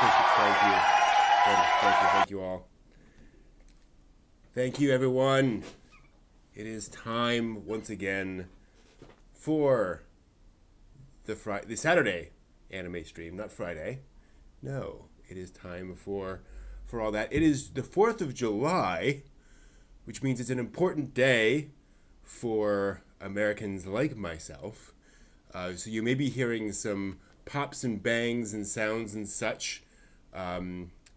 Thank you. Thank you all. Thank you, everyone. It is time once again for the Saturday anime stream, not Friday. No, it is time for all that. It is the 4th of July, which means it's an important day for Americans like myself. So you may be hearing some pops and bangs and sounds and such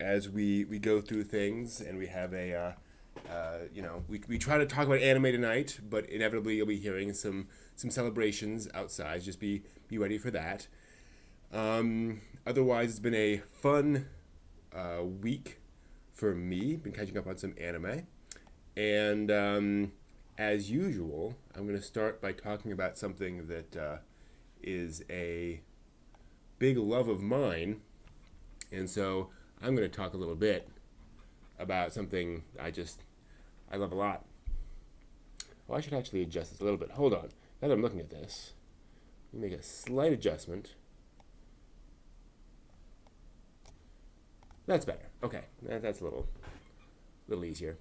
as we go through things, and we have we try to talk about anime tonight, but inevitably you'll be hearing some celebrations outside. Just be ready for that. Otherwise, it's been a fun week for me. Been catching up on some anime, and as usual, I'm going to start by talking about something that is a big love of mine, and so I'm going to talk a little bit about something I love a lot. Well, I should actually adjust this a little bit. Hold on. Now that I'm looking at this, let me make a slight adjustment. That's better. Okay, that's a little easier.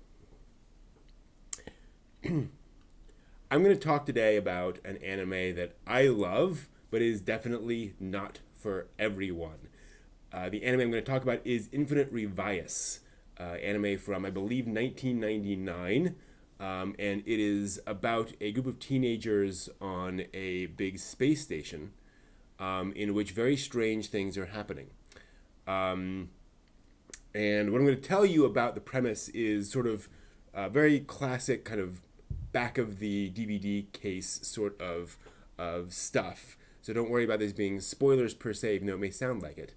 I'm going to talk today about an anime that I love, but is definitely not for everyone. The anime I'm going to talk about is Infinite Revice, anime from, I believe, 1999, and it is about a group of teenagers on a big space station in which very strange things are happening. And what I'm going to tell you about the premise is sort of very classic kind of back of the DVD case sort of stuff. So don't worry about this being spoilers per se, even though it may sound like it.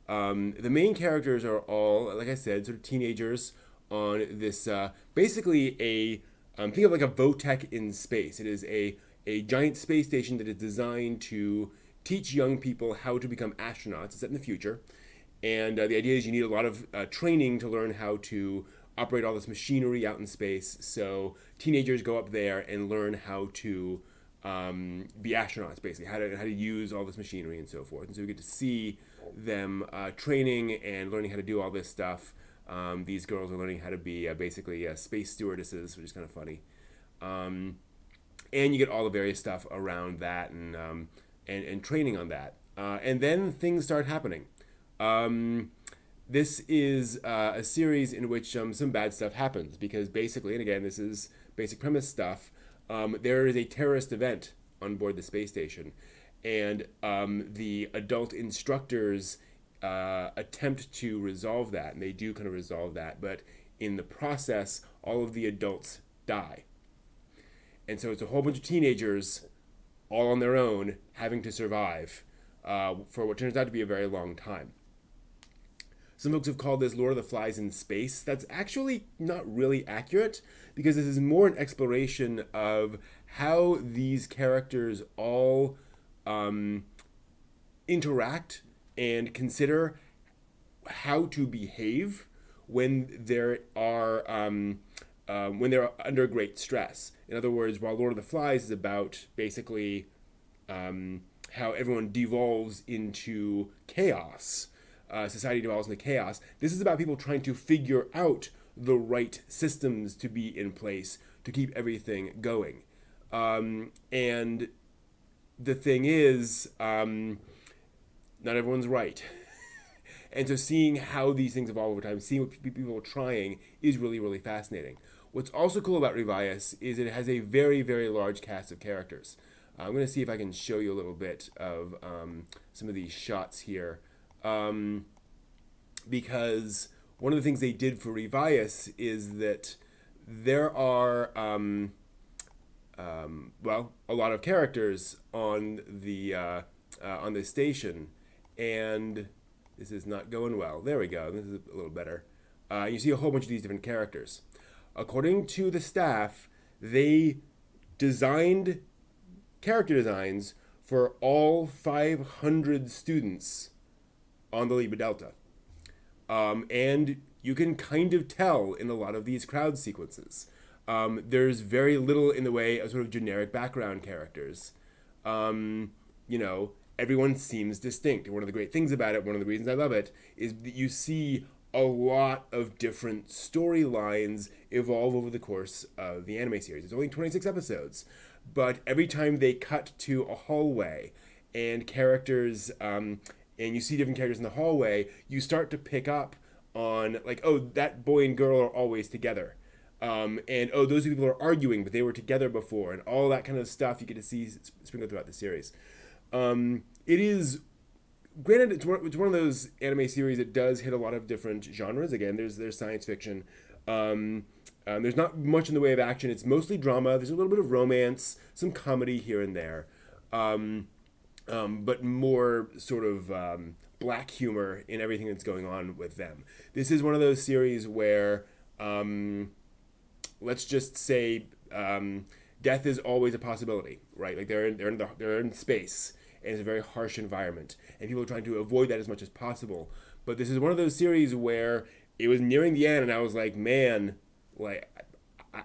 The main characters are all, like I said, sort of teenagers on this, basically think of like a Votech in space. It is a giant space station that is designed to teach young people how to become astronauts. It's set in the future. And the idea is you need a lot of training to learn how to operate all this machinery out in space. So teenagers go up there and learn how to be astronauts, basically, how to use all this machinery and so forth. And so we get to see them training and learning how to do all this stuff. These girls are learning how to be basically space stewardesses, which is kind of funny. And you get all the various stuff around that and training on that. And then things start happening. This is a series in which some bad stuff happens because basically, and again, this is basic premise stuff, there is a terrorist event on board the space station, and the adult instructors attempt to resolve that, and they do kind of resolve that, but in the process, all of the adults die. And so it's a whole bunch of teenagers all on their own having to survive for what turns out to be a very long time. Some folks have called this Lord of the Flies in Space. That's actually not really accurate because this is more an exploration of how these characters all interact and consider how to behave when they're under great stress. In other words, while Lord of the Flies is about basically how everyone devolves into chaos, society devolves into chaos. This is about people trying to figure out the right systems to be in place to keep everything going. And the thing is, not everyone's right. And so seeing how these things evolve over time, seeing what people are trying is really, really fascinating. What's also cool about Revice is it has a very, very large cast of characters. I'm going to see if I can show you a little bit of some of these shots here. Because one of the things they did for Revice is that there are, a lot of characters on the station, and this is not going well. There we go. This is a little better. You see a whole bunch of these different characters. According to the staff, they designed character designs for all 500 students on the Liba Delta. And you can kind of tell in a lot of these crowd sequences. There's very little in the way of sort of generic background characters. everyone seems distinct. And one of the great things about it, one of the reasons I love it, is that you see a lot of different storylines evolve over the course of the anime series. It's only 26 episodes, but every time they cut to a hallway and characters, and you see different characters in the hallway, you start to pick up on, like, oh, that boy and girl are always together. And, oh, those people are arguing, but they were together before, and all that kind of stuff you get to see sprinkled throughout the series. It is, granted, it's one of those anime series that does hit a lot of different genres. Again, there's science fiction. There's not much in the way of action. It's mostly drama. There's a little bit of romance, some comedy here and there, but more sort of black humor in everything that's going on with them. This is one of those series where, let's just say, death is always a possibility, right? Like they're in space, and it's a very harsh environment, and people are trying to avoid that as much as possible. But this is one of those series where it was nearing the end, and I was like, man, like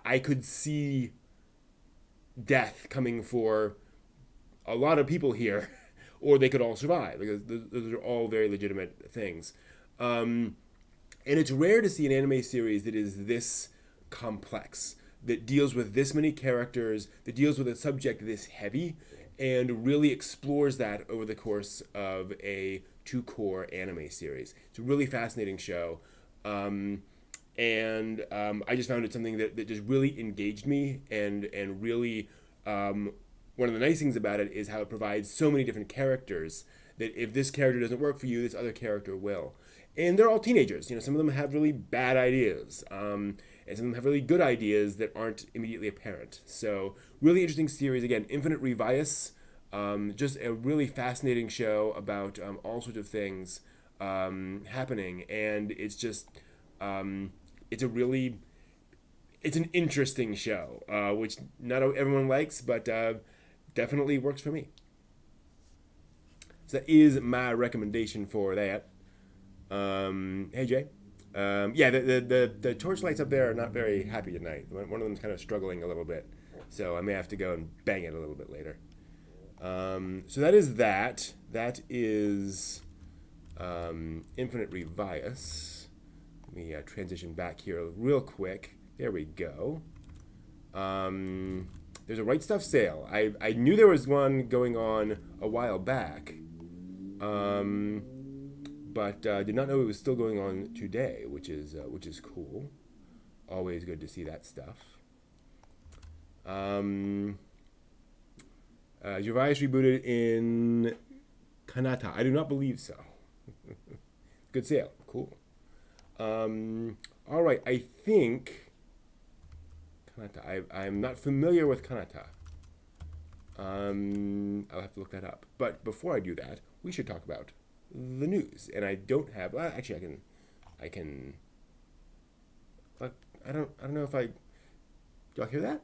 I could see death coming for a lot of people here, or they could all survive, because those are all very legitimate things. And it's rare to see an anime series that is this complex, that deals with this many characters, that deals with a subject this heavy, and really explores that over the course of a two-core anime series. It's a really fascinating show. I just found it something that just really engaged me, and really, one of the nice things about it is how it provides so many different characters, that if this character doesn't work for you, this other character will. And they're all teenagers. You know, some of them have really bad ideas, and some of them have really good ideas that aren't immediately apparent. So, really interesting series. Again, Infinite Revias, just a really fascinating show about all sorts of things happening, and it's just it's an interesting show, which not everyone likes, but definitely works for me. So that is my recommendation for that. Hey Jay. Yeah, the torchlights up there are not very happy tonight. One of them's kind of struggling a little bit, so I may have to go and bang it a little bit later. So that is that. That is Infinite Revias. Let me transition back here real quick. There we go. There's a Right Stuff sale. I knew there was one going on a while back, but did not know it was still going on today, which is cool. Always good to see that stuff. Gervais rebooted in Kanata. I do not believe so. Good sale. Cool. All right. I think Kanata. I'm not familiar with Kanata. I'll have to look that up. But before I do that, we should talk about the news. And I don't have. Well, actually, I can. But I don't know if I. Y'all hear that?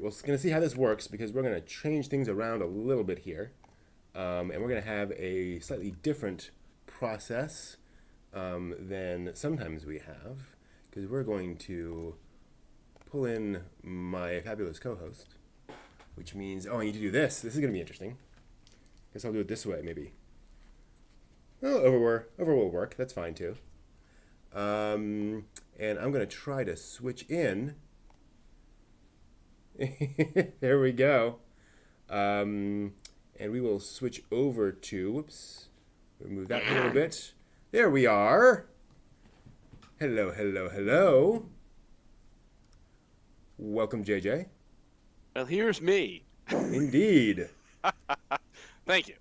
We're going to see how this works, because we're going to change things around a little bit here, and we're going to have a slightly different process than sometimes we have, because we're going to pull in my fabulous co-host, which means, I need to do this. This is going to be interesting. Guess I'll do it this way, maybe. Oh, over will work. That's fine, too. And I'm going to try to switch in. There we go. And we will switch over to, whoops, remove that a little bit. There we are. Hello. Welcome, JJ. Well, here's me. Indeed. Thank you.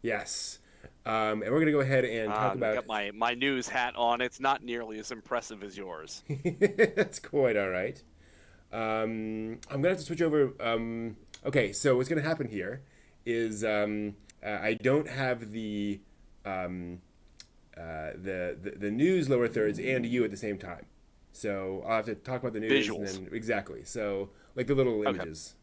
Yes. And we're going to go ahead and talk about... I got my news hat on. It's not nearly as impressive as yours. That's quite all right. I'm going to have to switch over Okay, so what's going to happen here is I don't have the news lower thirds and you at the same time. So I'll have to talk about the news and Visuals. then exactly. So like the little Okay. images.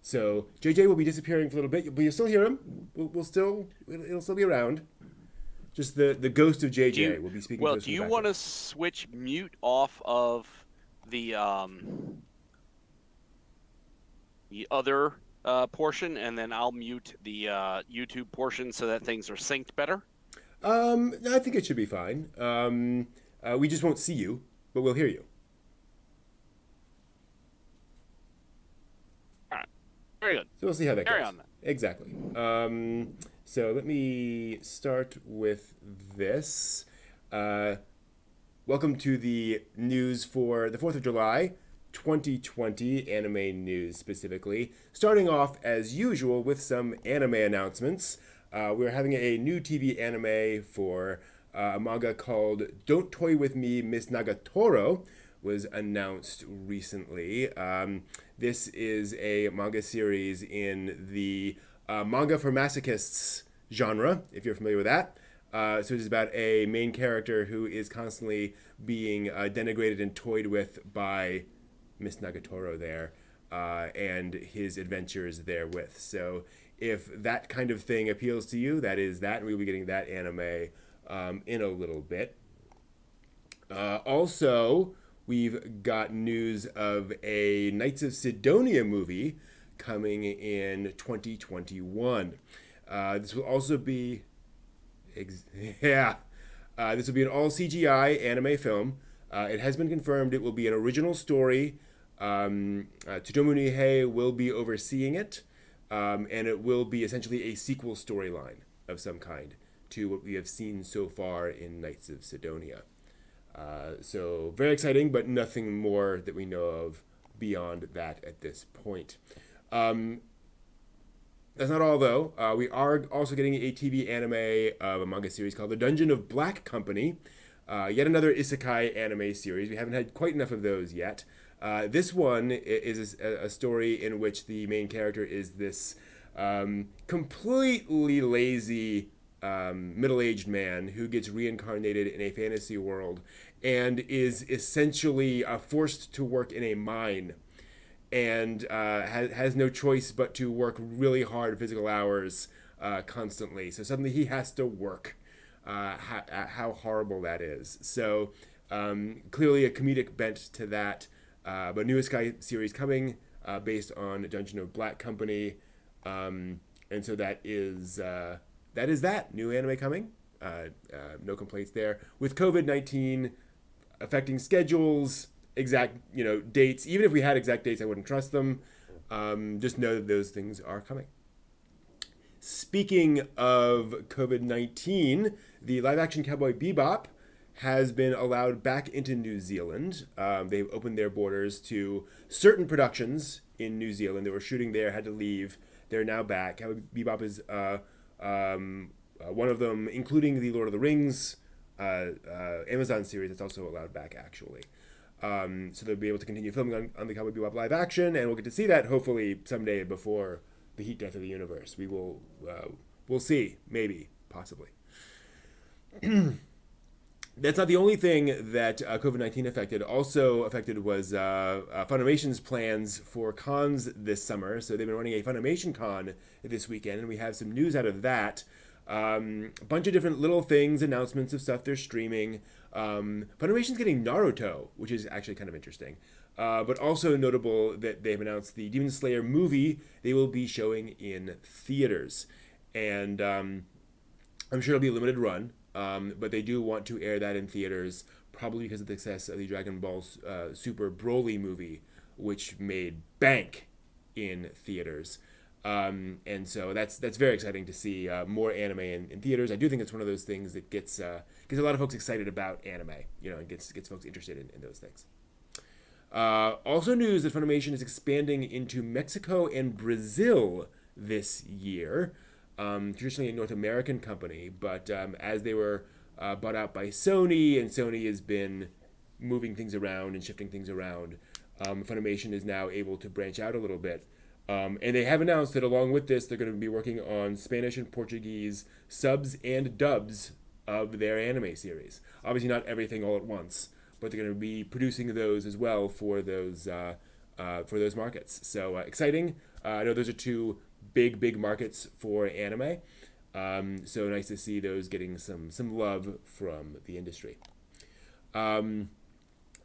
So JJ will be disappearing for a little bit, but you'll still hear him. We'll still it'll still be around. Just the ghost of Do you JJ will be speaking to us do from the you want background. to switch mute off of the other portion, and then I'll mute the YouTube portion so that things are synced better? No, I think it should be fine. We just won't see you, but we'll hear you. All right. Very good. So we'll see how that Carry goes. on then. Exactly. So let me start with this. Welcome to the news for the 4th of July, 2020, anime news specifically. Starting off, as usual, with some anime announcements. We're having a new TV anime for a manga called Don't Toy With Me, Miss Nagatoro, was announced recently. This is a manga series in the manga for masochists genre, if you're familiar with that. So it's about a main character who is constantly being denigrated and toyed with by Miss Nagatoro there, and his adventures therewith. So if that kind of thing appeals to you, that is that, and we'll be getting that anime in a little bit. Also, we've got news of a Knights of Sidonia movie coming in 2021. This will also be, yeah, this will be an all CGI anime film. It has been confirmed it will be an original story. Tsutomu Nihei will be overseeing it, and it will be essentially a sequel storyline of some kind to what we have seen so far in Knights of Sidonia. So very exciting, but nothing more that we know of beyond that at this point. That's not all, though. We are also getting a TV anime of a manga series called The Dungeon of Black Company. Yet another isekai anime series. We haven't had quite enough of those yet. This one is a story in which the main character is this completely lazy middle-aged man who gets reincarnated in a fantasy world and is essentially forced to work in a mine and has no choice but to work really hard physical hours constantly. So suddenly he has to work. How horrible that is. So clearly a comedic bent to that. But new Sky series coming based on Dungeon of Black Company. And so that is that new anime coming. No complaints there. With COVID-19 affecting schedules, exact dates. Even if we had exact dates, I wouldn't trust them. Just know that those things are coming. Speaking of COVID-19, the live-action Cowboy Bebop has been allowed back into New Zealand. They've opened their borders to certain productions in New Zealand that were shooting there, had to leave. They're now back. Cowboy Bebop is one of them, including the Lord of the Rings Amazon series that's also allowed back, actually. So they'll be able to continue filming on the Cowboy Bebop live action, and we'll get to see that hopefully someday before the heat death of the universe. We will, we'll see, maybe, possibly. That's not the only thing that COVID-19 affected. Also affected was Funimation's plans for cons this summer. So they've been running a Funimation con this weekend, and we have some news out of that. A bunch of different little things, announcements of stuff they're streaming. Funimation's getting Naruto, which is actually kind of interesting. But also notable that they've announced the Demon Slayer movie they will be showing in theaters. And I'm sure it'll be a limited run. But they do want to air that in theaters, probably because of the success of the Dragon Ball Super Broly movie, which made bank in theaters. And so that's very exciting to see more anime in theaters. I do think it's one of those things that gets a lot of folks excited about anime, and gets folks interested in those things. Also news that Funimation is expanding into Mexico and Brazil this year. Traditionally a North American company, but as they were bought out by Sony, and Sony has been moving things around and shifting things around, Funimation is now able to branch out a little bit. And they have announced that along with this, they're going to be working on Spanish and Portuguese subs and dubs of their anime series. Obviously, not everything all at once, but they're going to be producing those as well for those markets. So exciting! I know those are two big markets for anime. So nice to see those getting some love from the industry.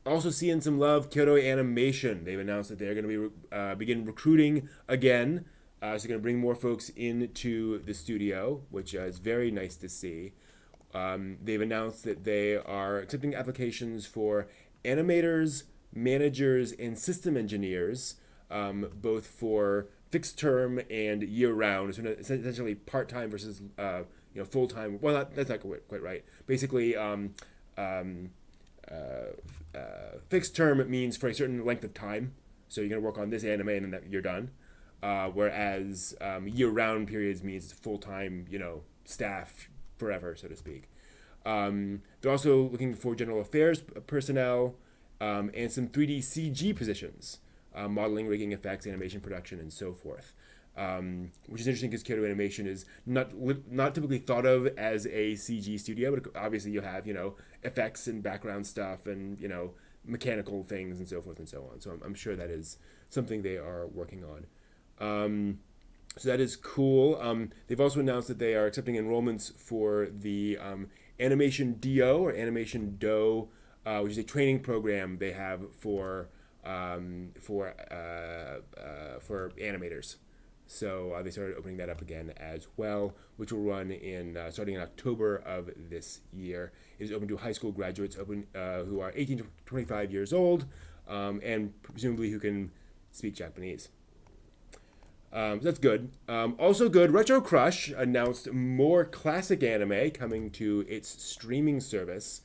Also seeing some love, Kyoto Animation. They've announced that they're going to be begin recruiting again. So they're going to bring more folks into the studio, which is very nice to see. They've announced that they are accepting applications for animators, managers, and system engineers, both for fixed term and year round. So essentially part time versus full time. Well, that's not quite right. Basically, fixed term means for a certain length of time. So you're going to work on this anime and then you're done. Whereas year-round periods means full-time, staff forever, so to speak. They're also looking for general affairs personnel and some 3D CG positions, modeling, rigging effects, animation production, and so forth. Which is interesting because Kyoto Animation is not typically thought of as a CG studio, but obviously you have effects and background stuff and mechanical things and so forth and so on. So I'm sure that is something they are working on. So that is cool. They've also announced that they are accepting enrollments for the Animation DO or Animation DO, which is a training program they have for animators. So they started opening that up again as well, which will run starting in October of this year. It is open to high school graduates who are 18 to 25 years old and presumably who can speak Japanese. So that's good. Also good, RetroCrush announced more classic anime coming to its streaming service.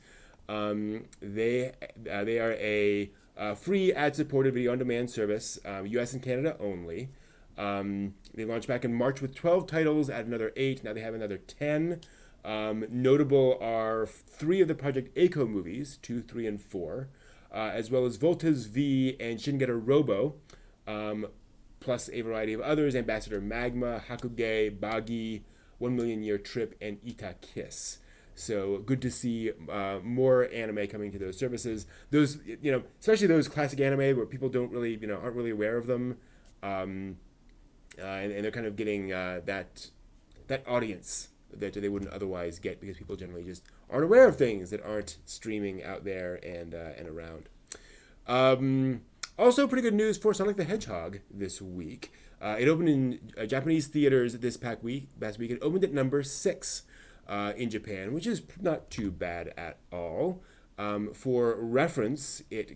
They are a free ad-supported video-on-demand service, U.S. and Canada only. They launched back in March with 12 titles, added another 8. Now they have another 10. Notable are 3 of the Project A-ko movies, 2, 3, and 4, as well as Volta's V and Shingeki Robo, plus a variety of others, Ambassador Magma, Hakuge, Bagi, 1 Million Year Trip, and Ita Kiss. So good to see more anime coming to those services. Those, especially those classic anime where people don't really, aren't really aware of them. And they're kind of getting that audience that they wouldn't otherwise get because people generally just aren't aware of things that aren't streaming out there and around. Also, pretty good news for Sonic the Hedgehog this week. It opened in Japanese theaters this past week. It opened at number 6 in Japan, which is not too bad at all. For reference, it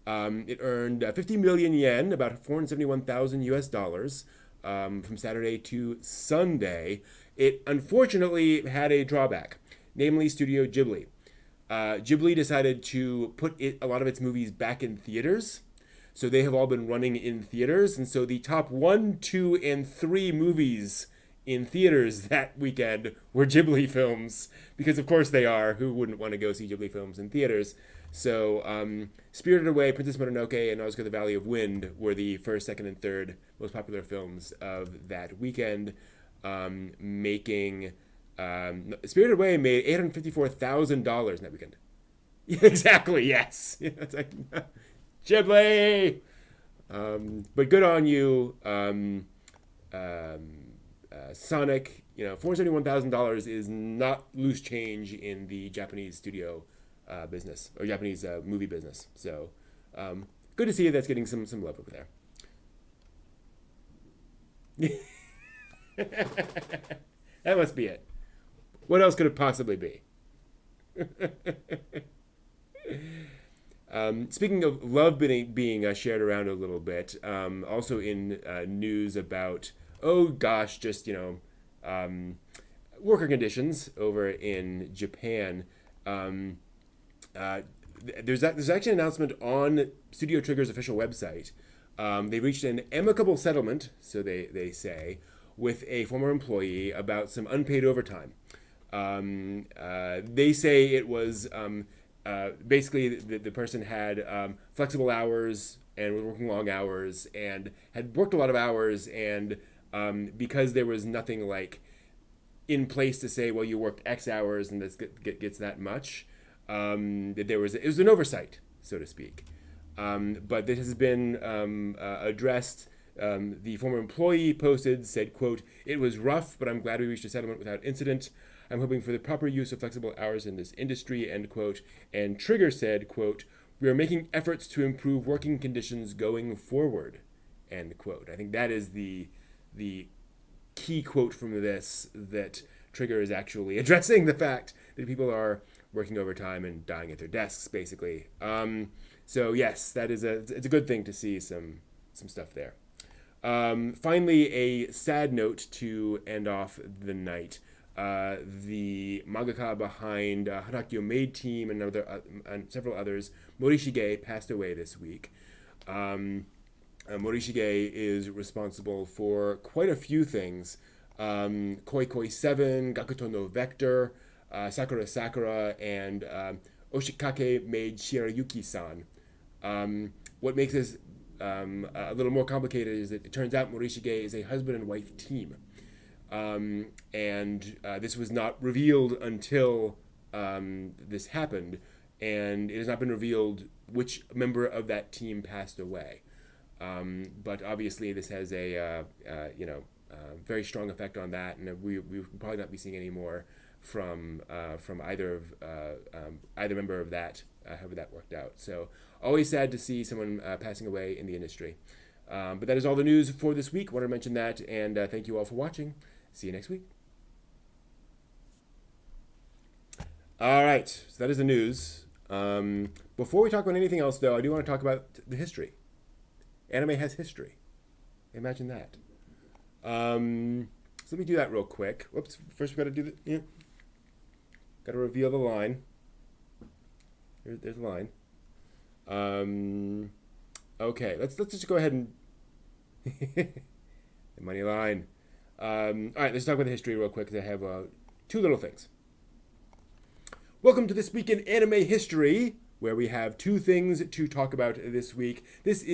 earned 50 million yen, about 471,000 US dollars, from Saturday to Sunday. It unfortunately had a drawback, namely Studio Ghibli. Ghibli decided to put a lot of its movies back in theaters, so they have all been running in theaters, and so the top 1, 2, and 3 movies in theaters that weekend were Ghibli films, because of course they are. Who wouldn't want to go see Ghibli films in theaters? So Spirited Away, Princess Mononoke, and Nausicaa the Valley of Wind were the first, second, and third most popular films of that weekend, making... Spirited Away made $854,000 in that weekend. Exactly, yes. It's like, Ghibli! But good on you. Sonic, $471,000 is not loose change in the Japanese studio business, or Japanese movie business. So good to see that's getting some love over there. That must be it. What else could it possibly be? Speaking of love being shared around a little bit, also in news about, worker conditions over in Japan. There's actually an announcement on Studio Trigger's official website. They've reached an amicable settlement, so they say, with a former employee about some unpaid overtime. They say it was basically the person had flexible hours and was working long hours and had worked a lot of hours, and because there was nothing like in place to say, well, you worked X hours and this gets that much, that it was an oversight, so to speak. But this has been addressed. The former employee said, quote, "It was rough, but I'm glad we reached a settlement without incident. I'm hoping for the proper use of flexible hours in this industry," end quote. And Trigger said, quote, "We are making efforts to improve working conditions going forward," end quote. I think that is the key quote from this, that Trigger is actually addressing the fact that people are working overtime and dying at their desks, basically. So yes, it's a good thing to see some stuff there. Finally, a sad note to end off the night. The mangaka behind Harakyo Maid Team and several others, Morishige, passed away this week. Morishige is responsible for quite a few things. Koi Koi 7, Gakuto no Vector, Sakura Sakura, and Oshikake Maid Shirayuki-san. What makes this a little more complicated is that it turns out Morishige is a husband and wife team. And this was not revealed until this happened, and it has not been revealed which member of that team passed away. But obviously this has a very strong effect on that, and we will probably not be seeing any more from either member of that, however that worked out. So always sad to see someone passing away in the industry. But that is all the news for this week. Want to mention that, and thank you all for watching. See you next week. All right, so that is the news. Before we talk about anything else, though, I do want to talk about the history. Anime has history. Imagine that. So let me do that real quick. Whoops. First, we got to do the. Yeah. Got to reveal the line. There's the line. Okay. Let's just go ahead and the money line. All right. Let's talk about the history real quick. Because I have two little things. Welcome to This Week in Anime History, where we have two things to talk about this week. This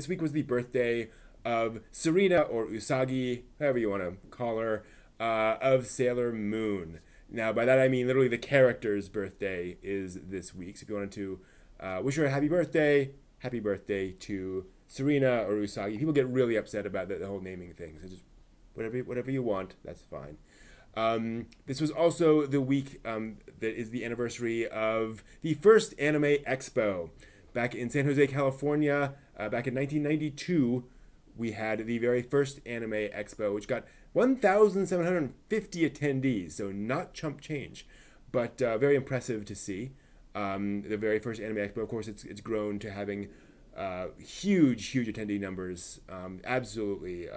week was the birthday of Serena, or Usagi, however you want to call her, of Sailor Moon. Now, by that I mean literally the character's birthday is this week. So if you wanted to wish her a happy birthday to Serena or Usagi. People get really upset about the whole naming thing. So just whatever you want, that's fine. This was also the week that is the anniversary of the first Anime Expo. Back in San Jose, California, back in 1992, we had the very first Anime Expo, which got 1,750 attendees, so not chump change, but very impressive to see. The very first Anime Expo, of course, it's grown to having huge attendee numbers, absolutely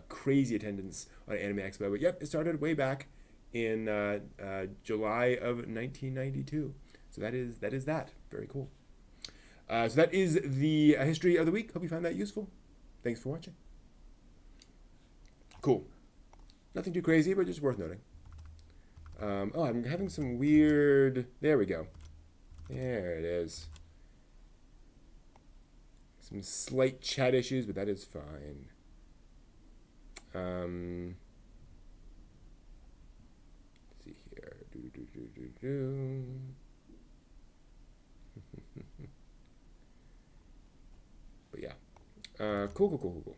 crazy attendance on Anime Expo. But yep, it started way back in July of 1992. So that is that. Very cool. So that is the history of the week. Hope you found that useful. Thanks for watching. Cool. Nothing too crazy, but just worth noting. I'm having some weird. There we go. There it is. Some slight chat issues, but that is fine. Let's see here. But yeah. Cool.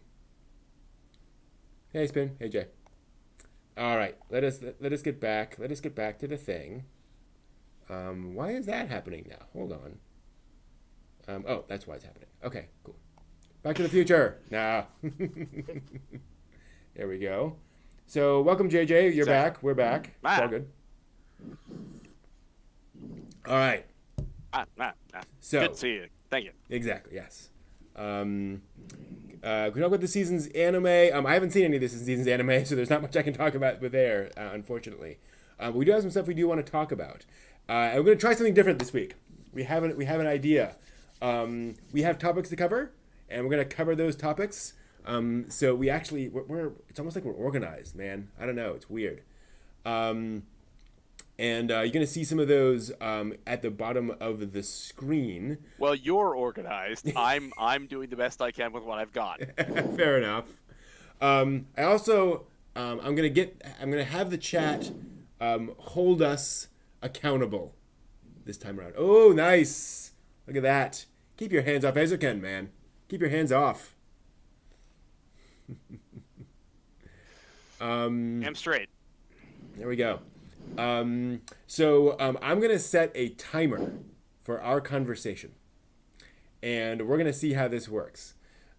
Hey Spin. Hey Jay. All right. Let us get back. Let us get back to the thing. Why is that happening now? Hold on. Oh, that's why it's happening. Okay, cool. Back to the future. Nah. There we go. So, welcome, JJ. You're back. We're back. It's all good. All right. So, good to see you. Thank you. Exactly, yes. Can we talk about this season's anime? I haven't seen any of this season's anime, so there's not much I can talk about with there, unfortunately. But we do have some stuff we do want to talk about. And we're going to try something different this week. We have an idea. We have topics to cover, and we're going to cover those topics. So we actually, it's almost like we're organized, man. I don't know. It's weird. And And you're going to see some of those at the bottom of the screen. Well, you're organized. I'm doing the best I can with what I've got. Fair enough. I also I'm gonna have the chat hold us accountable this time around. Oh, nice! Look at that. Keep your hands off Ezoken, man. Keep your hands off. I'm straight. There we go. So I'm gonna set a timer for our conversation, and we're gonna see how this works.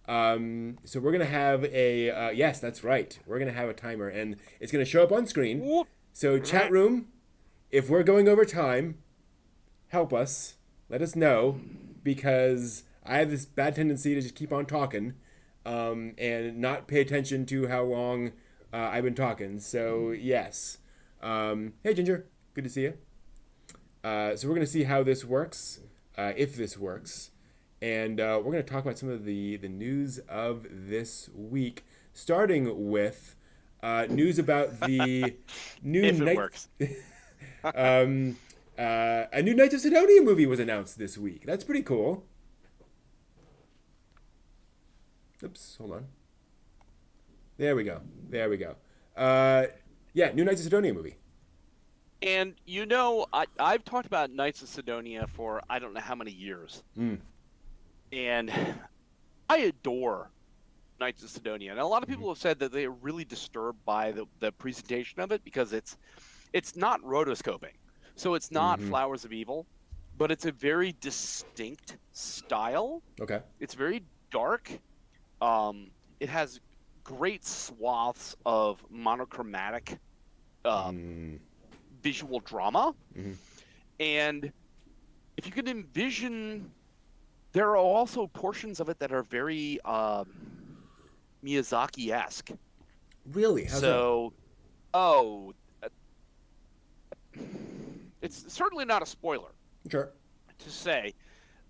So we're gonna have a yes, that's right. We're gonna have a timer, and it's gonna show up on screen. So chat room, if we're going over time, help us. Let us know, because I have this bad tendency to just keep on talking, and not pay attention to how long I've been talking. So yes. Hey Ginger, good to see you. So we're gonna see how this works, if this works. And we're going to talk about some of the news of this week, starting with news about the new if it works. a new Knights of Sidonia movie was announced this week. That's pretty cool. Oops, hold on. There we go. Yeah, new Knights of Sidonia movie. And I've talked about Knights of Sidonia for I don't know how many years. And I adore Knights of Sidonia. And a lot of people have said that they are really disturbed by the presentation of it, because it's not rotoscoping. So it's not Flowers of Evil, but it's a very distinct style. Okay. It's very dark. It has great swaths of monochromatic visual drama. And if you can envision... There are also portions of it that are very Miyazaki-esque. Really? How's that? It's certainly not a spoiler. Sure. To say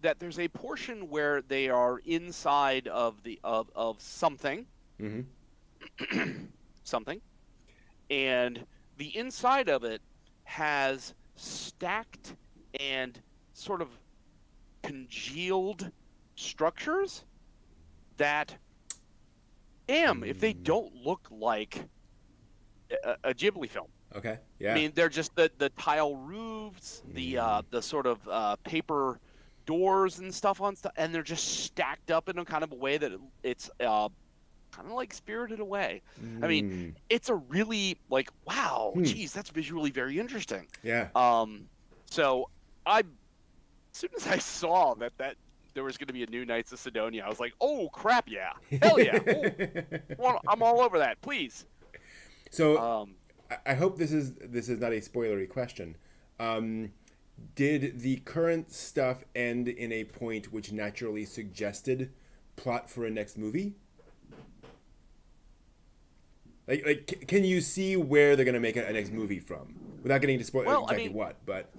that there's a portion where they are inside of of something, something, and the inside of it has stacked and sort of congealed structures that, if they don't look like a Ghibli film. Okay. Yeah. I mean, they're just the tile roofs, the sort of paper doors and stuff and they're just stacked up in a kind of a way that it's kind of like Spirited Away. I mean, it's a really wow, geez, that's visually very interesting. Yeah. So as soon as I saw that there was going to be a new Knights of Sidonia, I was like, oh, crap, yeah. Hell yeah. Well, I'm all over that, please. So I hope this is not a spoilery question. Did the current stuff end in a point which naturally suggested plot for a next movie? Like can you see where they're going to make a next movie from? Without getting to spoil what, but...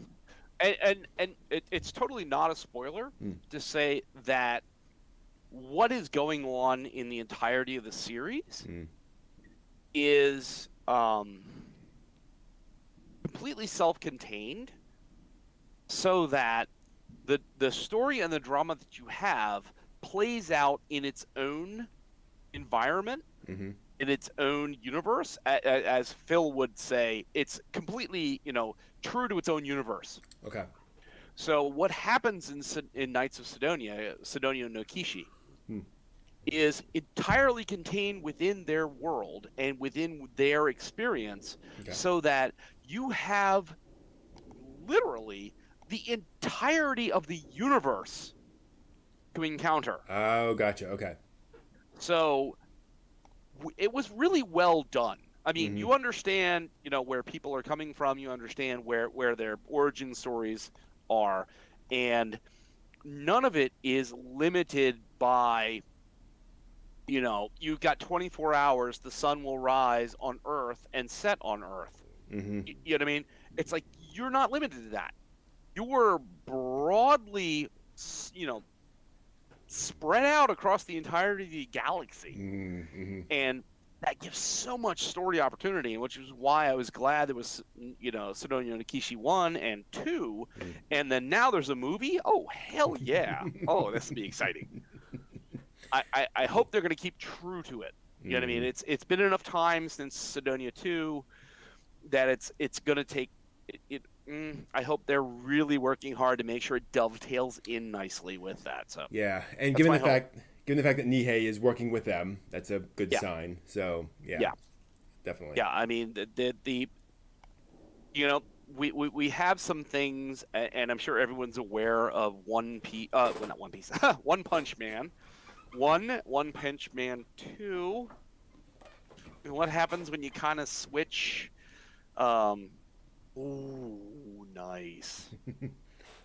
And it's totally not a spoiler to say that what is going on in the entirety of the series is completely self-contained, so that the story and the drama that you have plays out in its own environment, in its own universe. As Phil would say, it's completely, true to its own universe. Okay. So what happens in Knights of Sidonia, Sidonia no Kishi, is entirely contained within their world and within their experience, so that you have literally the entirety of the universe to encounter. Oh, gotcha. Okay. So it was really well done. I mean, you understand, where people are coming from. You understand where their origin stories are, and none of it is limited by, you've got 24 hours. The sun will rise on Earth and set on Earth. You know what I mean? It's like you're not limited to that. You were broadly, spread out across the entirety of the galaxy, and that gives so much story opportunity, which is why I was glad there was, Sidonia no Kishi 1 and 2, and then now there's a movie. Oh, hell yeah. Oh, this will be exciting. I hope they're going to keep true to it. You know what I mean? It's been enough time since Sidonia 2 that it's going to take it. I hope they're really working hard to make sure it dovetails in nicely with that. So yeah, and given the fact that Nihei is working with them, that's a good sign. So yeah, definitely. Yeah, I mean the we have some things, and I'm sure everyone's aware of One Punch Man, One Punch Man 2. And what happens when you kind of switch? Ooh, nice.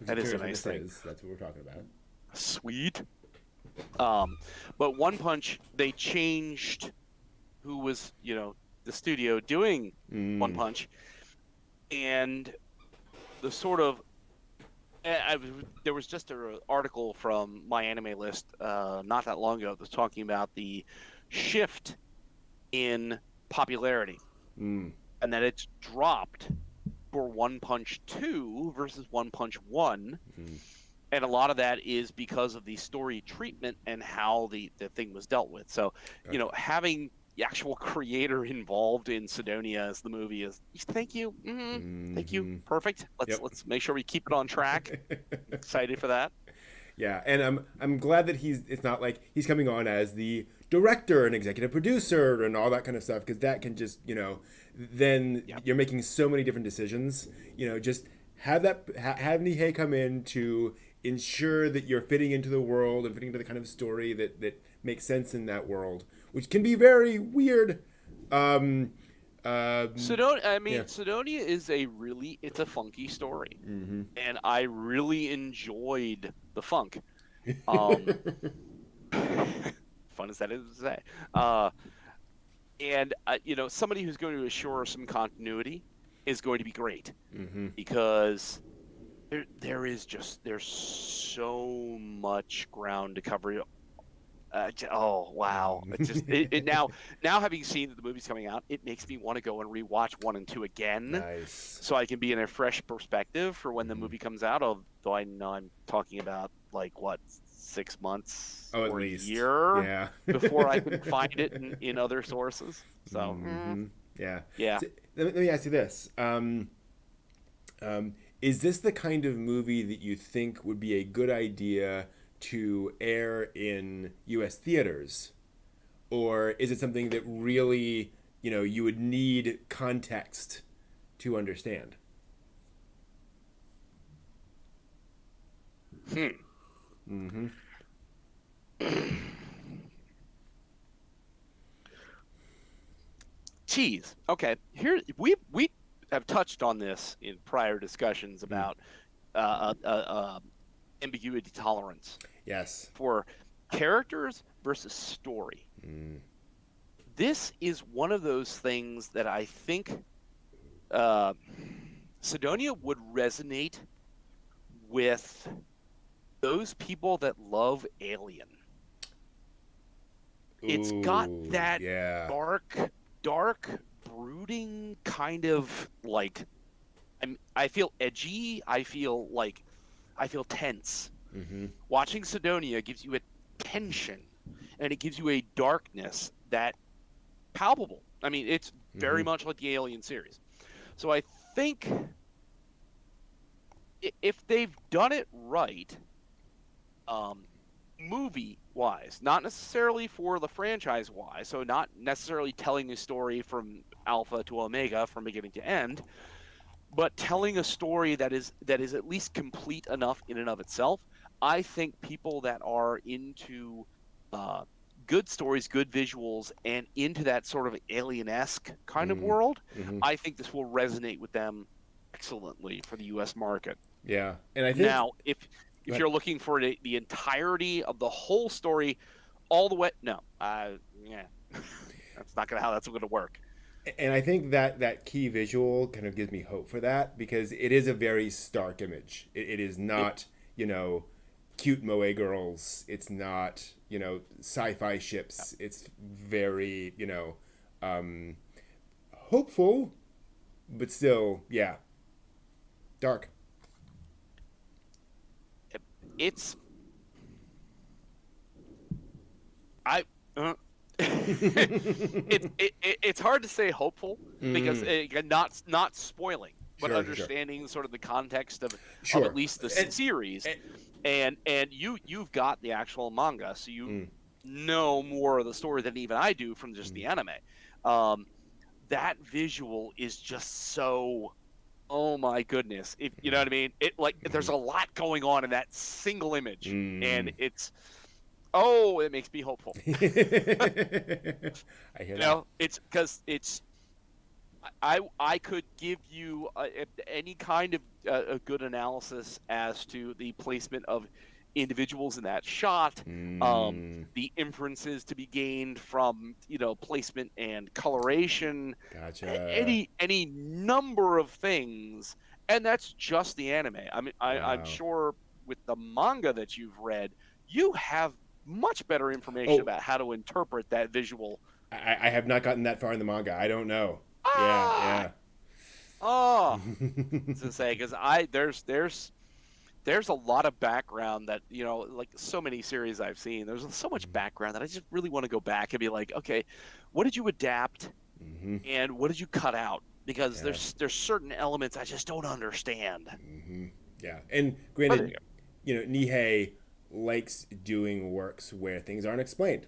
That is a nice thing. That's what we're talking about. Sweet. But One Punch, they changed who was, the studio doing One Punch, and the sort of there was just an article from my anime list not that long ago that was talking about the shift in popularity, and that it's dropped for One Punch 2 versus One Punch 1. And a lot of that is because of the story treatment and how the thing was dealt with. So, having the actual creator involved in Sidonia as the movie is, thank you. Thank you. Perfect. Let's make sure we keep it on track. Excited for that. Yeah, and I'm glad that it's not like he's coming on as the director and executive producer and all that kind of stuff, because that can just, then you're making so many different decisions. Just have Nihei come in to ensure that you're fitting into the world and fitting into the kind of story that makes sense in that world, which can be very weird. Sidonia is it's a funky story, and I really enjoyed the funk. Fun as that is to say, and somebody who's going to assure some continuity is going to be great, because there's so much ground to cover. Oh wow! Now having seen that the movie's coming out, it makes me want to go and rewatch 1 and 2 again. Nice. So I can be in a fresh perspective for when the movie comes out. Although I know I'm talking about 6 months or a year before I can find it in other sources. So yeah. So, let me ask you this: is this the kind of movie that you think would be a good idea to air in U.S. theaters, or is it something that really, you would need context to understand? Geez. Okay. Here we have touched on this in prior discussions about ambiguity tolerance. Yes. For characters versus story. This is one of those things that I think Sidonia would resonate with those people that love Alien. It's got that dark, brooding kind of I feel edgy. I feel tense. Watching Sidonia gives you a tension, and it gives you a darkness that palpable. I mean, it's very much like the Alien series. So I think if they've done it right, movie-wise, not necessarily for the franchise-wise, so not necessarily telling a story from alpha to omega from beginning to end, but telling a story that is at least complete enough in and of itself. I think people that are into good stories, good visuals, and into that sort of alien-esque kind of world, I think this will resonate with them excellently for the U.S. market. Yeah, and I think now if you're looking for the entirety of the whole story, all the way, no, that's not how that's going to work. And I think that key visual kind of gives me hope for that, because it is a very stark image. It is not, cute moe girls. It's not, sci-fi ships. It's very, Hopeful, but still, yeah, dark. It's I. It's hard to say hopeful because not spoiling, but understanding sort of the context of at least the series, and you've got the actual manga, so you know more of the story than even I do from just the anime. That visual is just so, oh my goodness, if you know what I mean. It like there's a lot going on in that single image, and it's. Oh, it makes me hopeful. I hear that. It's because it's. I could give you any kind of a good analysis as to the placement of individuals in that shot, the inferences to be gained from placement and coloration. Gotcha. Any number of things, and that's just the anime. I mean, I'm sure with the manga that you've read, you have much better information about how to interpret that visual. I have not gotten that far in the manga. I don't know. Yeah. Oh, to say, because there's a lot of background that like so many series I've seen. There's so much background that I just really want to go back and be like, okay, what did you adapt, and what did you cut out? Because there's certain elements I just don't understand. Yeah, and granted, Nihei likes doing works where things aren't explained,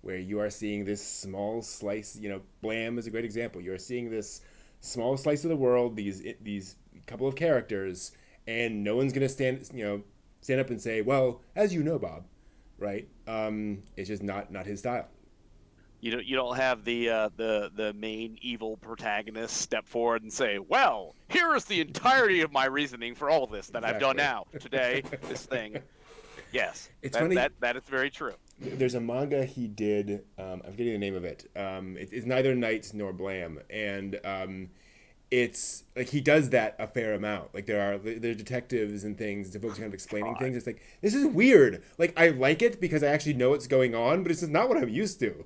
where you are seeing this small slice. Blam is a great example. You're seeing this small slice of the world, these couple of characters, and no one's gonna stand up and say, well, as you know, Bob, right? It's just not his style. You don't have the main evil protagonist step forward and say, well, here is the entirety of my reasoning for all this that I've done now today. This thing. Yes, it's funny. That is very true. There's a manga he did. I'm forgetting the name of it. It's neither Knights nor Blam, and it's like he does that a fair amount. Like there are detectives and things, the folks kind of explaining things. It's like, this is weird. Like I like it because I actually know what's going on, but it's just not what I'm used to.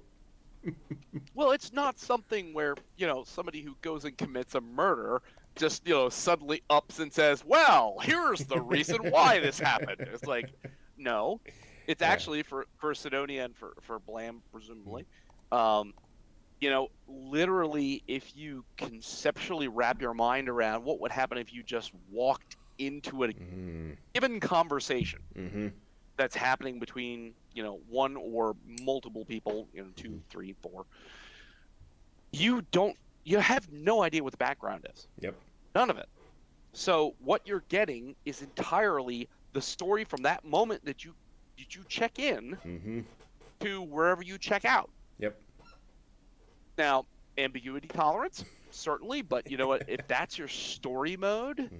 Well, it's not something where somebody who goes and commits a murder just suddenly ups and says, well, here's the reason why this happened. It's like, no, it's actually for Sidonia and for Blam, presumably. Literally, if you conceptually wrap your mind around what would happen if you just walked into a given conversation that's happening between, one or multiple people, 2, 3, 4, you have no idea what the background is. Yep. None of it. So what you're getting is entirely the story from that moment that you check in to wherever you check out. Yep. Now, ambiguity tolerance, certainly, but you know what? If that's your story mode,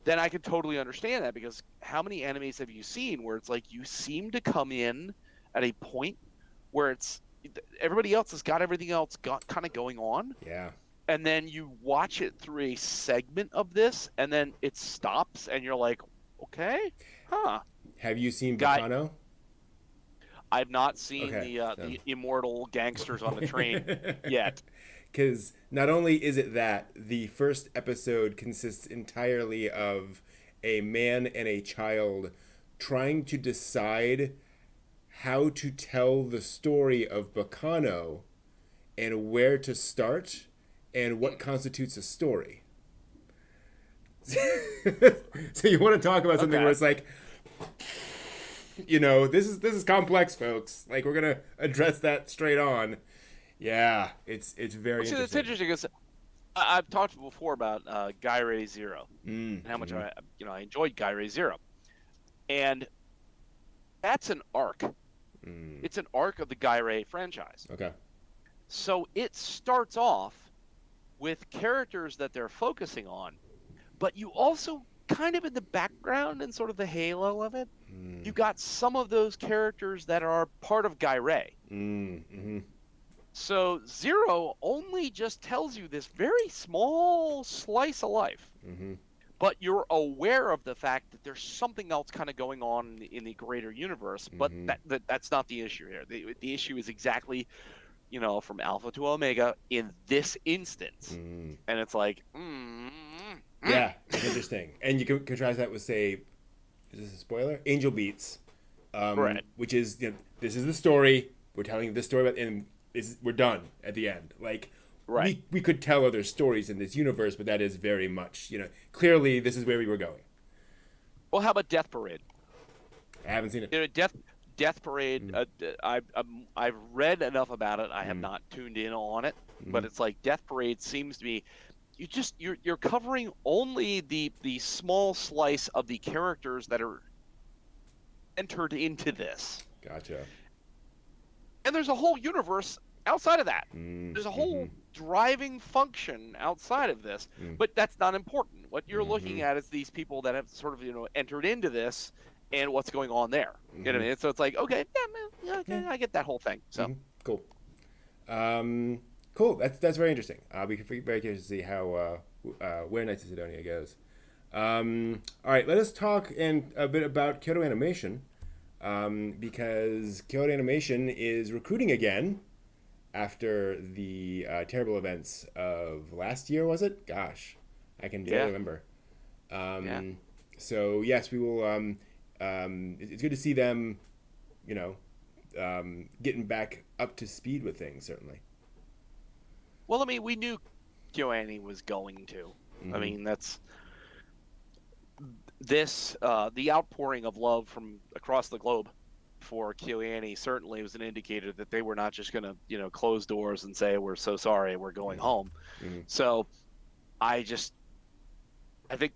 then I can totally understand that, because how many animes have you seen where it's like you seem to come in at a point where it's everybody else has got everything else kind of going on. Yeah. And then you watch it through a segment of this, and then it stops, and you're like, okay, huh. Have you seen Bacano? I've not seen the immortal gangsters on the train yet. Because not only is it that, the first episode consists entirely of a man and a child trying to decide how to tell the story of Bacano and where to start and what constitutes a story. So you want to talk about something where it's like, this is complex, folks. Like, we're gonna address that straight on. Yeah, it's very interesting. It's interesting because I've talked before about Gaire Zero and how much I enjoyed Gaire Zero, and that's an arc. It's an arc of the Gaire franchise. Okay. So it starts off with characters that they're focusing on, but you also kind of in the background and sort of the halo of it, you got some of those characters that are part of Gaire. So Zero only just tells you this very small slice of life, but you're aware of the fact that there's something else kind of going on in the greater universe. But that's not the issue here. The issue is exactly from Alpha to Omega in this instance. Mm. And it's like, Yeah, it's interesting. And you can contrast that with, say, is this a spoiler? Angel Beats, right. which is, this is the story. We're telling this story about, and we're done at the end. Like, Right. we could tell other stories in this universe, but that is very much, clearly this is where we were going. Well, how about Death Parade? I haven't seen it. Death Parade. I've read enough about it. I have not tuned in on it, but it's like Death Parade seems to be, you're covering only the small slice of the characters that are entered into this. Gotcha. And there's a whole universe outside of that. There's a whole driving function outside of this, but that's not important. What you're looking at is these people that have sort of entered into this and what's going on there. You know what I mean? So it's like, okay, I get that whole thing. So cool. Cool. That's very interesting. I'll be very curious to see how where Knights of Sidonia goes. All right, let us talk a bit about Kyoto Animation, because Kyoto Animation is recruiting again after the terrible events of last year. Was it? Gosh, I can barely remember. So yes, we will. It's good to see them, getting back up to speed with things. Certainly. Well, I mean, we knew KyoAni was going to. I mean, that's the outpouring of love from across the globe for KyoAni certainly was an indicator that they were not just going to, close doors and say, we're so sorry, we're going home. So I think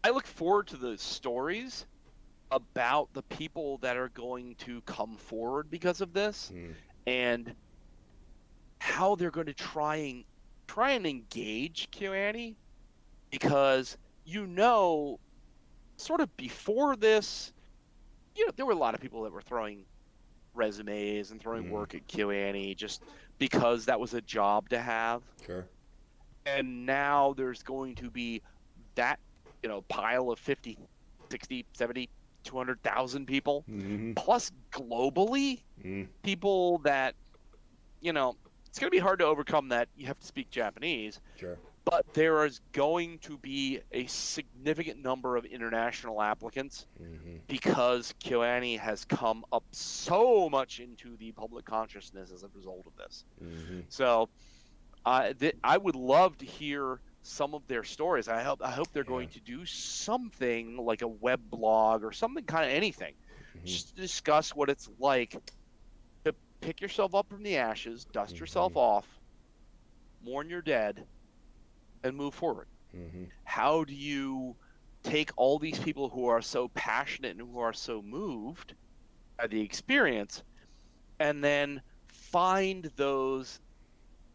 I look forward to the stories about the people that are going to come forward because of this and how they're going to try and engage KyoAni, because sort of before this, there were a lot of people that were throwing resumes and throwing work at KyoAni just because that was a job to have. Sure. And now there's going to be that, pile of 50, 60, 70, 200,000 people, plus globally people that, it's going to be hard to overcome that you have to speak Japanese. Sure. But there is going to be a significant number of international applicants because KyoAni has come up so much into the public consciousness as a result of this. So I would love to hear some of their stories. I hope they're going to do something like a web blog or something, kind of anything, just to discuss what it's like to pick yourself up from the ashes, dust yourself off, mourn your dead, and move forward. How do you take all these people who are so passionate and who are so moved by the experience and then find those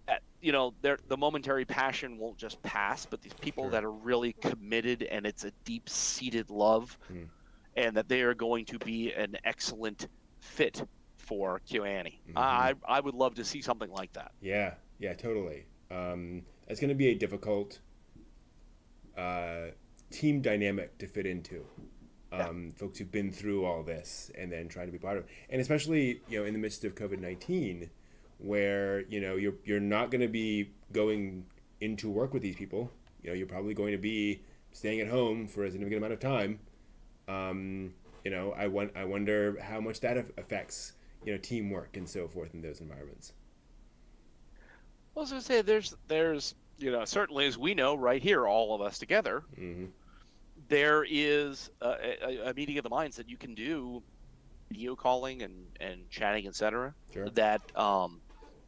that, the momentary passion won't just pass, but these people that are really committed and it's a deep-seated love and that they are going to be an excellent fit for KyoAni. I would love to see something like that. Yeah, totally. It's going to be a difficult team dynamic to fit into. Folks who've been through all this and then try to be part of it. And especially, in the midst of COVID-19, where, you're not going to be going into work with these people. You're probably going to be staying at home for a significant amount of time. I wonder how much that affects, teamwork and so forth in those environments. Well, I was going to say, there's certainly, as we know right here, all of us together, there is a meeting of the minds that you can do video calling and chatting, etc. Sure. That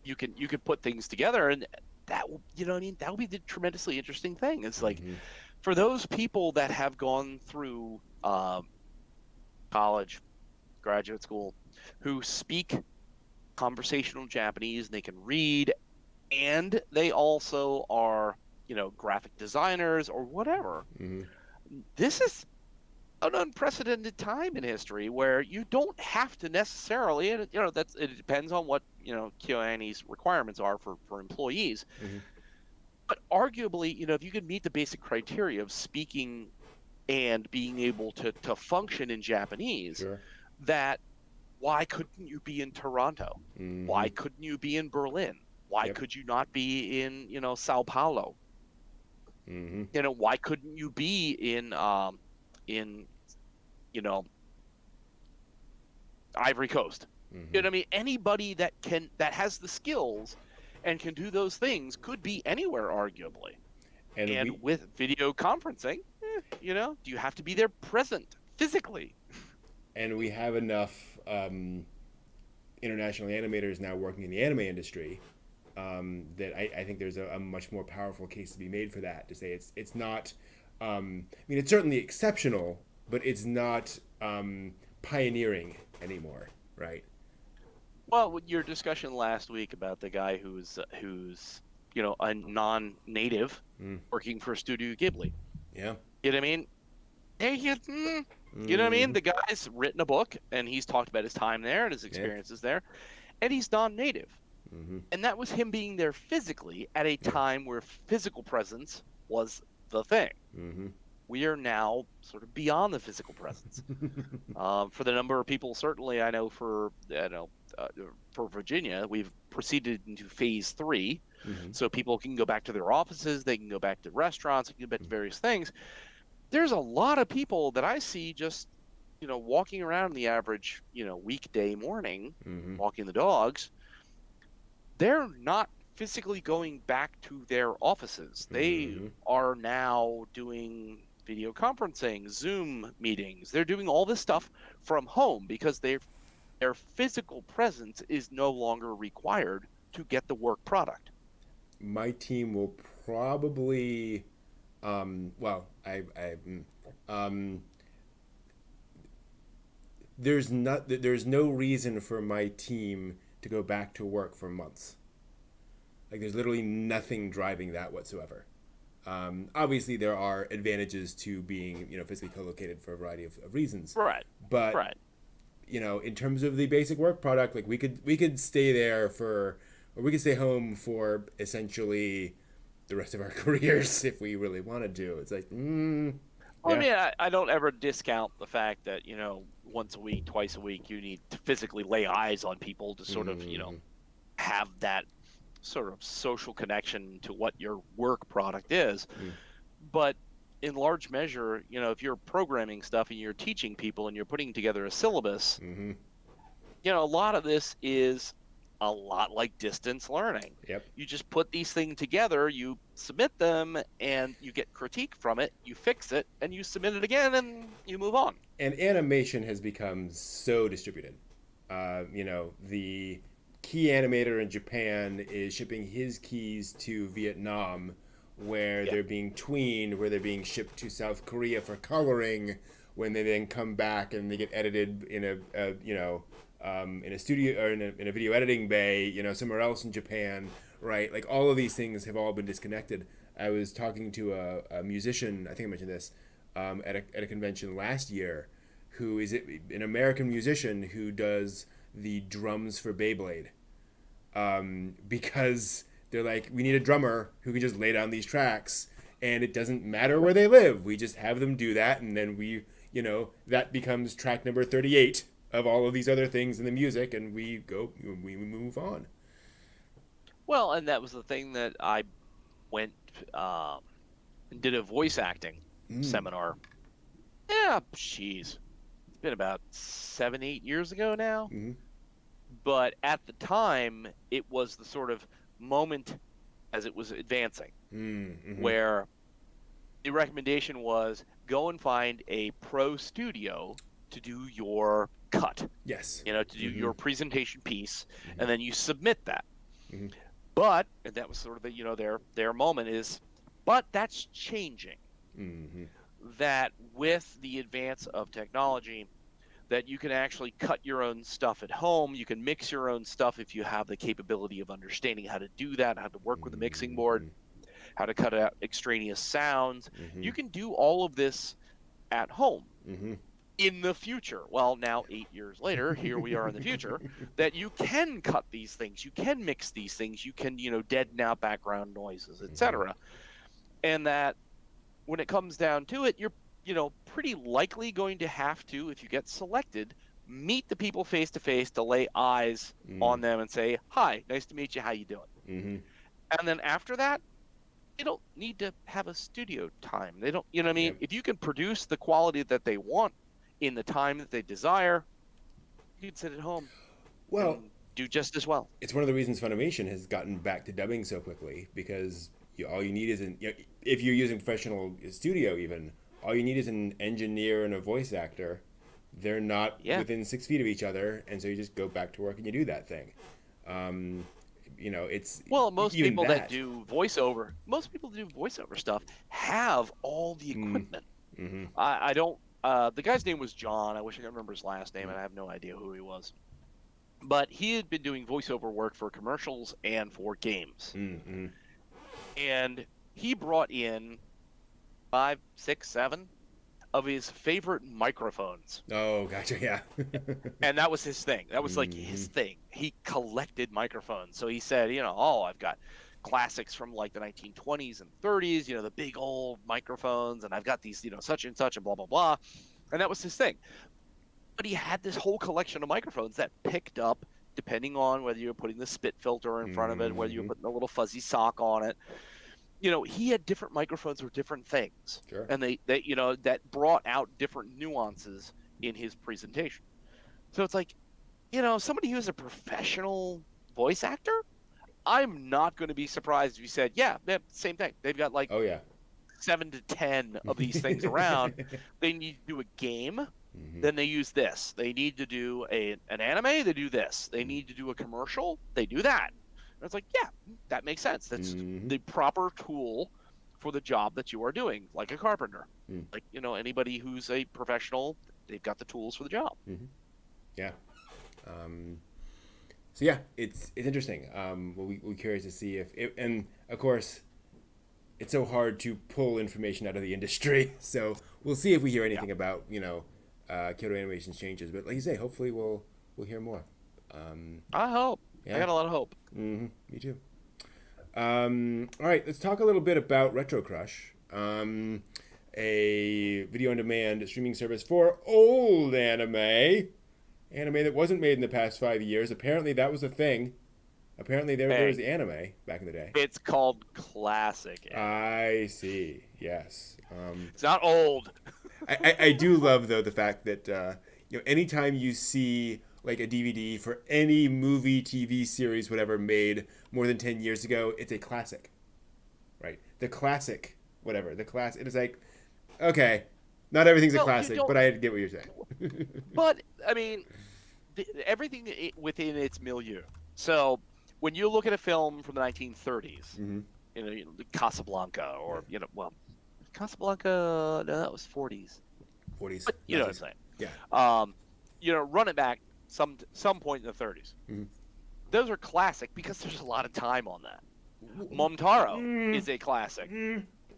you can put things together, and that will, that will be the tremendously interesting thing. It's like for those people that have gone through college, graduate school, who speak conversational Japanese, and they can read, and they also are, graphic dependers or whatever. This is an unprecedented time in history where you don't have to necessarily, and it depends on what KyoAni's requirements are for employees. But arguably, if you could meet the basic criteria of speaking and being able to function in Japanese, that why couldn't you be in Toronto? Mm-hmm. Why couldn't you be in Berlin? Why could you not be in, Sao Paulo? Mm-hmm. Why couldn't you be in Ivory Coast? Mm-hmm. You know what I mean? Anybody that has the skills and can do those things could be anywhere, arguably. And with video conferencing, do you have to be there present physically? And we have enough international animators now working in the anime industry that I think there's a much more powerful case to be made for that. To say it's not, I mean, it's certainly exceptional, but it's not pioneering anymore, right? Well, your discussion last week about the guy who's a non-native working for Studio Ghibli. Yeah. You know what I mean? You know what I mean? The guy's written a book, and he's talked about his time there and his experiences there, and he's non-native. Mm-hmm. And that was him being there physically at a time where physical presence was the thing. Mm-hmm. We are now sort of beyond the physical presence. For the number of people, certainly I know for Virginia, we've proceeded into phase 3. Mm-hmm. So people can go back to their offices, they can go back to restaurants, they can go back to various things. There's a lot of people that I see just, walking around the average, weekday morning, walking the dogs. They're not physically going back to their offices. They are now doing video conferencing, Zoom meetings. They're doing all this stuff from home because their physical presence is no longer required to get the work product. My team will probably, there's no reason for my team to go back to work for months. Like there's literally nothing driving that whatsoever. Obviously, there are advantages to being physically co-located for a variety of reasons. Right. But right. In terms of the basic work product, like we could stay there or we could stay home for essentially the rest of our careers if we really wanted to. It's like, Well, I mean, I don't ever discount the fact that, once a week, twice a week, you need to physically lay eyes on people to sort of, have that sort of social connection to what your work product is. But in large measure, if you're programming stuff and you're teaching people and you're putting together a syllabus, a lot of this is a lot like distance learning. Yep. You just put these things together, you submit them, and you get critique from it, you fix it, and you submit it again, and you move on. And animation has become so distributed. The key animator in Japan is shipping his keys to Vietnam, where they're being tweened, where they're being shipped to South Korea for coloring, when they then come back and they get edited in a studio or in a video editing bay, somewhere else in Japan, right? Like all of these things have all been disconnected. I was talking to a musician, I think I mentioned this, at a convention last year, who is an American musician who does the drums for Beyblade, because they're like, we need a drummer who can just lay down these tracks, and it doesn't matter where they live. We just have them do that, and then that becomes track number 38 of all of these other things in the music, and we move on. Well, and that was the thing that I went and did a voice acting seminar. Yeah, jeez. It's been about 7-8 years ago now. But at the time, it was the sort of moment as it was advancing, where the recommendation was go and find a pro studio to do your cut. Yes. To do your presentation piece, and then you submit that. But, and that was sort of the, their moment is, but that's changing. That with the advance of technology, that you can actually cut your own stuff at home. You can mix your own stuff if you have the capability of understanding how to do that, how to work with a mixing board, how to cut out extraneous sounds. You can do all of this at home. In the future, well, now 8 years later, here we are in the future, that you can cut these things, you can mix these things, you can, deaden out background noises, etc. And that when it comes down to it, you're, pretty likely going to have to, if you get selected, meet the people face to face, to lay eyes on them and say, "Hi, nice to meet you. How you doing?" Mm-hmm. And then after that, they don't need to have a studio time. They don't, you know what I mean? Yep. If you can produce the quality that they want in the time that they desire, you can sit at home Well, and do just as well. it's one of the reasons Funimation has gotten back to dubbing so quickly, because all you need is if you're using professional studio, even all you need is an engineer and a voice actor. They're not within 6 feet of each other, and so you just go back to work and you do that thing. It's Most even people that do voiceover, stuff have all the equipment. Mm-hmm. I don't. The guy's name was John. I wish I could remember his last name, and I have no idea who he was. But he had been doing voiceover work for commercials and for games. Mm-hmm. And he brought in 5, 6, 7 of his favorite microphones. Oh, gotcha, yeah. And that was his thing. That was like his thing. He collected microphones. So he said, I've got classics from like the 1920s and 30s, the big old microphones, and I've got these, such and such and blah, blah, blah. And that was his thing. But he had this whole collection of microphones that picked up, depending on whether you were putting the spit filter in front of it, whether you were putting a little fuzzy sock on it. He had different microphones for different things. Sure. And they that brought out different nuances in his presentation. So it's like, somebody who's a professional voice actor, I'm not going to be surprised if you said, yeah, same thing. They've got like 7 to 10 of these things around. They need to do a game. Then they use this. They need to do an anime. They do this. They need to do a commercial. They do that. And it's like, yeah, that makes sense. That's the proper tool for the job that you are doing, like a carpenter. Like, anybody who's a professional, they've got the tools for the job. Yeah. So yeah, it's interesting. We're curious to see and of course, it's so hard to pull information out of the industry. So we'll see if we hear anything about Kyoto Animation's changes. But like you say, hopefully we'll hear more. I hope. Yeah. I got a lot of hope. Me too. All right, let's talk a little bit about RetroCrush, a video-on-demand streaming service for old anime that wasn't made in the past 5 years. Apparently, that was a thing. Apparently, there was anime back in the day. It's called classic anime. I see. Yes. It's not old. I do love, though, the fact that anytime you see like a DVD for any movie, TV series, whatever, made more than 10 years ago, it's a classic, right? The classic, whatever. The class. It is like, okay, not everything's a classic, but I get what you're saying. But I mean, everything within its milieu. So when you look at a film from the 1930s, Casablanca, or Casablanca, no, that was 40s. 40s. But you know what I'm saying? Yeah. Run it back some point in the 30s. Those are classic because there's a lot of time on that. Momotaro is a classic.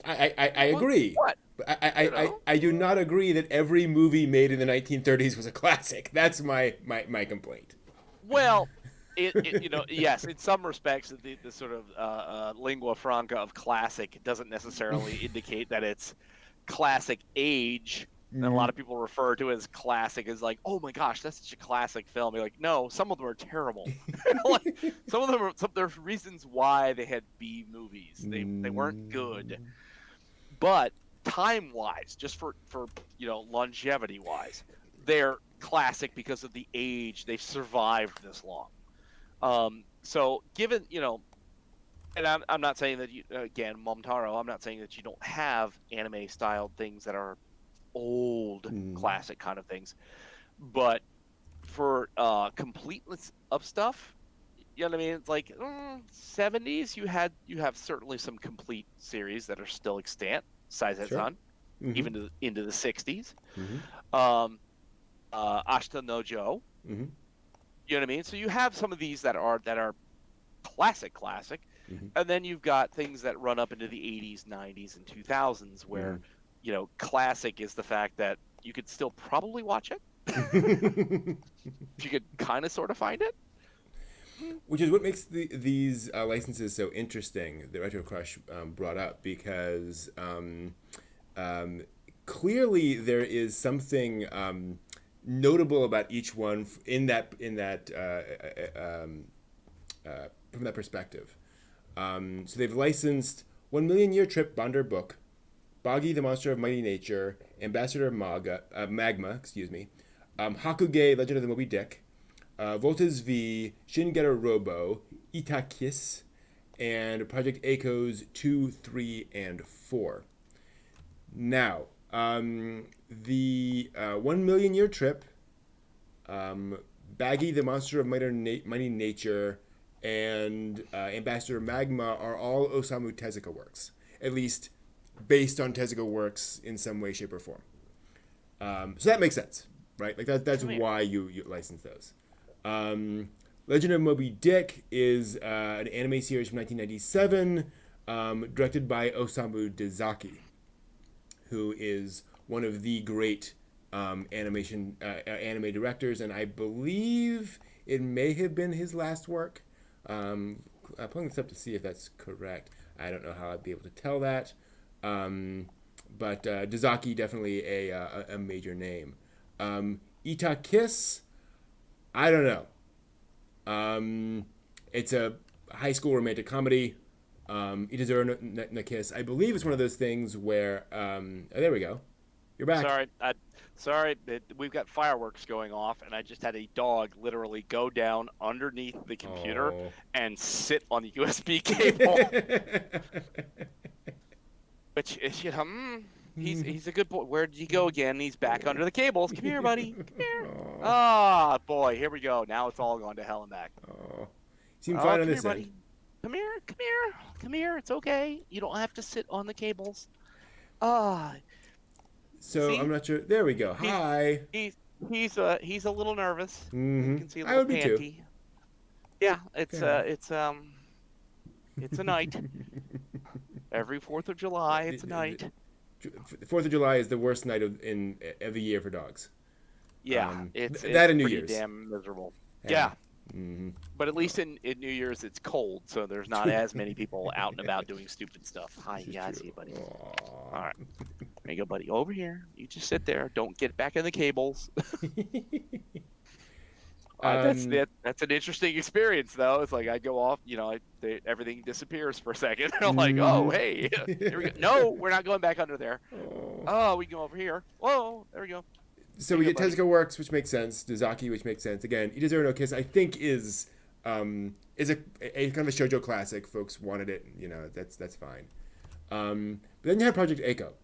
I agree. What? But I do not agree that every movie made in the 1930s was a classic. That's my complaint. Well, yes, in some respects, the sort of lingua franca of classic doesn't necessarily indicate that it's classic age. And a lot of people refer to it as classic as like, oh my gosh, that's such a classic film. You're like, no, some of them are terrible. Some of them there's reasons why they had B movies. They weren't good. But time wise, just for longevity wise, they're classic because of the age. They've survived this long. So given, and I'm not saying that again, Momotaro, I'm not saying that you don't have anime styled things that are old classic kind of things, but for completeness of stuff, you know what I mean, it's like 70s you have certainly some complete series that are still extant, Saizai-san, even into the 60s. Ashita no Joe, you know what I mean, so you have some of these that are classic, and then you've got things that run up into the 80s, 90s, and 2000s where classic is the fact that you could still probably watch it. If you could kind of sort of find it. Which is what makes these licenses so interesting that RetroCrush brought up, because clearly there is something notable about each one from that perspective. So they've licensed 1,000,000 Year Trip Bonder Book, Boggy the Monster of Mighty Nature, Ambassador of Magma, Hakuge, Legend of the Moby Dick, Volta's V, Shingeta Robo, Itakis, and Project Echo's 2, 3, and 4. Now, the 1,000,000 Year Trip, Baggy the Monster of Mighty Nature, and Ambassador Magma are all Osamu Tezuka works, at least based on Tezuka works in some way, shape, or form. So that makes sense, right? Like that's why you license those. Legend of Moby Dick is an anime series from 1997, directed by Osamu Dezaki, who is one of the great anime directors, and I believe it may have been his last work. I'm pulling this up to see if that's correct. I don't know how I'd be able to tell that. But Dezaki, definitely a major name. Itakis, I don't know. It's a high school romantic comedy. Itazura no Kiss. I believe it's one of those things where... there we go. You're back. Sorry, we've got fireworks going off, and I just had a dog literally go down underneath the computer and sit on the USB cable. Which is, he's a good boy. Where did he go again? He's back under the cables. Come here, buddy. Come here. Ah, boy, here we go. Now it's all gone to hell and back. Oh, seemed fine on this end. Come here. It's okay. You don't have to sit on the cables. So see? I'm not sure. There we go. Hi. He's a little nervous. Mm-hmm. You can see a I little would be panty. too. Yeah, it's a night. Every 4th of July, it's a night. 4th of July is the worst night of the year for dogs. Yeah, it's that and New pretty Year's. damn miserable. Yeah. Mm-hmm. But at least in New Year's, it's cold, so there's not as many people out and about doing stupid stuff. Hi, yeah, I see you, buddy. Aww. All right. There you go, buddy. Over here. You just sit there. Don't get back in the cables. That's an interesting experience, though. It's like I go off, everything disappears for a second. I'm like, oh, hey, here we go. No, we're not going back under there. Oh, we can go over here. Whoa, there we go. So we get Tezuka Works, which makes sense. Dezaki, which makes sense. Again, Itazura no Kiss, I think is a kind of a shoujo classic. Folks wanted it. That's fine. But then you have Project Echo.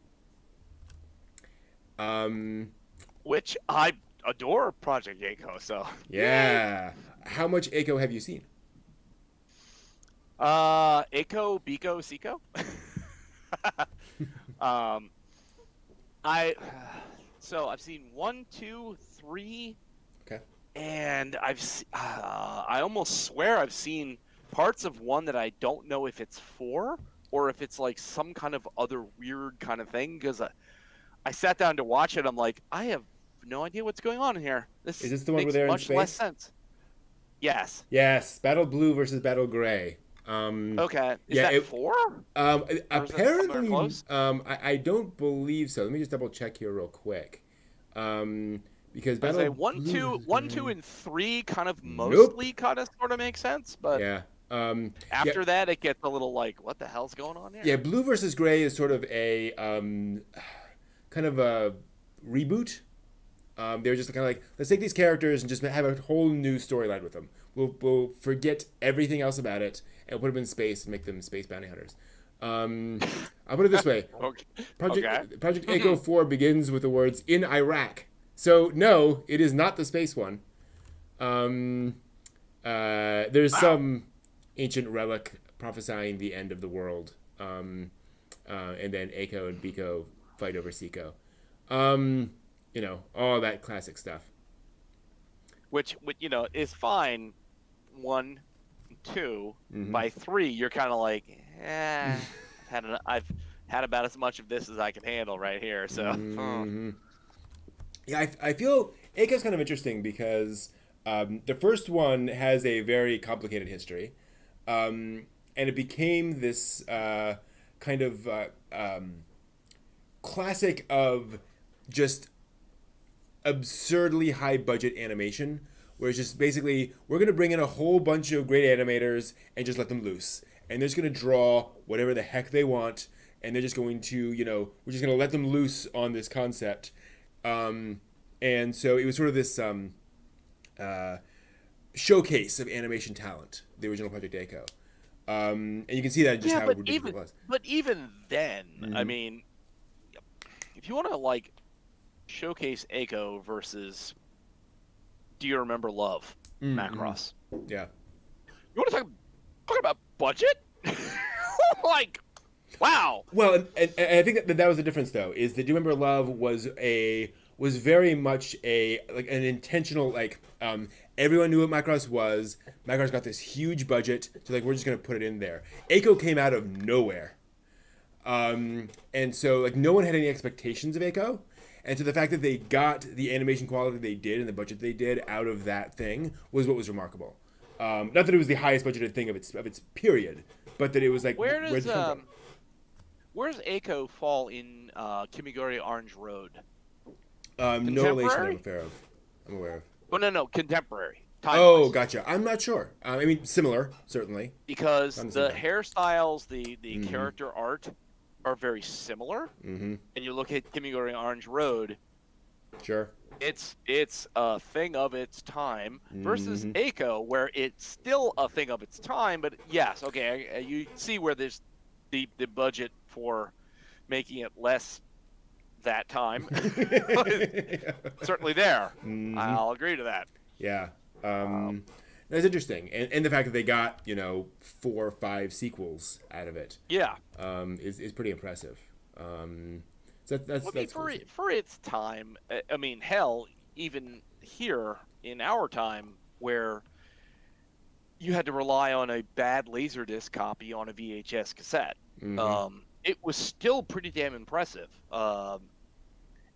Which I adore Project Echo, so. Yeah. How much Echo have you seen? Echo, Biko, Siko. I've seen 1, 2, 3. Okay. And I almost swear I've seen parts of one that I don't know if it's 4 or if it's like some kind of other weird kind of thing, because I sat down to watch it. I'm like, I have no idea what's going on in here. Is this the one where they're in space? Much less sense. Yes. Yes. Battle Blue versus Battle Gray. Okay. Is that 4? Apparently, I don't believe so. Let me just double check here real quick. Because Battle 1, 2, and 3 kind of mostly kind of sort of make sense, but yeah. After that, it gets a little like, what the hell's going on here? Yeah, Blue versus Gray is sort of a kind of a reboot. They're just kind of like, let's take these characters and just have a whole new storyline with them. We'll forget everything else about it and put them in space and make them space bounty hunters. I'll put it this way. Project Echo 4 begins with the words, in Iraq. So, no, it is not the space one. There's some ancient relic prophesying the end of the world. And then Echo and Biko fight over Siko. All that classic stuff. Which is fine. 1, 2. Mm-hmm. By 3, you're kind of like, I've had about as much of this as I can handle right here. So, mm-hmm. Yeah, I feel Eiko's kind of interesting because the first one has a very complicated history, and it became this kind of classic of just absurdly high budget animation, where it's just basically we're gonna bring in a whole bunch of great animators and just let them loose, and they're just gonna draw whatever the heck they want, and they're just going to, we're just gonna let them loose on this concept. And so it was sort of this showcase of animation talent, the original Project Echo. And you can see that just how ridiculous it was. But even then, I mean, if you want to like showcase Echo versus Do You Remember Love, Macross? Yeah. You want to talk about budget? Like, wow. Well, and I think that was the difference, though, is that Do You Remember Love was very much an intentional, everyone knew what Macross was. Macross got this huge budget, so we're just gonna put it in there. Echo came out of nowhere, and so no one had any expectations of Echo, and so the fact that they got the animation quality they did and the budget they did out of that thing was what was remarkable. Not that it was the highest budgeted thing of its period, but that it was where does Echo fall in Kimigure Orange Road? No relation I'm aware of. Oh, no, contemporary. Oh, gotcha. I'm not sure. I mean, similar, certainly. Because the hairstyles, the character art are very similar. And you look at Kimigure Orange Road. Sure. It's a thing of its time versus Echo, where it's still a thing of its time. But yes, okay, you see where there's the budget for making it less that time. Certainly there. I'll agree to that. Yeah. That's interesting. And the fact that they got, 4 or 5 sequels out of it. Yeah. Is pretty impressive. So that's cool. For its time, I mean, hell, even here in our time where you had to rely on a bad Laserdisc copy on a VHS cassette, it was still pretty damn impressive.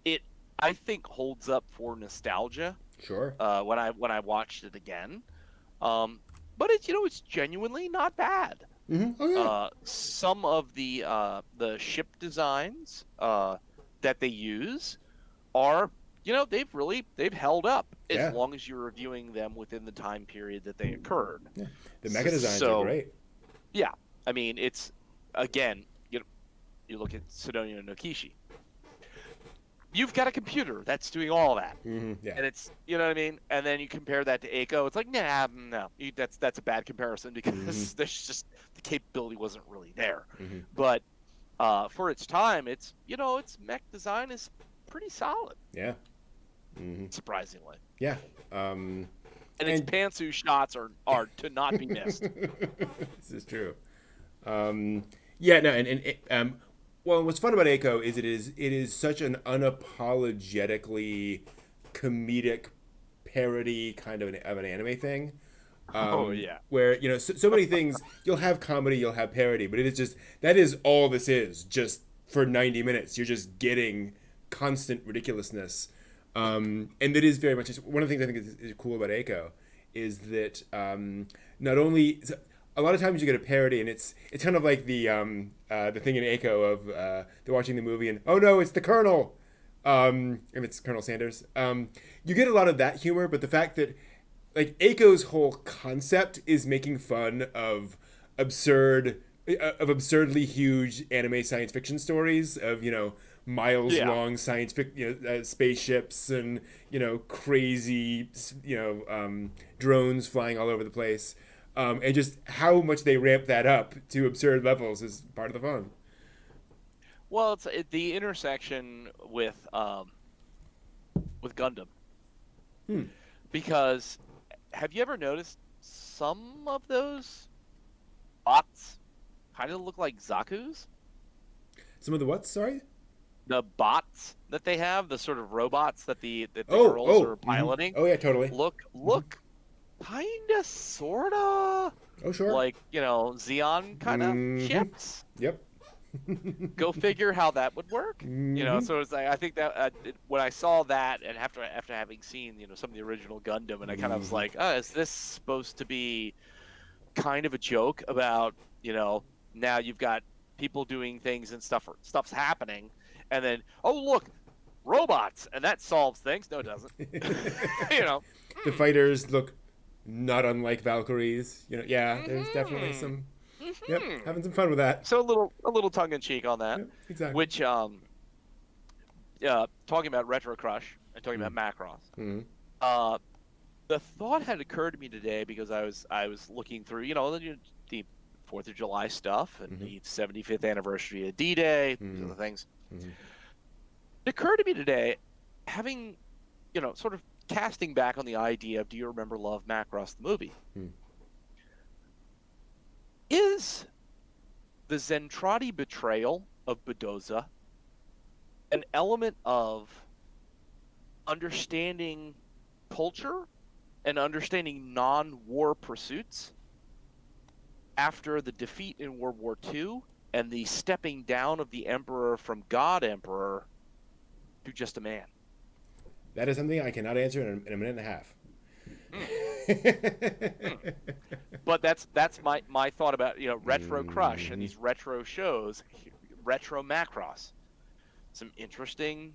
It, I think, holds up for nostalgia. Sure. When I watched it again, but it's genuinely not bad. Oh, yeah. Some of the ship designs that they use are, they've held up as long as you're reviewing them within the time period that they occurred. Yeah. The mecha designs are great. Yeah, I mean, it's, again, you look at Sidonia and Nokishi. You've got a computer that's doing all that, and it's, you know what I mean. And then you compare that to Echo. It's like, no, that's a bad comparison because there's just the capability wasn't really there. But for its time, its mech design is pretty solid. Yeah. Surprisingly. Yeah. And its pantsu shots are to not be missed. This is true. Yeah. No. And well, what's fun about Echo is it is such an unapologetically comedic parody kind of an anime thing. Where so many things, you'll have comedy, you'll have parody, but it is just, that is all this is, just for 90 minutes. You're just getting constant ridiculousness, and that is very much one of the things I think is cool about Echo is that not only. A lot of times you get a parody, and it's kind of like the thing in Echo of they're watching the movie and, oh no, it's the Colonel, and it's Colonel Sanders. You get a lot of that humor, but the fact that Echo's whole concept is making fun of absurdly huge anime science fiction stories of miles long science fiction spaceships and crazy drones flying all over the place. And just how much they ramp that up to absurd levels is part of the fun. Well, it's the intersection with Gundam. Because have you ever noticed some of those bots kind of look like Zaku's? Some of the what? Sorry? The bots that they have, the sort of robots that the girls are piloting. Oh yeah, totally. Look. Kinda, sorta. Oh sure. Like Xeon kind of ships. Yep. Go figure how that would work. So it's like I think that when I saw that, and after having seen some of the original Gundam, and I kind of was like, is this supposed to be kind of a joke about now you've got people doing things and stuff's happening, and then look, robots, and that solves things. No, it doesn't. You know, The fighters look not unlike Valkyries. There's definitely some. Yep, having some fun with that. So a little tongue in cheek on that. Yep, exactly. Which talking about RetroCrush and talking about Macross. The thought had occurred to me today because I was looking through, the 4th of July stuff and the 75th anniversary of D-Day, these other things. It occurred to me today, having, sort of casting back on the idea of Do You Remember Love, Macross, the movie? Is the Zentradi betrayal of Bedoza an element of understanding culture and understanding non-war pursuits after the defeat in World War II and the stepping down of the Emperor from God Emperor to just a man? That is something I cannot answer in a minute and a half. But that's my thought about RetroCrush and these retro shows, retro Macross. Some interesting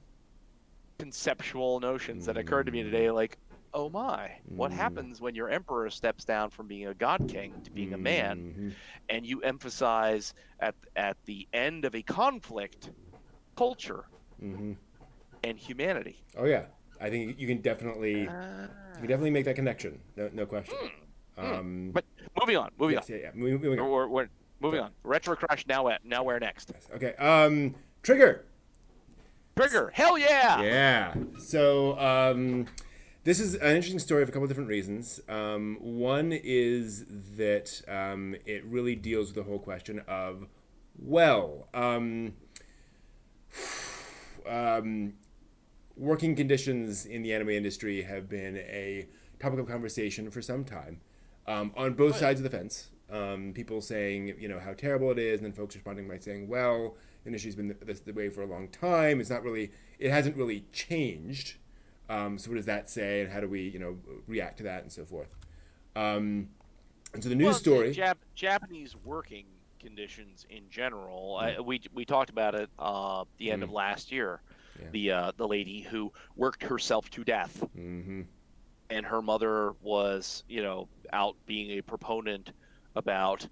conceptual notions that occurred to me today, like, oh my, what happens when your emperor steps down from being a god king to being a man, and you emphasize at the end of a conflict culture and humanity? Oh yeah, I think you can definitely make that connection. No question. But moving on. Moving on. We're moving on. RetroCrush now where next? Okay. Trigger. Hell yeah. Yeah. So this is an interesting story for a couple of different reasons. One is that it really deals with the whole question of working conditions in the anime industry have been a topic of conversation for some time, on both sides of the fence. People saying, how terrible it is, and then folks responding by saying, well, the industry's been this the way for a long time. It hasn't really changed. So what does that say, and how do we, react to that, and so forth? And so the news story. Japanese working conditions in general. We talked about it the end of last year. Yeah. The lady who worked herself to death, and her mother was out being a proponent about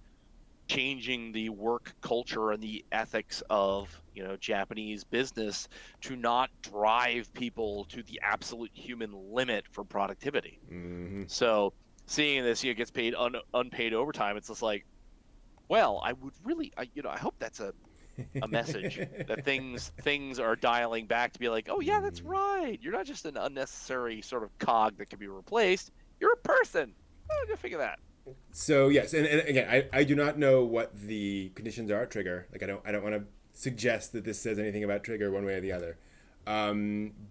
changing the work culture and the ethics of Japanese business to not drive people to the absolute human limit for productivity. So seeing this, gets paid unpaid overtime, it's just like, well, I would really, I hope that's a message that things are dialing back to be like, oh yeah, that's right. You're not just an unnecessary sort of cog that can be replaced. You're a person. Oh, go figure that. So yes, and again, I do not know what the conditions are at Trigger. Like I don't want to suggest that this says anything about Trigger one way or the other.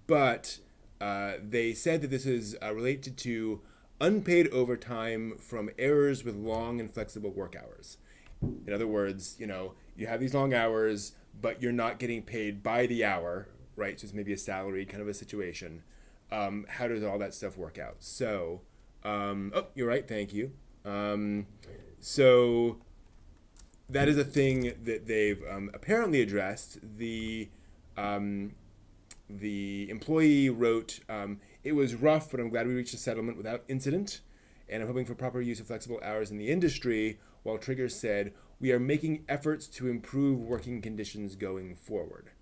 But they said that this is related to unpaid overtime from errors with long and flexible work hours. In other words, you have these long hours, but you're not getting paid by the hour, right? So it's maybe a salaried kind of a situation. How does all that stuff work out? So, you're right. Thank you. So that is a thing that they've apparently addressed. The employee wrote, it was rough, but I'm glad we reached a settlement without incident, and I'm hoping for proper use of flexible hours in the industry, while Trigger said, we are making efforts to improve working conditions going forward.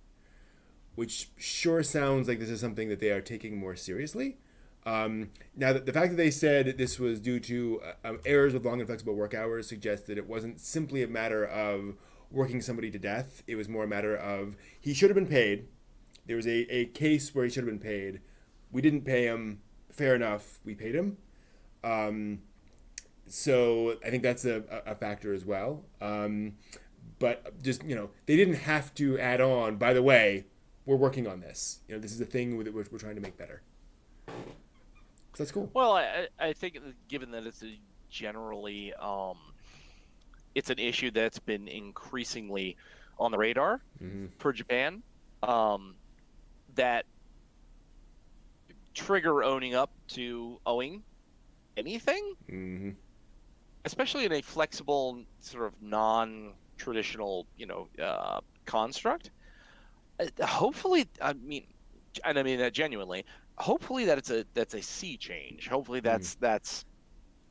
Which sure sounds like this is something that they are taking more seriously. Now, the fact that they said this was due to errors with long and flexible work hours suggests that it wasn't simply a matter of working somebody to death. It was more a matter of he should have been paid. There was a case where he should have been paid. We didn't pay him. Fair enough. We paid him. So I think that's a factor as well. But just, they didn't have to add on, by the way, we're working on this. This is a thing that we're trying to make better. So that's cool. Well, I think given that it's generally, it's an issue that's been increasingly on the radar for Japan, that Trigger owning up to owing anything, especially in a flexible sort of non-traditional, construct. Hopefully, I mean, and I mean that genuinely. Hopefully that's a sea change. Hopefully Mm. that's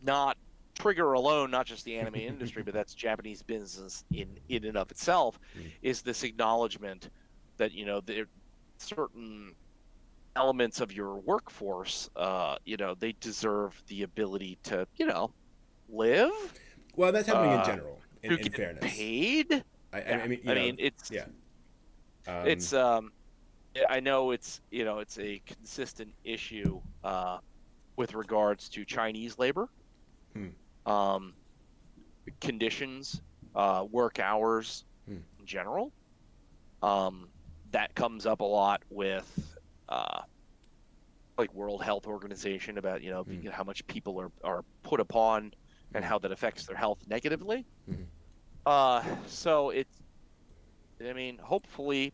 not Trigger alone, not just the anime industry, but that's Japanese business in and of itself, Mm. is this acknowledgement that there certain elements of your workforce, they deserve the ability to live, Well, that's happening in uh, general. to In get fairness, paid. Yeah, I mean, I mean yeah. it's I know it's a consistent issue with regards to Chinese labor, Hmm. um, conditions, work hours Hmm. in general. Um, that comes up a lot with uh, like World Health Organization about Hmm. how much people are put upon and Hmm. how that affects their health negatively. Hmm. So it's I mean, hopefully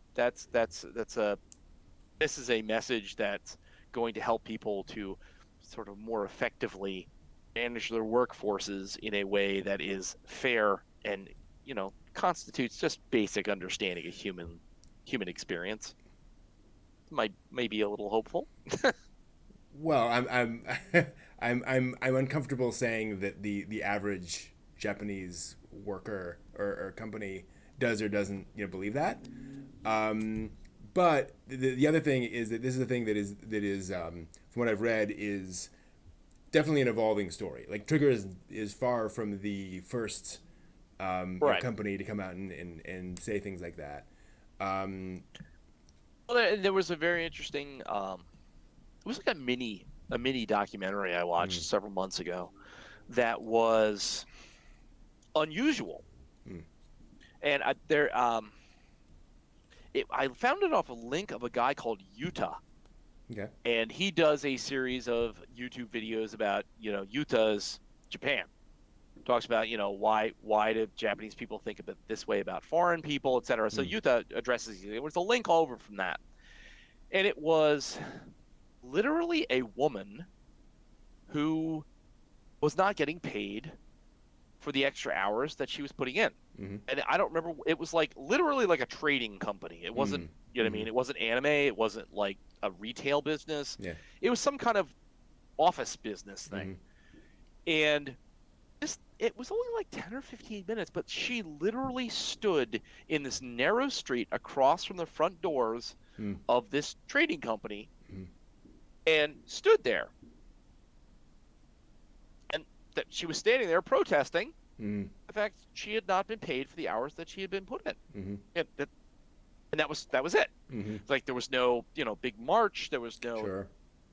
this is a message that's going to help people to sort of more effectively manage their workforces in a way that is fair and constitutes just basic understanding of human experience. Might be a little hopeful. Well, I'm uncomfortable saying that the average Japanese worker or company does or doesn't believe that. Um, but the other thing is that this is a thing that is from what I've read is definitely an evolving story. Like Trigger is far from the first Right. company to come out and say things like that. Um, Well, there was a very interesting. It was like a mini documentary I watched mm, several months ago that was unusual, mm, and I found it off a link of a guy called Utah, okay. and he does a series of YouTube videos about Utah's Japan. Talks about why do Japanese people think of it this way about foreign people, etc. So Mm, Utah addresses it. Was a link all over from that, and it was literally a woman who was not getting paid for the extra hours that she was putting in. mm-hmm, And I don't remember. It was like literally like a trading company. It wasn't, mm, you know what I mm-hmm, mean? It wasn't anime. It wasn't like a retail business. yeah. It was some kind of office business thing. Mm-hmm, And it was only like 10 or 15 minutes, but she literally stood in this narrow street across from the front doors mm, of this trading company mm, and stood there. And that she was standing there protesting mm, the fact she had not been paid for the hours that she had been put in. mm-hmm, And that was it. mm-hmm. It's like there was no big march, there was no Sure.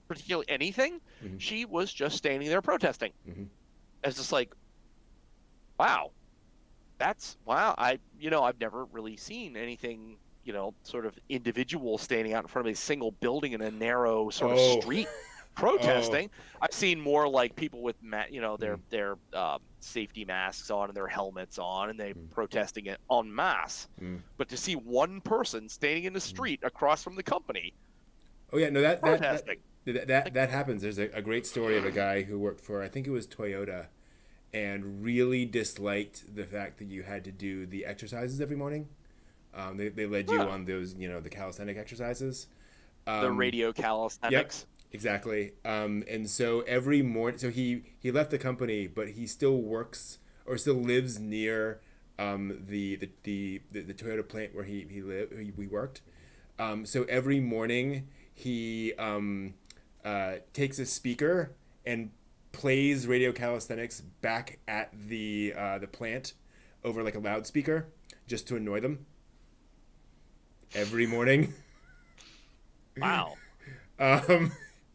particularly anything. Mm-hmm, She was just standing there protesting. mm-hmm. It's just like, wow, that's wow. I've never really seen anything sort of individual standing out in front of a single building in a narrow sort of Oh, street oh. protesting. I've seen more like people with their Mm, safety masks on and their helmets on, and they mm, protesting it en masse. mm, But to see one person standing in the mm. street across from the company Oh yeah, no protesting, like, that happens. There's a great story of a guy who worked for I think it was Toyota, and really disliked the fact that you had to do the exercises every morning. They led you huh, on those the calisthenic exercises. the Um, radio yep, calisthenics. exactly. And so every morning, so he left the company, but he still works or still lives near the Toyota plant where he worked. So every morning he takes a speaker and plays radio calisthenics back at the plant over like a loudspeaker just to annoy them every morning. Wow. um,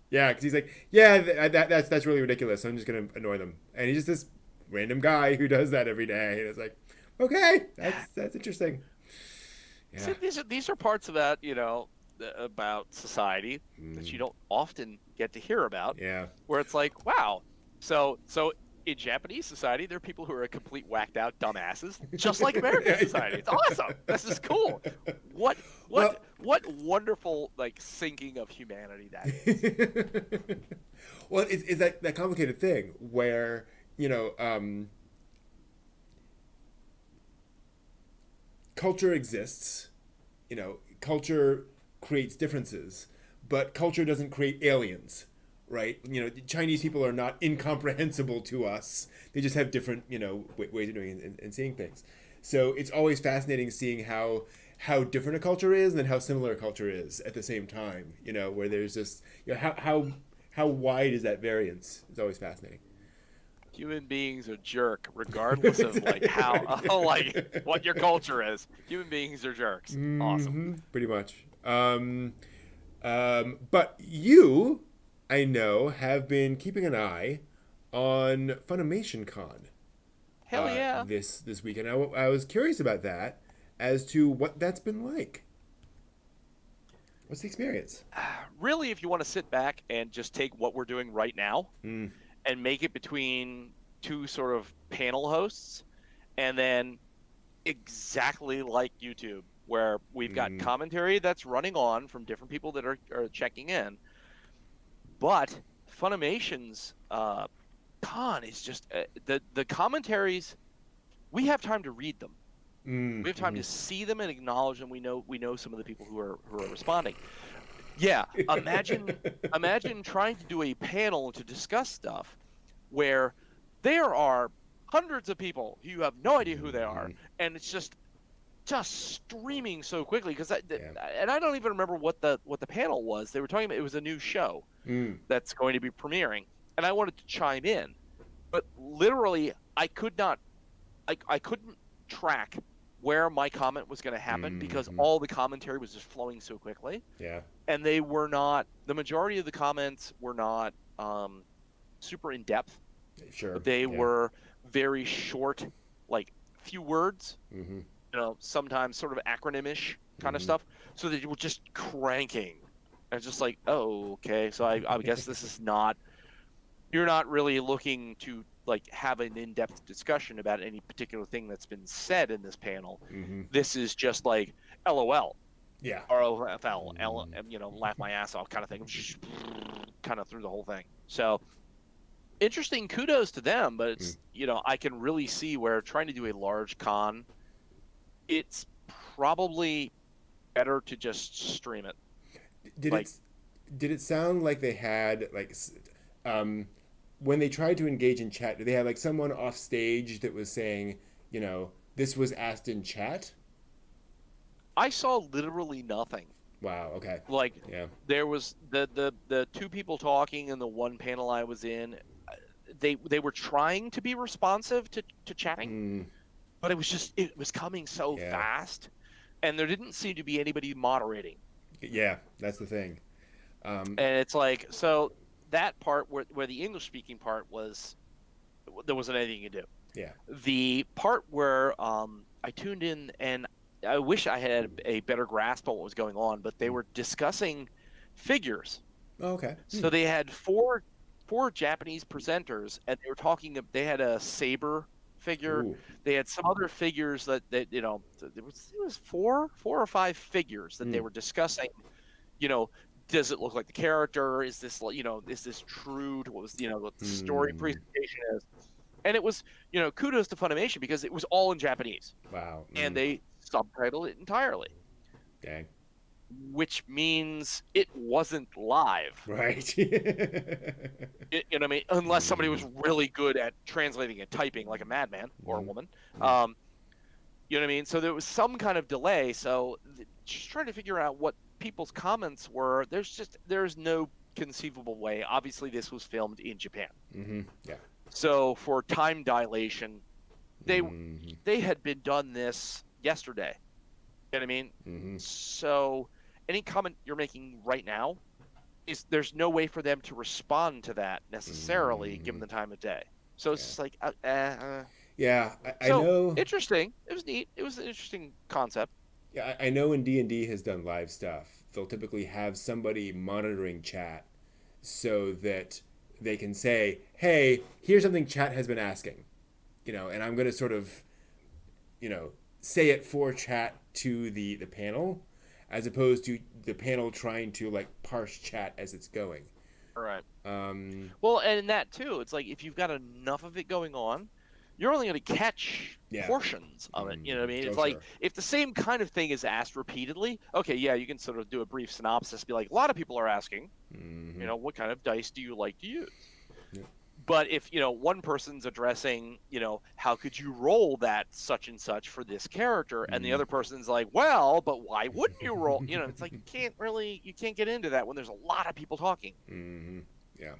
yeah, because he's like, yeah, that's really ridiculous. So I'm just gonna annoy them, and he's just this random guy who does that every day. And it's like, okay, that's interesting. See, Yeah. these are parts of that, about society that Mm, you don't often get to hear about, yeah. where it's like, wow. So in Japanese society, there are people who are complete whacked out dumbasses, just like American society. It's awesome. This is cool. What what Well, what wonderful like sinking of humanity that is. well, it's that complicated thing where culture exists. Culture creates differences, but culture doesn't create aliens, right? You know, Chinese people are not incomprehensible to us. They just have different, you know, ways of doing it and seeing things. So it's always fascinating seeing how different a culture is and then how similar a culture is at the same time. You know, where there's just, you know, how wide is that variance? It's always fascinating. Human beings are jerk, regardless of like how like what your culture is. Human beings are jerks. Awesome. Pretty much. But you, I know, have been keeping an eye on Funimation Con Hell yeah. this weekend. I was curious about that, as to what that's been like. What's the experience? Really, if you want to sit back and just take what we're doing right now and make it between two sort of panel hosts, and then exactly like YouTube, where we've got commentary that's running on from different people that are checking in. But Funimation's con is just the commentaries. We have time to read them. We have time to see them and acknowledge them. We know some of the people who are responding. Yeah, imagine trying to do a panel to discuss stuff where there are hundreds of people who you have no idea who they are, and it's just streaming so quickly because and I don't even remember what the panel was. They were talking about it was a new show that's going to be premiering, and I wanted to chime in, but literally I couldn't track where my comment was going to happen because all the commentary was just flowing so quickly. Yeah. And they were not, the majority of the comments were not super in depth. Sure. But they were very short, like few words, you know, sometimes sort of acronym-ish kind of stuff. So they were just cranking. And it's just like, oh, okay. So I guess this is not, you're not really looking to like have an in-depth discussion about any particular thing that's been said in this panel. This is just like LOL. Yeah. ROFL, you know, laugh my ass off kind of thing. Kind of through the whole thing. So interesting, kudos to them, but it's, you know, I can really see where trying to do a large con, it's probably better to just stream it. Did it sound like they had like when they tried to engage in chat, did they have like someone off stage that was saying, you know, this was asked in chat? I saw literally nothing. Wow. Okay. Like, there was the two people talking in the one panel I was in. They were trying to be responsive to chatting, but it was coming so fast, and there didn't seem to be anybody moderating. Yeah, that's the thing. And it's like, so that part where the English speaking part was, there wasn't anything you could do. Yeah. The part where I tuned in, and I wish I had a better grasp on what was going on, but they were discussing figures. Oh, okay. So they had four Japanese presenters, and they were talking. They had a saber figure. Ooh. They had some other figures that you know, it was four or five figures that they were discussing. You know, does it look like the character? Is this, you know, is this true to what was, you know, what the story presentation is? And it was, you know, kudos to Funimation because it was all in Japanese. Wow. And they subtitled it entirely. Dang. Which means it wasn't live. Right. You know what I mean? Unless somebody was really good at translating and typing like a madman or a woman. You know what I mean? So there was some kind of delay. So just trying to figure out what people's comments were. There's no conceivable way. Obviously, this was filmed in Japan. Yeah. So for time dilation, they had been done this yesterday. You know what I mean? So any comment you're making right now there's no way for them to respond to that necessarily given the time of day. So it's just like yeah, I so, know. Interesting. It was neat. It was an interesting concept. Yeah, I know when D&D has done live stuff, they'll typically have somebody monitoring chat so that they can say, hey, here's something chat has been asking, you know, and I'm going to sort of, you know, say it for chat to the panel as opposed to the panel trying to like parse chat as it's going. All right. Well, and that too, it's like if you've got enough of it going on, you're only going to catch portions of it. You know what I mean? It's like if the same kind of thing is asked repeatedly, okay, yeah, you can sort of do a brief synopsis, be like, a lot of people are asking, you know, what kind of dice do you like to use? Yeah. But if, you know, one person's addressing, you know, how could you roll that such and such for this character? And the other person's like, well, but why wouldn't you roll? You know, it's like, you can't get into that when there's a lot of people talking. Yeah.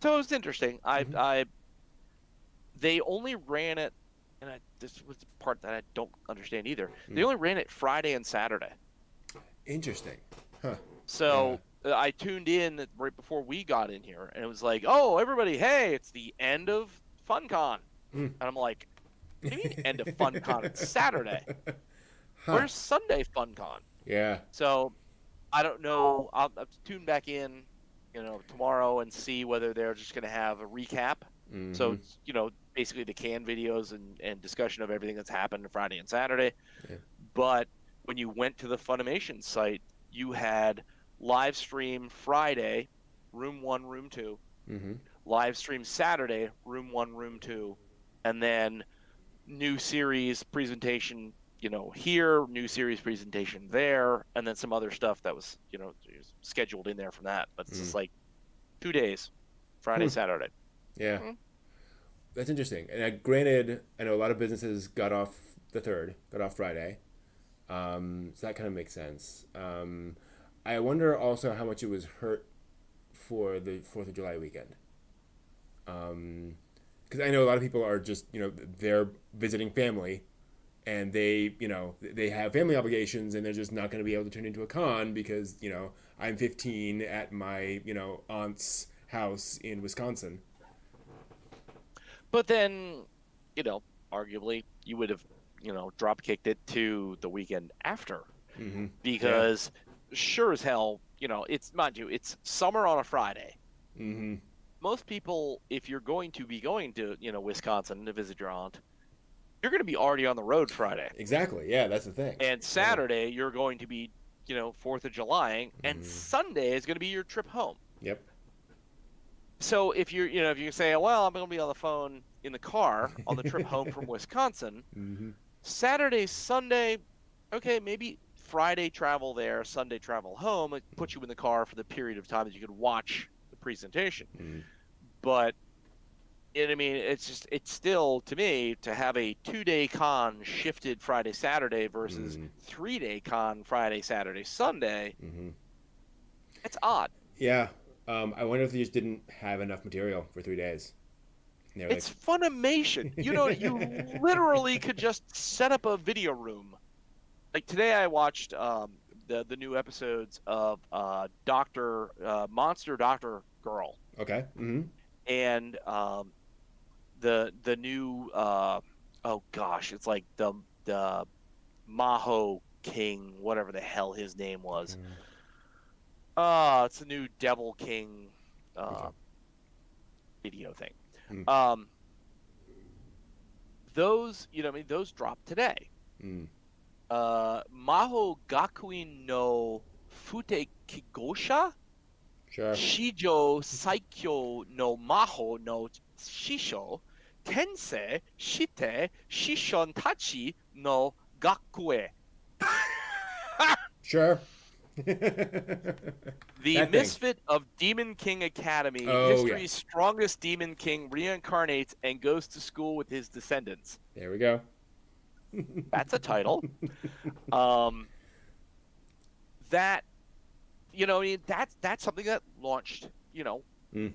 So it was interesting. They only ran it, and this was the part that I don't understand either. They only ran it Friday and Saturday. Interesting. Huh. So I tuned in right before we got in here, and it was like, oh, everybody, hey, it's the end of FunCon. And I'm like, what do you mean end of FunCon? It's Saturday. Where's Sunday FunCon? Yeah. So I don't know. I'll tune back in, you know, tomorrow and see whether they're just going to have a recap. So, you know, basically the canned videos and discussion of everything that's happened Friday and Saturday. Yeah. But when you went to the Funimation site, you had live stream Friday, room 1, room 2, live stream Saturday, room 1, room 2, and then new series presentation, you know, here, new series presentation there, and then some other stuff that was, you know, scheduled in there from that. But it's just like 2 days, Friday, Saturday. Yeah. That's interesting. And granted, I know a lot of businesses got off the 3rd, got off Friday. So that kind of makes sense. I wonder also how much it was hurt for the 4th of July weekend. Because I know a lot of people are just, you know, they're visiting family and they, you know, they have family obligations and they're just not going to be able to turn into a con because, you know, I'm 15 at my, you know, aunt's house in Wisconsin. But then, you know, arguably you would have, you know, drop kicked it to the weekend after because sure as hell, you know, it's, mind you, it's summer on a Friday. Most people, if you're going to be going to, you know, Wisconsin to visit your aunt, you're going to be already on the road Friday. Exactly. Yeah, that's the thing. And Saturday, you're going to be, you know, 4th of July, and Sunday is going to be your trip home. Yep. So if you're, you know, if you say, well, I'm going to be on the phone in the car on the trip home from Wisconsin, Saturday, Sunday, okay, maybe Friday travel there, Sunday travel home, it puts you in the car for the period of time that you could watch the presentation. But, I mean, it's still, to me, to have a 2-day con shifted Friday, Saturday versus 3-day con Friday, Saturday, Sunday, it's odd. Yeah. I wonder if they just didn't have enough material for 3 days. It's like... Funimation. You know, you literally could just set up a video room. Like today I watched the new episodes of Monster Doctor Girl. Okay. And the new oh gosh, it's like the Maho King, whatever the hell his name was. It's a new Devil King video thing. Those, you know, I mean, those dropped today. Maho Gakuin no Fute Kigosha? Sure. Shijo Saikyo no Maho no Shisho Tensei Shite Shishon Tachi no Gakue. Sure. The misfit of Demon King Academy, history's strongest Demon King, reincarnates and goes to school with his descendants. There we go. That's a title. That, you know, that's something that launched, you know,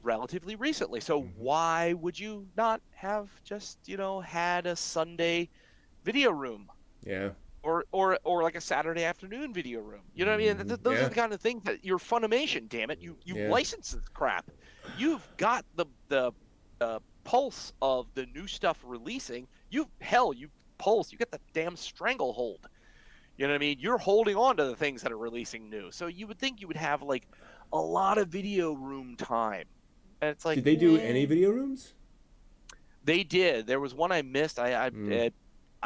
relatively recently. So why would you not have just, you know, had a Sunday video room? Yeah. Or like a Saturday afternoon video room. You know what I mean? Those are the kind of things that you're Funimation, damn it. You license this crap. You've got the pulse of the new stuff releasing. You got the damn stranglehold. You know what I mean? You're holding on to the things that are releasing new. So you would think you would have like a lot of video room time. And it's like, did they do any video rooms? They did. There was one I missed. I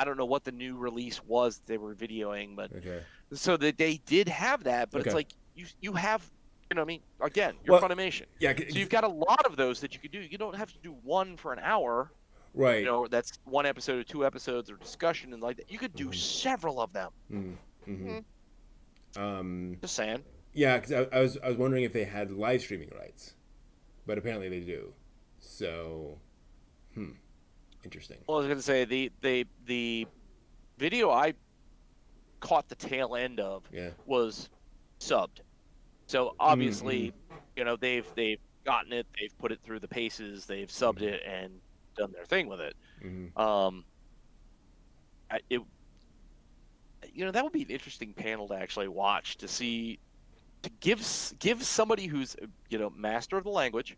don't know what the new release was they were videoing, but so that they did have that, but it's like you have, you know what I mean? Again, you're Funimation. Yeah. So you've got a lot of those that you could do. You don't have to do one for an hour. Right. That's 1 episode or 2 episodes or discussion and like that. You could do several of them. Just saying. Yeah, because I was wondering if they had live streaming rights, but apparently they do. So, interesting. Well, I was going to say the video I caught the tail end of was subbed. So obviously, they've gotten it, they've put it through the paces, they've subbed it and done their thing with it. That would be an interesting panel to actually watch, to see, to give somebody who's master of the language,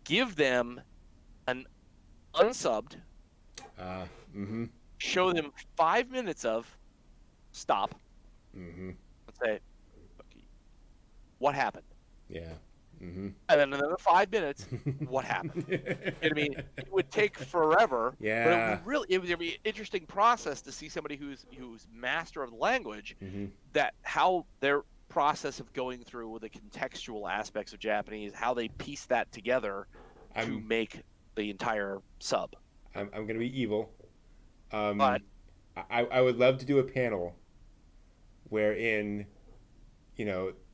give them an unsubbed, show them 5 minutes of stop, let's say, okay, what happened? Yeah. And then another 5 minutes, what happened? I mean, it would take forever. Yeah. But it would be an interesting process to see somebody who's master of the language, that how their process of going through the contextual aspects of Japanese, how they piece that together to make the entire sub. I'm going to be evil. But I would love to do a panel wherein,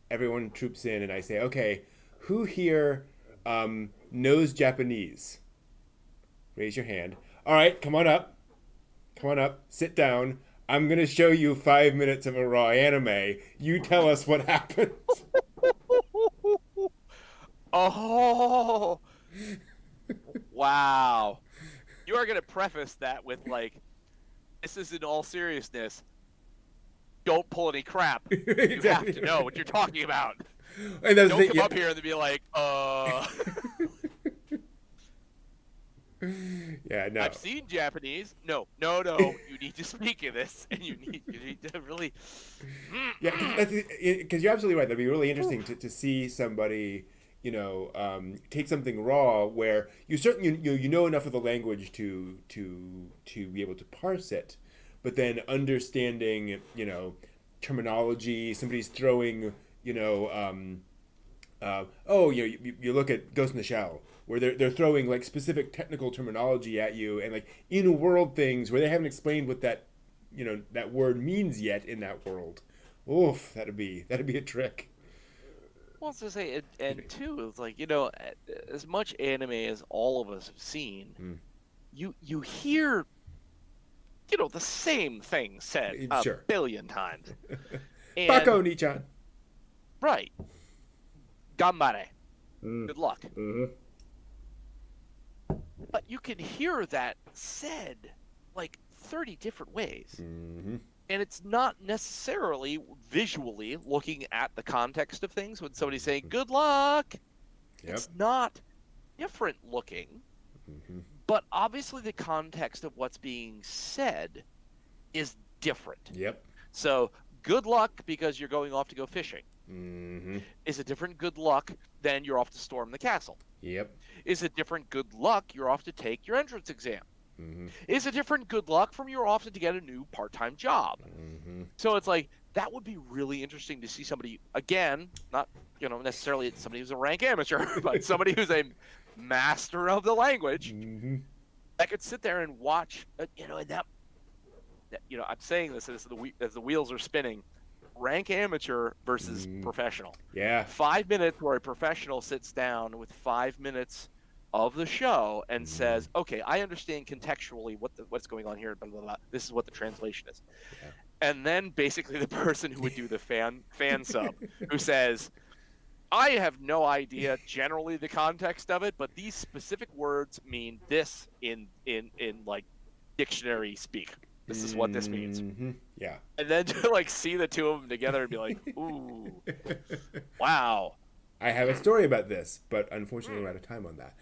everyone troops in and I say, okay, who here knows Japanese? Raise your hand. All right, come on up. Come on up. Sit down. I'm going to show you 5 minutes of a raw anime. You tell us what happened. Oh, wow. You are going to preface that with, like, this is in all seriousness. Don't pull any crap. You have to know what you're talking about. And don't come up here and be like, Yeah, no. I've seen Japanese. No. You need to speak in this, and you need to really. Yeah, because you're absolutely right. That'd be really interesting to see somebody, take something raw where you certainly you know enough of the language to be able to parse it, but then understanding terminology. Somebody's throwing you look at Ghost in the Shell, where they're throwing like specific technical terminology at you and like in world things where they haven't explained what that that word means yet in that world. Oof, that'd be a trick. Well, to say, and two, it's like as much anime as all of us have seen, you hear the same thing said a billion times. Bako Nichan. Right. Ganbare. Good luck. But you can hear that said like 30 different ways. And it's not necessarily visually looking at the context of things when somebody's saying good luck. Yep. It's not different looking. But obviously the context of what's being said is different. Yep. So good luck because you're going off to go fishing. Is a different good luck than you're off to storm the castle. Yep. Is a different good luck you're off to take your entrance exam. Is a different good luck from you're off to get a new part-time job. So it's like that would be really interesting to see somebody, again, not necessarily somebody who's a rank amateur, but somebody who's a master of the language that could sit there and watch and that I'm saying this as the wheels are spinning. Rank amateur versus professional. Yeah. 5 minutes where a professional sits down with 5 minutes of the show and says, "Okay, I understand contextually what's going on here. Blah, blah, blah. This is what the translation is." Yeah. And then basically the person who would do the fan sub who says, "I have no idea generally the context of it, but these specific words mean this in like dictionary speak. This is what this means." Yeah. And then to like see the two of them together and be like, "Ooh, wow." I have a story about this, but unfortunately we're out of time on that.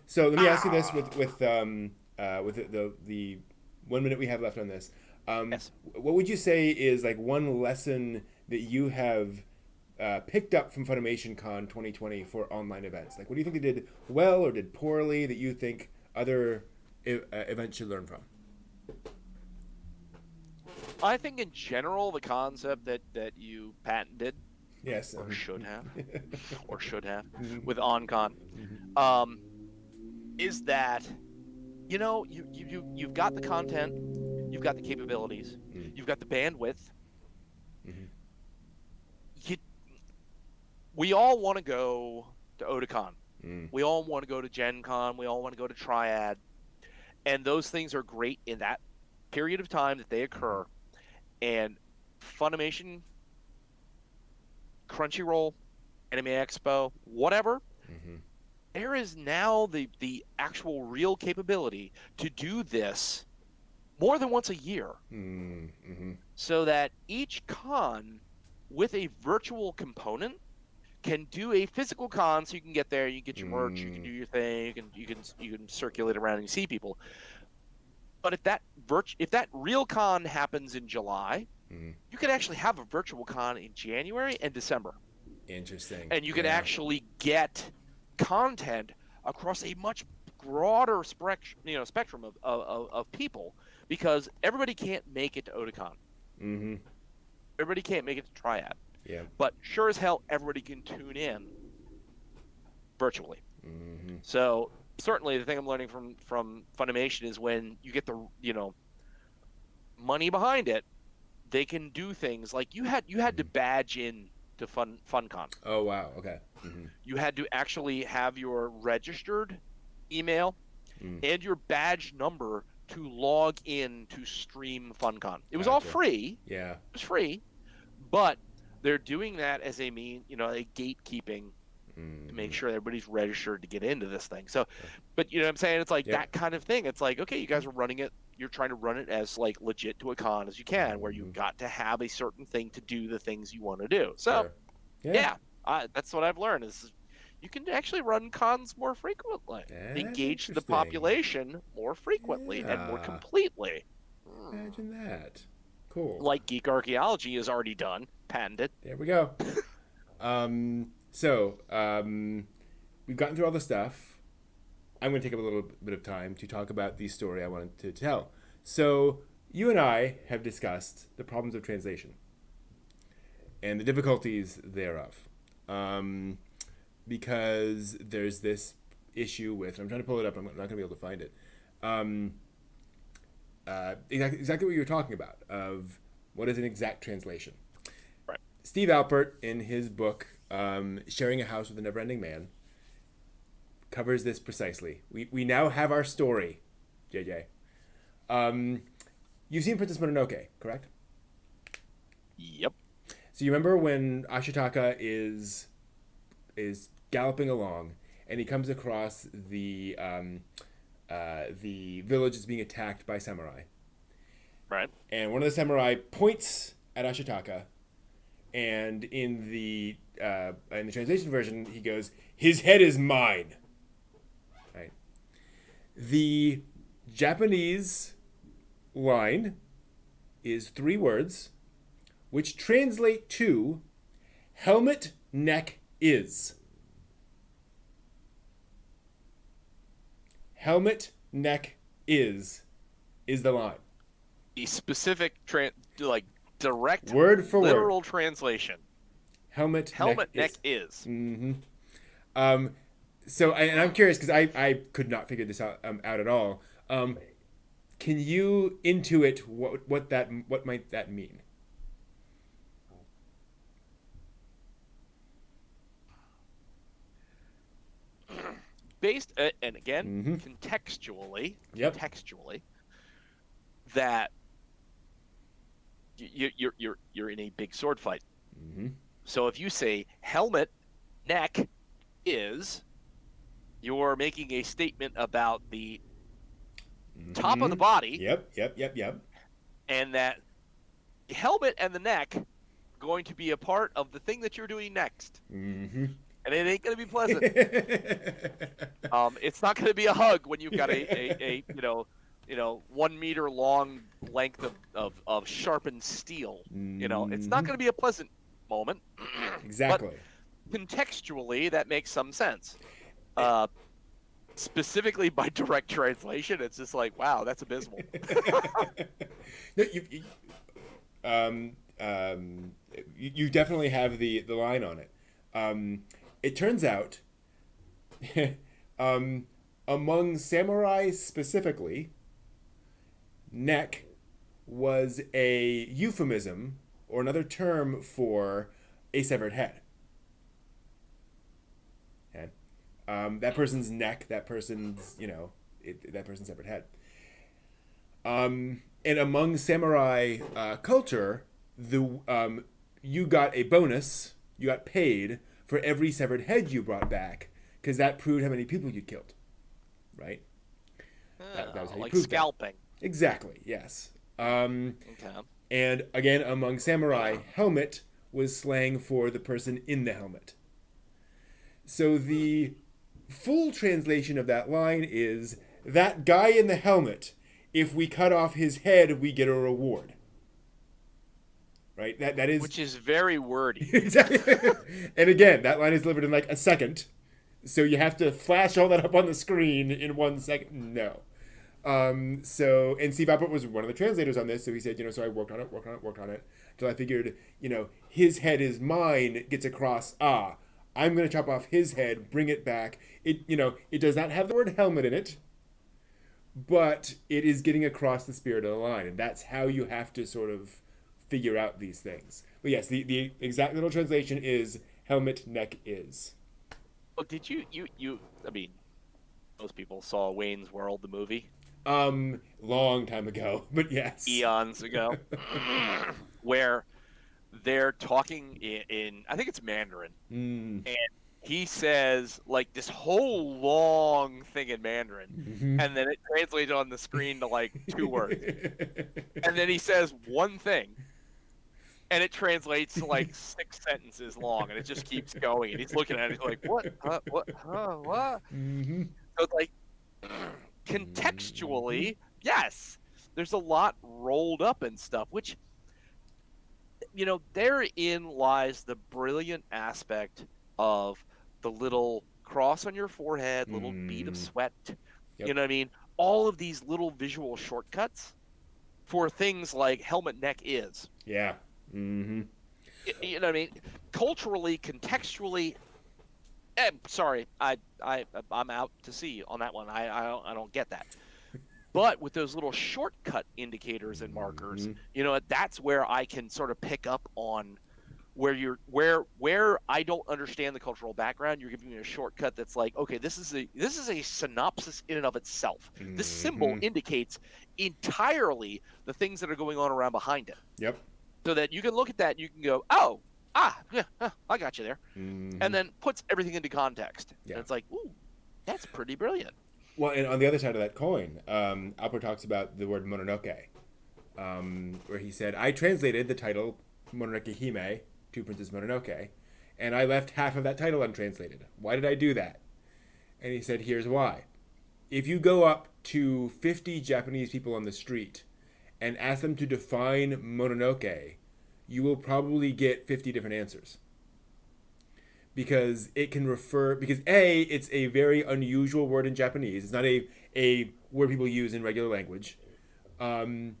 So let me ask you this with the 1 minute we have left on this. Yes. What would you say is like one lesson that you have picked up from Funimation Con 2020 for online events? Like, what do you think they did well or did poorly that you think other events should learn from? I think in general the concept that you patented, yes, or should have, with OnCon, is that you've got the content, you've got the capabilities, you've got the bandwidth. Mm-hmm. We all want to go to Otakon. Mm. We all want to go to Gen Con. We all want to go to Triad. And those things are great in that period of time that they occur. And Funimation, Crunchyroll, Anime Expo, whatever, there is now the actual real capability to do this more than once a year. So that each con with a virtual component can do a physical con, so you can get there, you can get your merch, you can do your thing, you can circulate around and you see people. But if that real con happens in July, you could actually have a virtual con in January and December. Interesting. And you could actually get content across a much broader spectrum of people, because everybody can't make it to Otakon. Everybody can't make it to Triad. Yeah. But sure as hell, everybody can tune in virtually. So certainly, the thing I'm learning from Funimation is when you get the money behind it, they can do things like you had to badge in to FunCon. Oh wow! Okay. You had to actually have your registered email and your badge number to log in to stream FunCon. It was all free. Yeah. It was free, but they're doing that as a a gatekeeping to make sure everybody's registered to get into this thing. So, but you know what I'm saying? It's like that kind of thing. It's like, okay, you guys are running it. You're trying to run it as like legit to a con as you can, where you've got to have a certain thing to do the things you want to do. So, that's what I've learned is you can actually run cons more frequently, engage the population more frequently and more completely. Imagine that. Cool. Like Geek Archaeology has already done, patented. There we go. So we've gotten through all the stuff. I'm going to take a little bit of time to talk about the story I wanted to tell. So you and I have discussed the problems of translation and the difficulties thereof. Because there's this issue with, I'm trying to pull it up, I'm not going to be able to find it. Exactly what you were talking about, of what is an exact translation. Right. Steve Alpert, in his book, Sharing a House with a Never-Ending Man, covers this precisely. We now have our story, JJ. You've seen Princess Mononoke, correct? Yep. So you remember when Ashitaka is galloping along, and he comes across the village is being attacked by samurai. Right. And one of the samurai points at Ashitaka, and in the translation version, he goes, "His head is mine." Right. The Japanese line is 3 words, which translate to "helmet neck is." Helmet neck is the line. The specific direct word for literal word translation. Helmet neck is. So I'm curious because I could not figure this out at all. Can you intuit what might that mean? Based and again contextually, that you're in a big sword fight. So if you say helmet neck is, you're making a statement about the top of the body. Yep. And that the helmet and the neck are going to be a part of the thing that you're doing next. And it ain't going to be pleasant. It's not going to be a hug when you've got a 1 meter long length of sharpened steel. It's not going to be a pleasant moment. Exactly. But contextually, that makes some sense. Specifically by direct translation, it's just like, wow, that's abysmal. You definitely have the line on it. It turns out Among samurai specifically, neck was a euphemism or another term for a severed head. Okay? That person's neck, that person's, that person's severed head. And among samurai culture, you got a bonus, you got paid for every severed head you brought back, because that proved how many people you killed. Right? That was how you like proved scalping. that. Exactly, yes. Okay. And again, among samurai, helmet was slang for the person in the helmet. So the full translation of that line is, that guy in the helmet, if we cut off his head, we get a reward. Right? That is... Which is very wordy. Exactly. And again, that line is delivered in like a second. So you have to flash all that up on the screen in 1 second. No. And Steve Albert was one of the translators on this, so he said, so I worked on it, until I figured, his head is mine gets across, I'm going to chop off his head, bring it back. It does not have the word helmet in it, but it is getting across the spirit of the line, and that's how you have to sort of figure out these things. But yes, the exact little translation is helmet, neck is. Well, did you I mean, most people saw Wayne's World, the movie. Long time ago, but yes. Eons ago. Where they're talking in I think it's Mandarin. And he says, like, this whole long thing in Mandarin, and then it translates on the screen to, like, 2 words. And then he says one thing, and it translates to, like, 6 sentences long, and it just keeps going. And he's looking at it, he's like, what? What? Mm-hmm. So it's like, contextually, yes, there's a lot rolled up and stuff, which, therein lies the brilliant aspect of the little cross on your forehead, little bead of sweat. Yep. You know what I mean? All of these little visual shortcuts for things like helmet neck is. Yeah. Mm-hmm. You know what I mean? Culturally, contextually. Sorry, I'm out to sea on that one. I don't get that. But with those little shortcut indicators and markers, that's where I can sort of pick up on where I don't understand the cultural background. You're giving me a shortcut that's like, okay, this is a synopsis in and of itself. This symbol indicates entirely the things that are going on around behind it. Yep. So that you can look at that and you can go, yeah, I got you there. And then puts everything into context. Yeah. And it's like, ooh, that's pretty brilliant. Well, and on the other side of that coin, Alper talks about the word Mononoke, where he said, I translated the title Mononoke Hime to Princess Mononoke, and I left half of that title untranslated. Why did I do that? And he said, here's why. If you go up to 50 Japanese people on the street and ask them to define Mononoke, you will probably get 50 different answers. Because it's a very unusual word in Japanese. It's not a word people use in regular language. And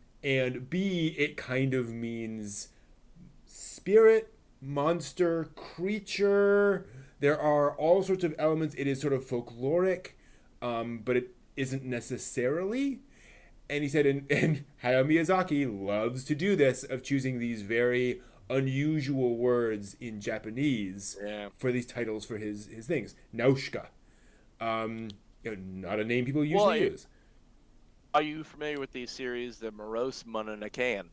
B, it kind of means spirit, monster, creature. There are all sorts of elements. It is sort of folkloric, but it isn't necessarily. And he said, and Hayao Miyazaki loves to do this, of choosing these very unusual words in Japanese for these titles for his things. Nausicaa. Not a name people usually use. Are you familiar with the series, The Morose Mononokean?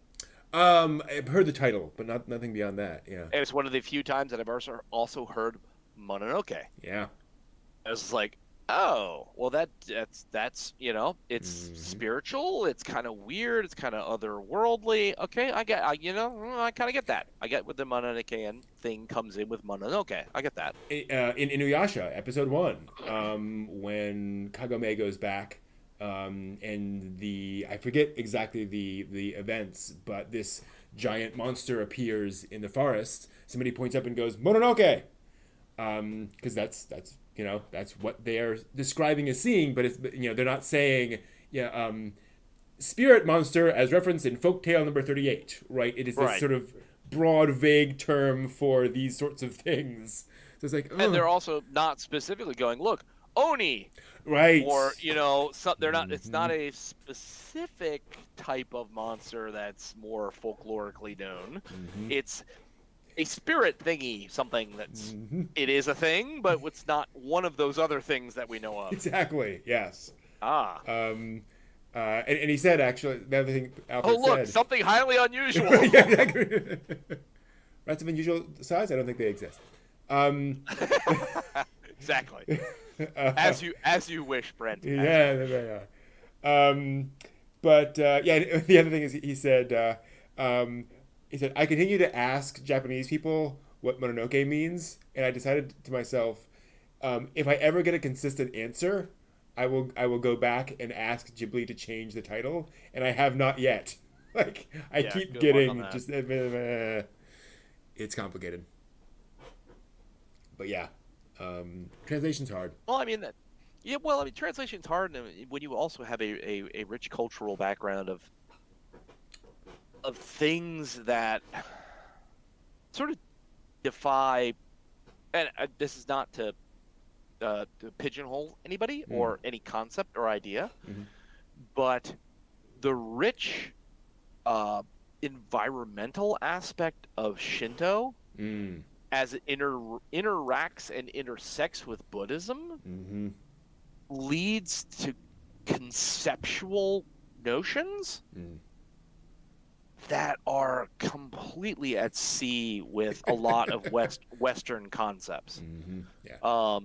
I've heard the title, but nothing beyond that, yeah. And it's one of the few times that I've also heard Mononoke. Yeah. I was like, oh, well, that's it's spiritual, it's kind of weird, it's kind of otherworldly. Okay, I kind of get that. I get what the Mononokean thing comes in with Mononoke. I get that. In Inuyasha, episode 1, when Kagome goes back, and I forget exactly the events, but this giant monster appears in the forest. Somebody points up and goes, Mononoke! Because that's what they're describing as seeing, but it's, they're not saying, spirit monster as referenced in folktale number 38, right? It is this sort of broad, vague term for these sorts of things. So it's like, and they're also not specifically going, look, Oni. Right. or they're not. It's not a specific type of monster that's more folklorically known. It's a spirit thingy, something that's it is a thing, but it's not one of those other things that we know of. Exactly. Yes. Ah. And he said, actually, the other thing Alfred Oh, look, said. something highly unusual. Yeah, exactly. Rats of unusual size? I don't think they exist. Exactly. As you wish, Brent. Yeah, they are. But yeah, the other thing is he said, I continue to ask Japanese people what Mononoke means, and I decided to myself, if I ever get a consistent answer, I will go back and ask Ghibli to change the title, and I have not yet. Like I keep getting just it's complicated. But yeah, translation's hard. Well, I mean translation's hard, and when you also have a rich cultural background of things that sort of defy, and this is not to pigeonhole anybody or any concept or idea, but the rich environmental aspect of Shinto as it interacts and intersects with Buddhism leads to conceptual notions that are completely at sea with a lot of Western concepts. Yeah.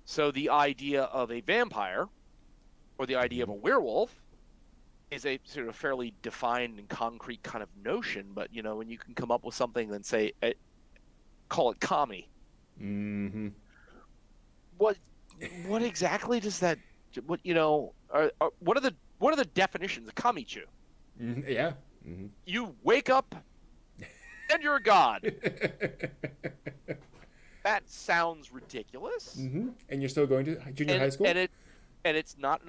So the idea of a vampire or the idea of a werewolf is a sort of fairly defined and concrete kind of notion, but when you can come up with something and say, call it kami. What exactly does that? What what are the definitions of kamichu? Yeah. You wake up and you're a god. That sounds ridiculous. And you're still going to junior high school? And it's not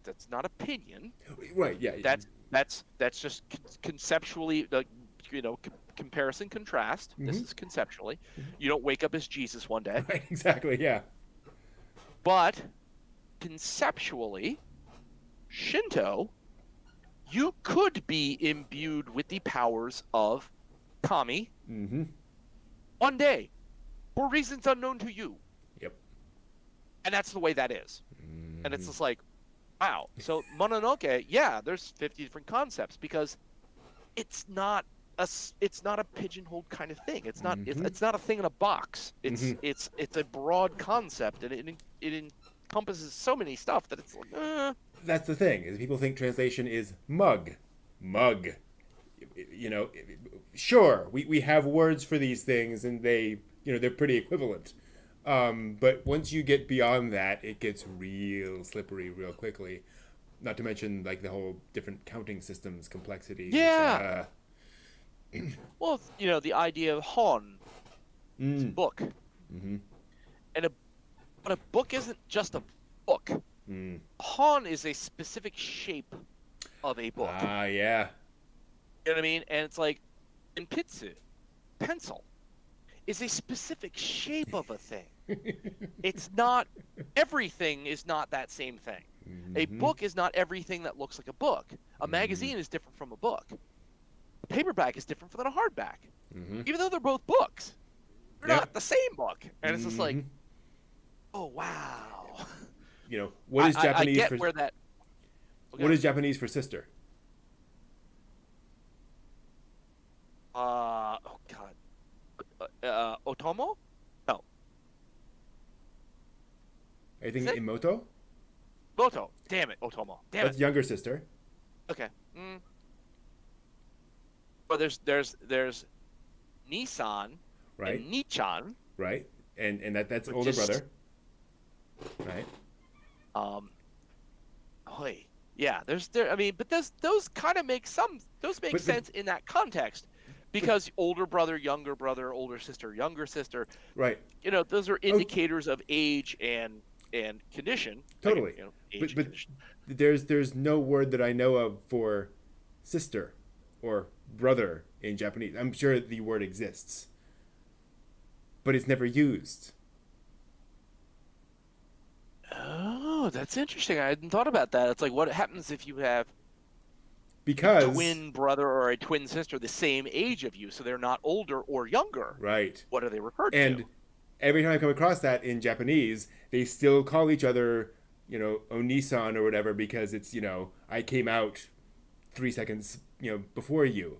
that's not opinion. Right, yeah. That's just conceptually, comparison, contrast. This is conceptually. You don't wake up as Jesus one day. Right, exactly, yeah. But conceptually, Shinto, you could be imbued with the powers of kami one day for reasons unknown to you. Yep. And that's the way that is. And it's just like, wow. So Mononoke, yeah, there's 50 different concepts because it's not a pigeonholed kind of thing. It's not it's not a thing in a box. It's a broad concept, and it encompasses so many stuff that it's like That's the thing, is people think translation is mug. Sure, we have words for these things, and they're pretty equivalent. But once you get beyond that, it gets real slippery real quickly. Not to mention like the whole different counting systems complexity. Yeah. Well, the idea of hon is a book. But a book isn't just a book. Hon is a specific shape of a book. Yeah. You know what I mean? And it's like, Enpitsu, pencil, is a specific shape of a thing. It's not, everything is not that same thing. A book is not everything that looks like a book. A magazine is different from a book. A paperback is different than a hardback. Even though they're both books. They're not the same book. And it's just like, oh, wow. What is Japanese I get for where that... Okay. What is Japanese for sister? Oh, God. Otomo? No. Anything Imoto? Moto. Damn it, Otomo. Damn That's younger sister. Okay. Well, there's Nissan, right? And Nichan, right? And that's Which older is- brother, right? Yeah, but those kind of make But- sense in that context, because older brother, older sister, younger sister, Right. Those are indicators of age and condition. Totally. Like, age But and condition. there's no word that I know of for sister or brother in Japanese. I'm sure the word exists, but it's never used. Oh. Oh, that's interesting. I hadn't thought about that. It's like, what happens if you have Because a twin brother or a twin sister the same age of you, so they're not older or younger? right. What are they referred to? And every time I come across that in Japanese, they still call each other, Onisan or whatever, because it's, I came out 3 seconds, before you.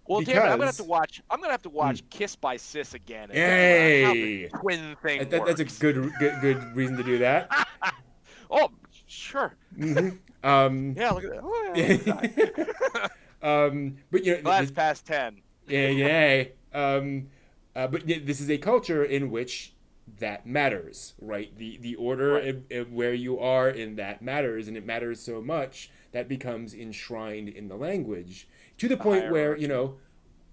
Well, because, damn it, I'm gonna have to watch. I'm gonna have to watch Kiss by Sis again and Hey, how the twin thing that's a works. good reason to do that. Oh, sure. Yeah, look at that. Oh, yeah, look at that. But That's past 10. yeah. But this is a culture in which that matters, right? The order of where you are in that matters, and it matters so much that becomes enshrined in the language to the point where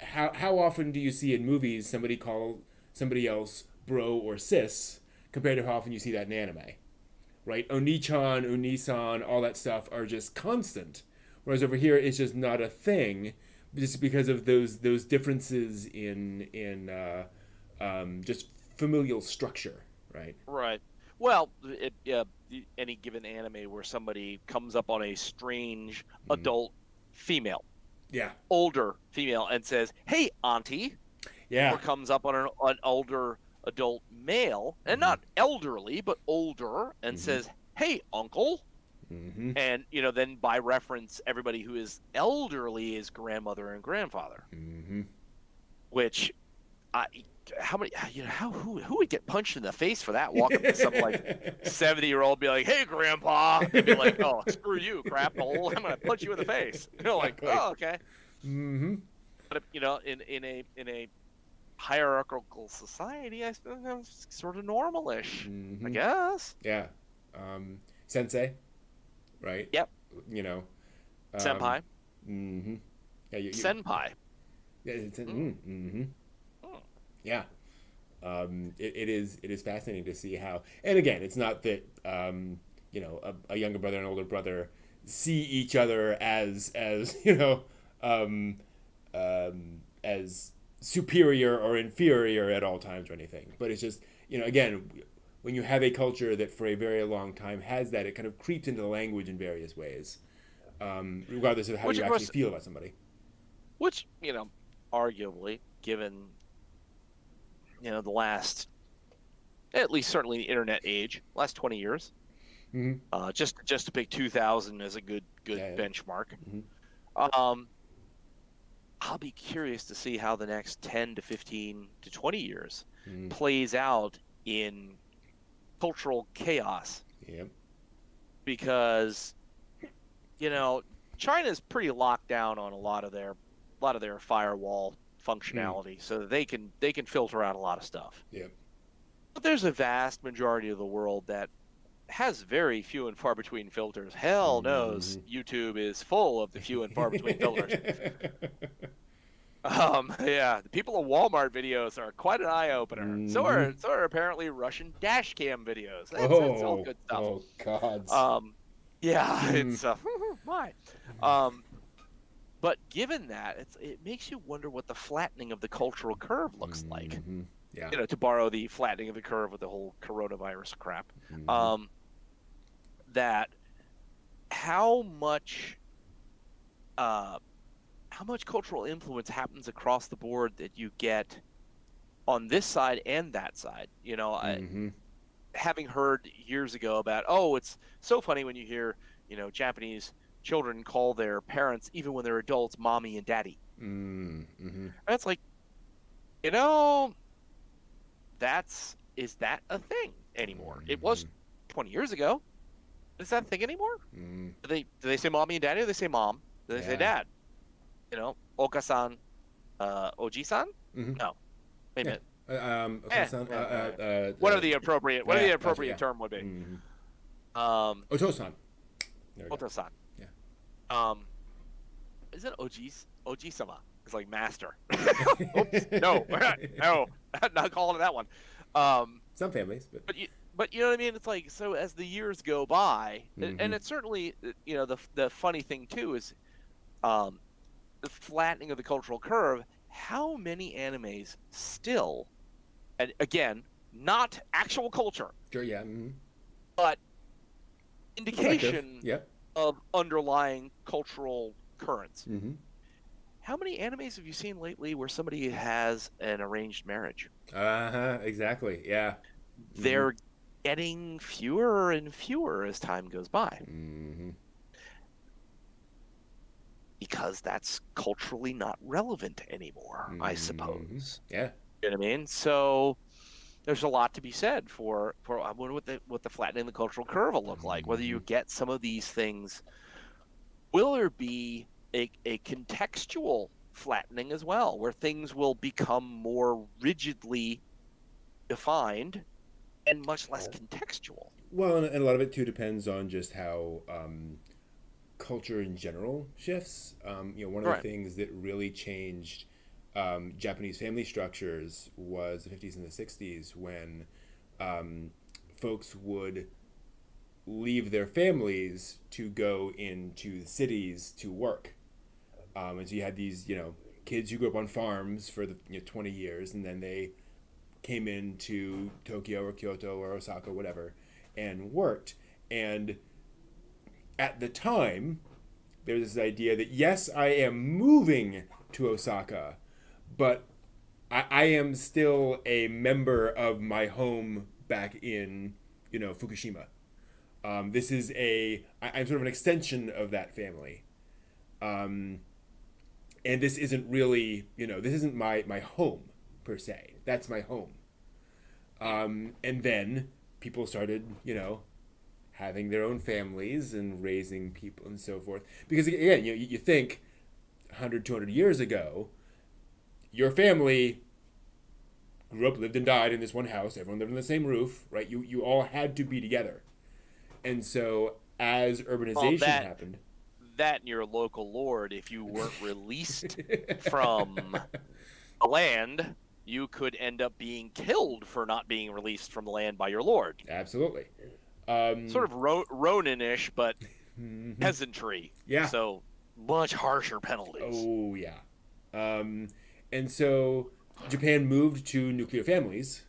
how often do you see in movies somebody call somebody else bro or sis compared to how often you see that in anime, right? Oni-chan, Uni-san, all that stuff are just constant, whereas over here it's just not a thing, just because of those differences in just familial structure, right? Right. Well, any given anime where somebody comes up on a strange adult female, older female, and says, "Hey, auntie," or comes up on an older adult male, and not elderly but older, and says, "Hey, uncle." And then by reference, everybody who is elderly is grandmother and grandfather. Which, who would get punched in the face for that? Walk up to some 70-year-old, be like, "Hey, grandpa," and be like, "Oh, screw you, crap hole! I'm gonna punch you in the face." Oh, okay. But in a hierarchical society, I suppose that's sort of normal-ish, I guess. Yeah. Sensei. Right. Yep. Senpai. Yeah, senpai. Yeah. Yeah. It is fascinating to see how, and again, it's not that a younger brother and older brother see each other as as superior or inferior at all times or anything, but it's just again, when you have a culture that for a very long time has that, it kind of creeps into the language in various ways, regardless of how you actually feel about somebody. Which, arguably, given, the last, at least certainly the internet age, last 20 years, just to pick 2000 as a good benchmark, I'll be curious to see how the next 10 to 15 to 20 years plays out in cultural chaos. Because China's pretty locked down on a lot of their firewall functionality, so that they can filter out a lot of stuff. But there's a vast majority of the world that has very few and far between filters. Hell knows YouTube is full of the few and far between filters. The people of Walmart videos are quite an eye opener. So are apparently Russian dash cam videos. That's all good stuff. Oh God. It's why. But given that, it makes you wonder what the flattening of the cultural curve looks like. To borrow the flattening of the curve with the whole coronavirus crap. That how much cultural influence happens across the board that you get on this side and that side. Having heard years ago about, it's so funny when you hear, Japanese children call their parents, even when they're adults, mommy and daddy. And it's like, is that a thing anymore? It was 20 years ago. Is that a thing anymore? Do they say mommy and daddy, or do they say mom? Do they say dad? Oka-san, Oji-san? No. Wait a minute. Oka-san, whatever the appropriate term would be. Oto-san. Oto-san. Is it Oji-sama? It's like master. Oops, no, not calling it that one. Some families, but you know what I mean? It's like, so as the years go by, and it's certainly, the funny thing too is, the flattening of the cultural curve. How many animes still, and again, not actual culture. Sure, yeah. but Reflective. indication Yep. of underlying cultural currents. Mm-hmm. How many animes have you seen lately where somebody has an arranged marriage? Exactly. Yeah. Mm-hmm. They're getting fewer and fewer as time goes by Mm-hmm. because that's culturally not relevant anymore, I Mm-hmm. suppose. Yeah. You know what I mean? So there's a lot to be said for I wonder what the flattening the cultural curve will look like. Whether Mm-hmm. you get some of these things, will there be a contextual flattening as well, where things will become more rigidly defined and much less contextual? Well, and a lot of it too depends on just how culture in general shifts. One of the Right. things that really changed Japanese family structures was the 50s and the 60s when um, folks would leave their families to go into the cities to work. And so you had these, kids who grew up on farms for the 20 years, and then they came into Tokyo or Kyoto or Osaka, whatever, and worked. And at the time, there was this idea that yes, I am moving to Osaka, but I am still a member of my home back in, Fukushima. This is I'm sort of an extension of that family. Um, and this isn't really, this isn't my home per se. That's my home. And then people started, having their own families and raising people and so forth. Because again, you think 100, 200 years ago, your family grew up, lived and died in this one house. Everyone lived on the same roof, right? You all had to be together. And so as Well, urbanization happened, that and your local lord, if you weren't released from the land, you could end up being killed for not being released from the land by your lord. absolutely. Sort of Ronin-ish, but Mhm. peasantry. Yeah. So much harsher penalties. Oh, yeah. And so Japan moved to nuclear families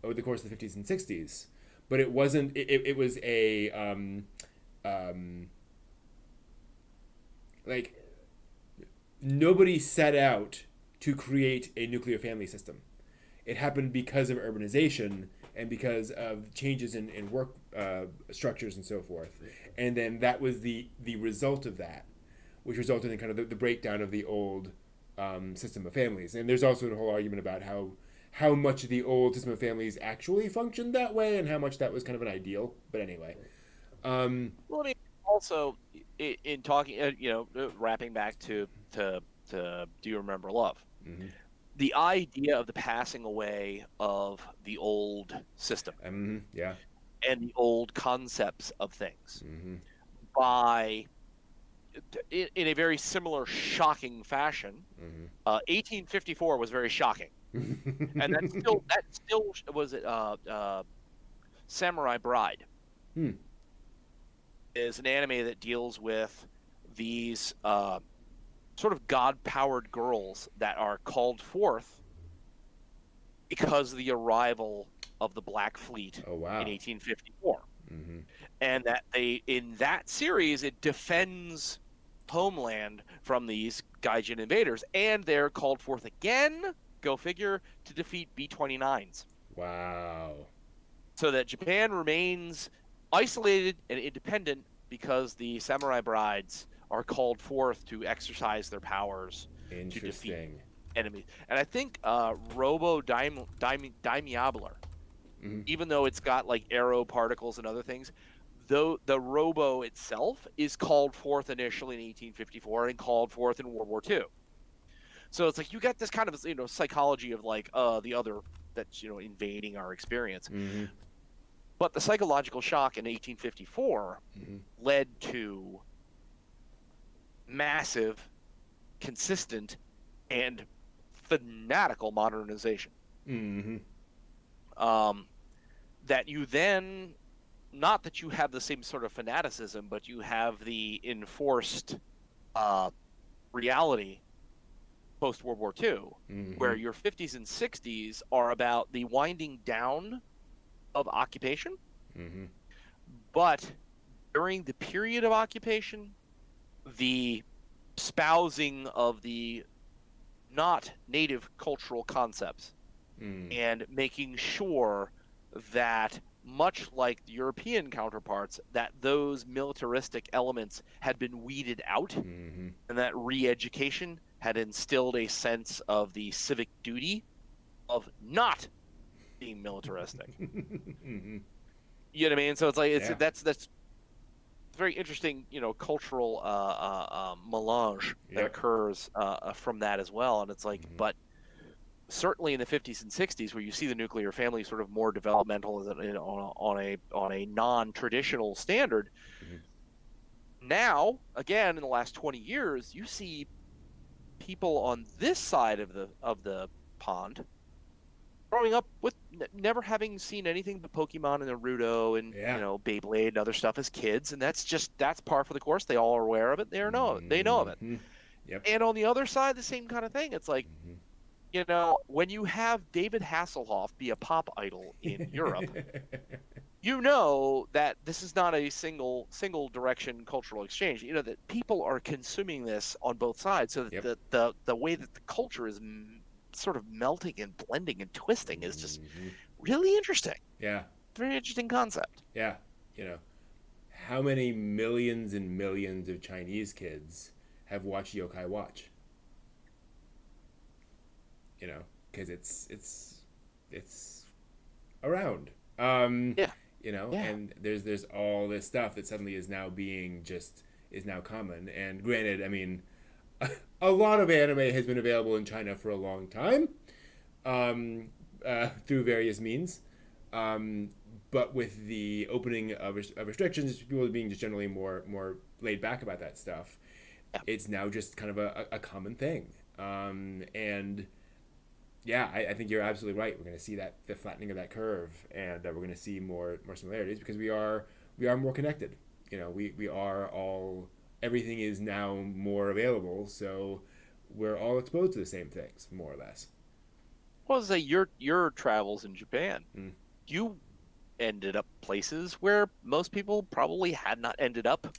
over the course of the 50s and 60s. But it wasn't, it was like, nobody set out to create a nuclear family system. It happened because of urbanization and because of changes in work structures and so forth. And then that was the result of that, which resulted in kind of the breakdown of the old system of families. And there's also a whole argument about how much the old system of families actually functioned that way and how much that was kind of an ideal. But anyway. Well, I mean, also in talking, wrapping back to Do You Remember Love? Mm-hmm. The idea of the passing away of the old system Yeah. and the old concepts of things Mm-hmm. by in a very similar shocking fashion. 1854 was very shocking, and that still was Samurai Bride. Hmm. Is an anime that deals with these sort of god-powered girls that are called forth because of the arrival of the Black Fleet Oh, wow. in 1854. Mm-hmm. And that in that series, it defends homeland from these Gaijin invaders, and they're called forth again, go figure, to defeat B-29s. Wow. So that Japan remains isolated and independent because the Samurai Brides are called forth to exercise their powers to defeat enemies. And I think Robo Daimiabler, even though it's got like aero particles and other things, though the Robo itself is called forth initially in 1854 and called forth in World War II. So it's like you get this kind of psychology of like the other that's invading our experience. Mm-hmm. But the psychological shock in 1854 led to massive, consistent, and fanatical modernization. Mm-hmm. That you then, not that you have the same sort of fanaticism, but you have the enforced reality post World War II, where your 50s and 60s are about the winding down of occupation, But during the period of occupation, the espousing of the not native cultural concepts and making sure that, much like the European counterparts, that those militaristic elements had been weeded out, and that re-education had instilled a sense of the civic duty of not being militaristic. You know what I mean? So it's like that's very interesting, cultural melange that occurs from that as well. And it's like, but certainly in the 50s and 60s, where you see the nuclear family sort of more developmental on a non-traditional standard. Now, again, in the last 20 years, you see people on this side of the pond growing up with never having seen anything but Pokemon and Naruto and Beyblade and other stuff as kids, and that's par for the course. They all are aware of it. They know of it. Yep. And on the other side, the same kind of thing. It's like, when you have David Hasselhoff be a pop idol in Europe, you know that this is not a single direction cultural exchange. That people are consuming this on both sides, so that the way that the culture is sort of melting and blending and twisting is just really interesting. Yeah. Very interesting concept. Yeah. How many millions and millions of Chinese kids have watched Yokai Watch? Because it's around. And there's all this stuff that suddenly is now common. And granted, I mean, a lot of anime has been available in China for a long time, through various means. But with the opening of restrictions, people being just generally more laid back about that stuff, it's now just kind of a common thing. And yeah, I think you're absolutely right. We're going to see the flattening of that curve, and we're going to see more similarities because we are more connected. We are all, everything is now more available, so we're all exposed to the same things, more or less. Well, say your travels in Japan, you ended up places where most people probably had not ended up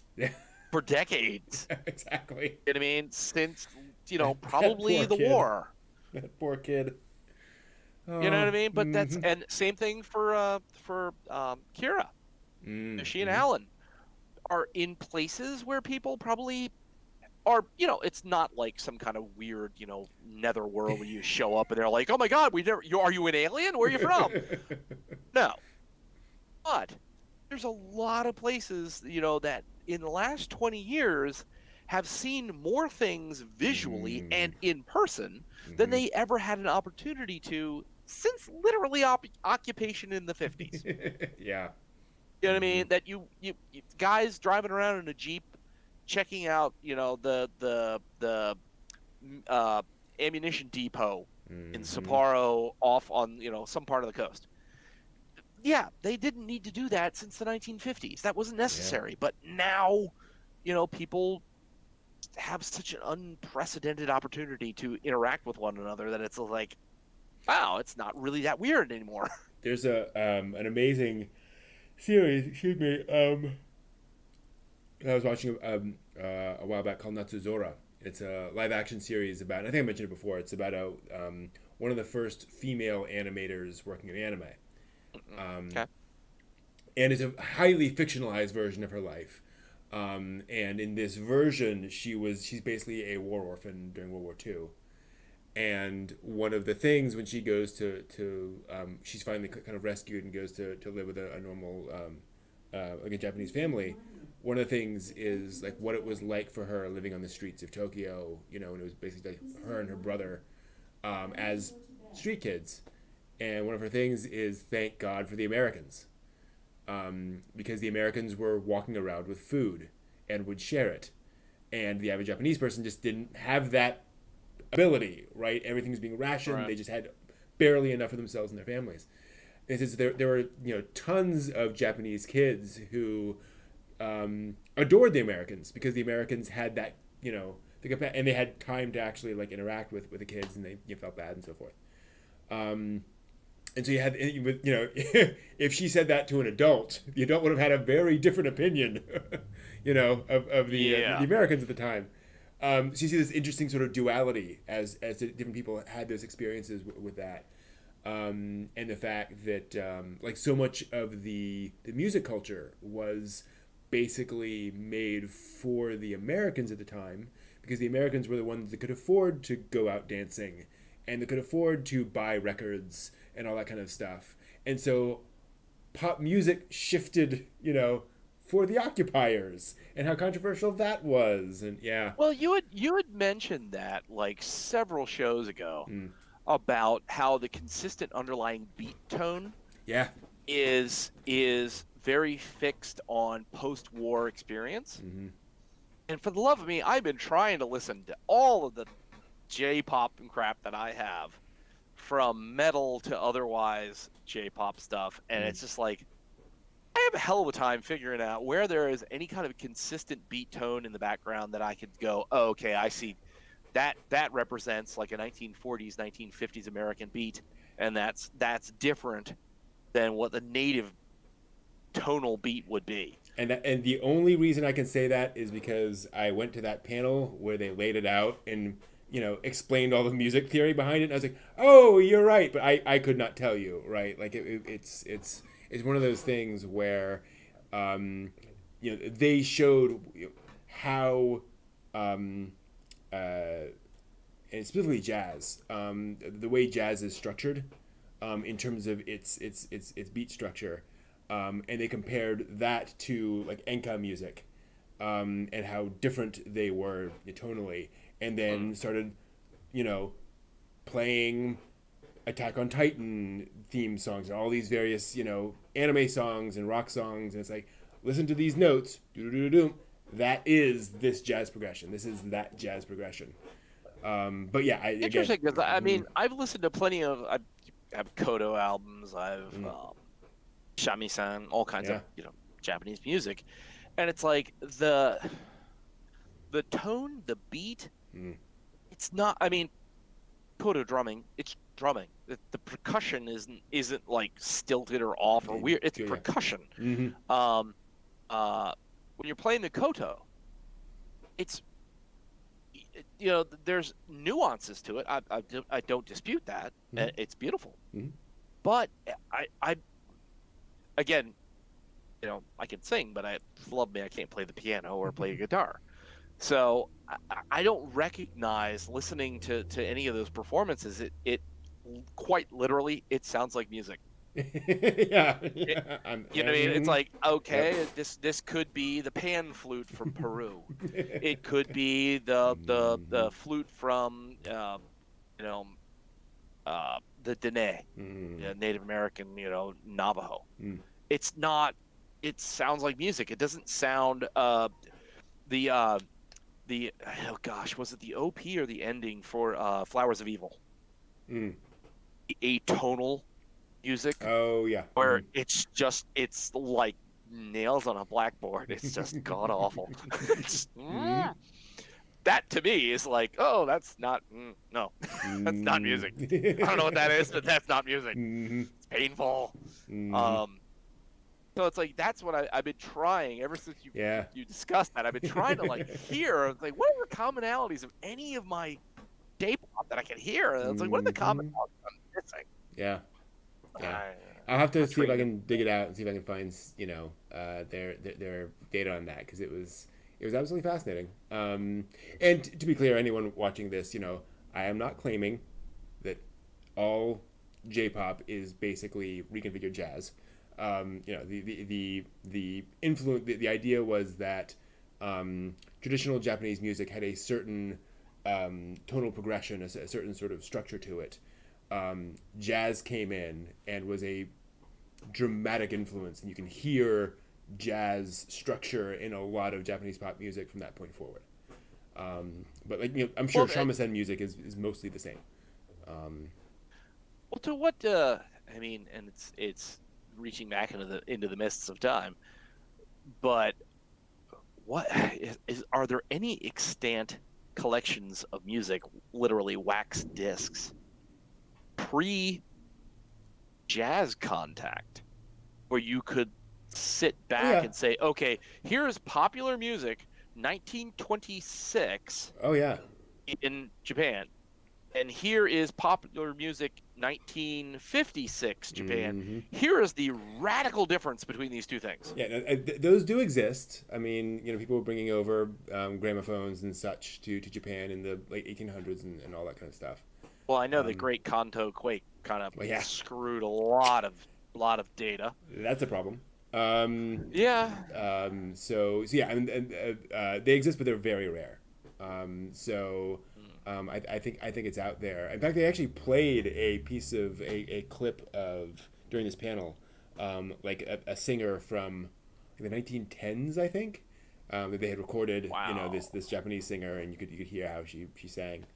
for decades. Exactly. You know what I mean? Since probably the war. That poor kid. Oh, you know what I mean? But that's, and same thing for Kira. She and Alan are in places where people probably are, it's not like some kind of weird, netherworld where you show up and they're like, oh my God, are you an alien? Where are you from? No. But there's a lot of places, that in the last 20 years have seen more things visually and in person than they ever had an opportunity to since literally occupation in the 50s. Yeah. You know what I mean? That you guys driving around in a Jeep, checking out, the ammunition depot in Sapporo off on, some part of the coast. Yeah, they didn't need to do that since the 1950s. That wasn't necessary. But now, people have such an unprecedented opportunity to interact with one another that it's like, wow, it's not really that weird anymore. There's an amazing series, excuse me, I was watching a while back called Natsuzora. It's a live action series about, and I think I mentioned it before, it's about one of the first female animators working in anime. Okay. And it's a highly fictionalized version of her life. And in this version, she's basically a war orphan during World War II. And one of the things when she goes to she's finally kind of rescued and goes to live with a normal, like a Japanese family. One of the things is like what it was like for her living on the streets of Tokyo, and it was basically like her and her brother as street kids. And one of her things is thank God for the Americans. Because the Americans were walking around with food and would share it. And the average Japanese person just didn't have that ability, right? Everything was being rationed. Right. They just had barely enough for themselves and their families. And it says there were tons of Japanese kids who adored the Americans because the Americans had that, and they had time to actually like interact with the kids and they felt bad and so forth. And so you had, if she said that to an adult, the adult would have had a very different opinion, of the Yeah. Americans at the time. So you see this interesting sort of duality as the different people had those experiences with that, and the fact that like so much of the music culture was basically made for the Americans at the time because the Americans were the ones that could afford to go out dancing and that could afford to buy records and all that kind of stuff. And so pop music shifted, for the occupiers and how controversial that was. And yeah. Well, you had mentioned that like several shows ago Mm. about how the consistent underlying beat tone Yeah. is very fixed on post-war experience. Mm-hmm. And for the love of me, I've been trying to listen to all of the J-pop and crap that I have, from metal to otherwise J-pop stuff, and it's just like I have a hell of a time figuring out where there is any kind of consistent beat tone in the background that I could go, oh, okay, I see that represents like a 1940s, 1950s American beat, and that's different than what the native tonal beat would be. And the only reason I can say that is because I went to that panel where they laid it out and explained all the music theory behind it. And I was like, oh, you're right, but I could not tell you, right? Like it's one of those things where they showed how and specifically jazz, the way jazz is structured, in terms of its beat structure. And they compared that to like enka music, and how different they were tonally, and then started, playing Attack on Titan theme songs and all these various, anime songs and rock songs, and it's like, listen to these notes, doo-doo-doo-doo. That is this jazz progression. This is that jazz progression. But yeah, Interesting, because I mean, I've listened to plenty of. I have Kyoto albums. I've shamisen, all kinds of Japanese music, and it's like the tone, the beat. It's not. I mean, Kyoto drumming. It's drumming. The percussion isn't like stilted or off or weird. It's percussion. Mm-hmm. When you're playing the Kyoto, it's there's nuances to it. I don't dispute that. It's beautiful, but I again, I can sing, but love me, I can't play the piano or play a guitar. So I don't recognize listening to any of those performances. It quite literally, it sounds like music. Yeah. You know what I mean? It's like, okay, this could be the pan flute from Peru. It could be the flute from the Dene, Native American, Navajo. It's not. It sounds like music. It doesn't sound the oh gosh, was it the OP or the ending for Flowers of Evil? Atonal music. Oh yeah. Where it's like nails on a blackboard. It's just god awful. That to me is like, oh, that's not no, that's not music. I don't know what that is, but that's not music. It's painful. So it's like that's what I've been trying ever since you discussed that. I've been trying to like hear like what are the commonalities of any of my J-pop that I can hear. And it's like what are the commonalities I'm missing? Yeah. I'll have to see if I can dig it out and see if I can find their data on that, because it was absolutely fascinating. And to be clear, anyone watching this, I am not claiming that all J-pop is basically reconfigured jazz. The influence, the idea was that traditional Japanese music had a certain tonal progression, a certain sort of structure to it. Jazz came in and was a dramatic influence, and you can hear jazz structure in a lot of Japanese pop music from that point forward. But I'm sure shamisen music is mostly the same. Well, to what I mean, and it's reaching back into the mists of time, but what are there any extant collections of music, literally wax discs, pre jazz contact, where you could sit Oh back yeah. and say, okay, here's popular music 1926 Oh yeah. in Japan, and here is popular music 1956 Japan. Mm-hmm. Here is the radical difference between these two things. Yeah, those do exist. I mean, people were bringing over gramophones and such to Japan in the late 1800s and all that kind of stuff. Well, I know the Great Kanto quake kind of Well, yeah, screwed a lot of data. that's a problem. Yeah. So yeah, they exist, but they're very rare. I think it's out there. In fact, they actually played a piece of a clip of during this panel, like a singer from the 1910s, I think, that they had recorded. Wow. This Japanese singer, and you could hear how she sang.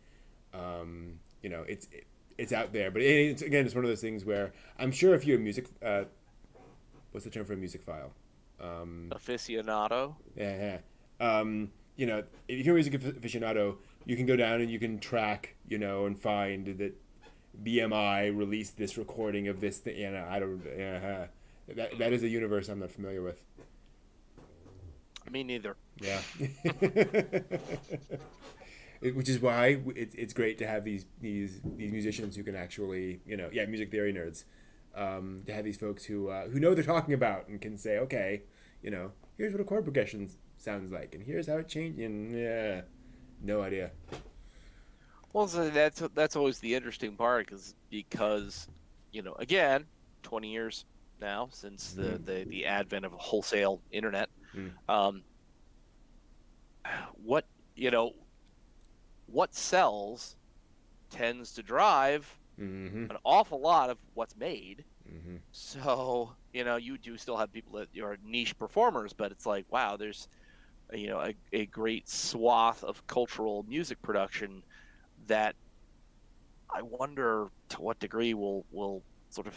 It's out there, but it's one of those things where I'm sure if you're a music, what's the term for a music file? Aficionado. Yeah. If you're a music aficionado, you can go down and you can track, and find that BMI released this recording of this thing. I don't. That is a universe I'm not familiar with. Me neither. Yeah. Which is why it's great to have these musicians who can actually, music theory nerds, to have these folks who know what they're talking about and can say, okay, here's what a chord progression sounds like, and here's how it changed. And no idea. Well, so that's always the interesting part, because again, 20 years now since the advent of wholesale internet. What sells tends to drive an awful lot of what's made. So you do still have people that are niche performers, but it's like, wow, there's a great swath of cultural music production that I wonder to what degree will sort of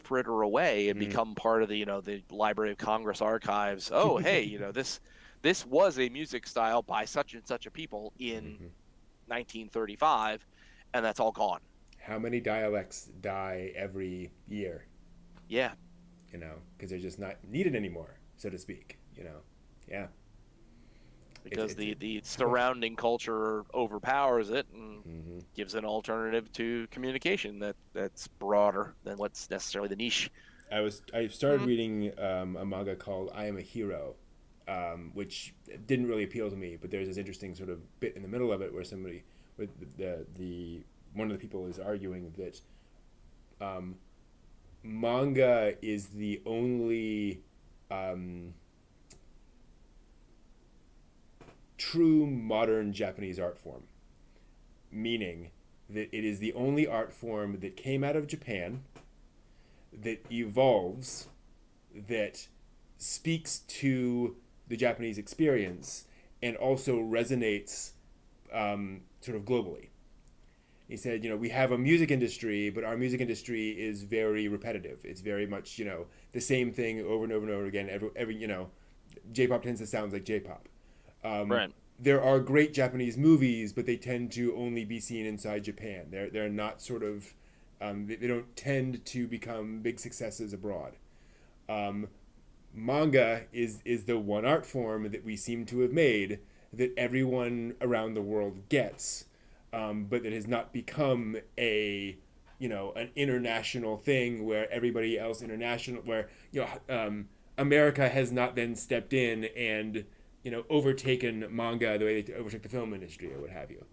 fritter away and become part of the Library of Congress archives. Oh, hey, this was a music style by such and such a people in 1935, and that's all gone. How many dialects die every year? Yeah. Because they're just not needed anymore, so to speak. Yeah. Because the surrounding culture overpowers it and gives an alternative to communication that's broader than what's necessarily the niche. I started reading a manga called I Am a Hero, which didn't really appeal to me, but there's this interesting sort of bit in the middle of it where one of the people is arguing that manga is the only true modern Japanese art form, meaning that it is the only art form that came out of Japan, that evolves, that speaks to the Japanese experience, and also resonates sort of globally. He said, we have a music industry, but our music industry is very repetitive. It's very much, the same thing over and over and over again. Every J-pop tends to sound like J-pop. Right. There are great Japanese movies, but they tend to only be seen inside Japan. They're not sort of, they don't tend to become big successes abroad. Manga is the one art form that we seem to have made that everyone around the world gets, but that has not become an international thing where everybody else where America has not then stepped in and overtaken manga the way they overtook the film industry or what have you.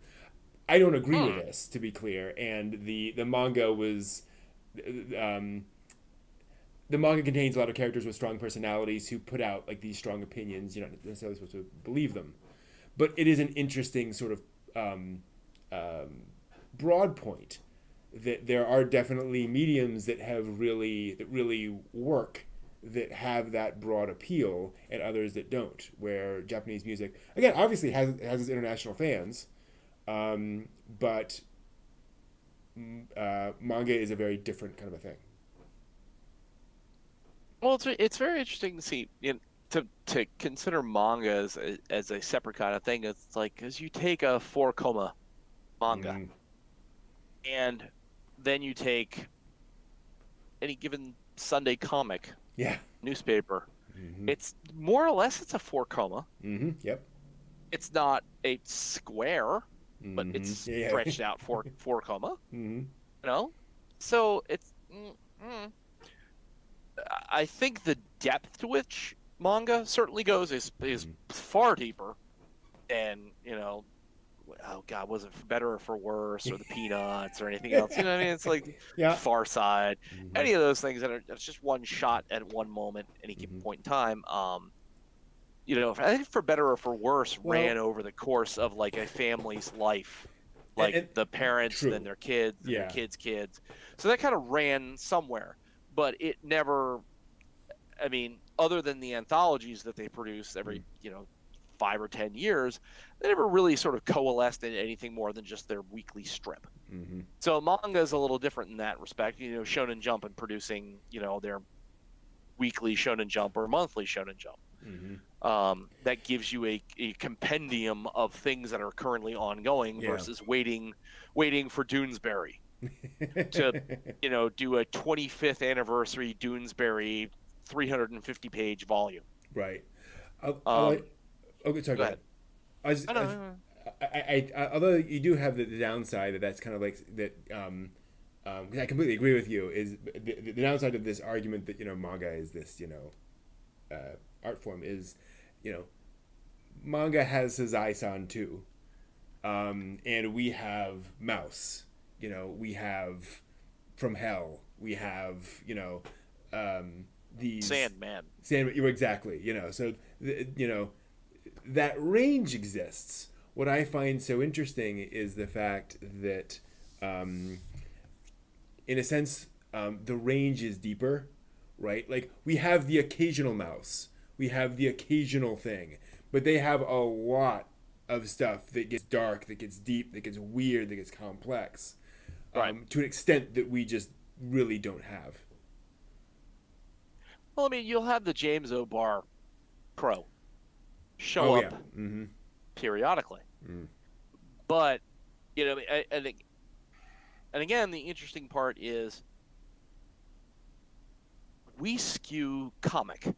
I don't agree with this, to be clear, and the manga was. The manga contains a lot of characters with strong personalities who put out like these strong opinions. You're not necessarily supposed to believe them, but it is an interesting sort of broad point that there are definitely mediums that really work, that have that broad appeal, and others that don't. Where Japanese music, again, obviously has its international fans, but manga is a very different kind of a thing. Well, it's very interesting to see, to consider manga as a separate kind of thing. It's like, as you take a 4 manga, and then you take any given Sunday comic newspaper, it's more or less it's a 4 coma. Yep. It's not a square, but it's stretched out 4 coma. You know, so it's. I think the depth to which manga certainly goes is far deeper than, you know, oh god, was it for better or for worse, or the Peanuts or anything else? You know what I mean? It's like Far Side, any of those things that are just one shot at one moment, any given point in time. You know, I think For Better or For Worse ran over the course of like a family's life, like the parents and then their kids, and their kids' kids. So that kind of ran somewhere, but it never. I mean, other than the anthologies that they produce every, you know, 5 or 10 years, they never really sort of coalesced into anything more than just their weekly strip. So manga is a little different in that respect. You know, Shonen Jump and producing, you know, their weekly Shonen Jump or monthly Shonen Jump. That gives you a compendium of things that are currently ongoing versus waiting for Doonesbury to, you know, do a 25th anniversary Doonesbury 350-page volume. Right. Okay, sorry. Go ahead. Although you do have the downside that's kind of like that. I completely agree with you. Is the downside of this argument that, you know, manga is this, you know, art form is, you know, manga has Sazai-san too, and we have Mouse. You know, we have From Hell. We have, you know, these Sandman. Exactly. You know, so you know, that range exists. What I find so interesting is the fact that, in a sense, the range is deeper, right? Like, we have the occasional Mouse, we have the occasional thing, but they have a lot of stuff that gets dark, that gets deep, that gets weird, that gets complex, to an extent that we just really don't have. Well, I mean, you'll have the James O'Barr Crow show up periodically, but, you know, and again, the interesting part is we skew comic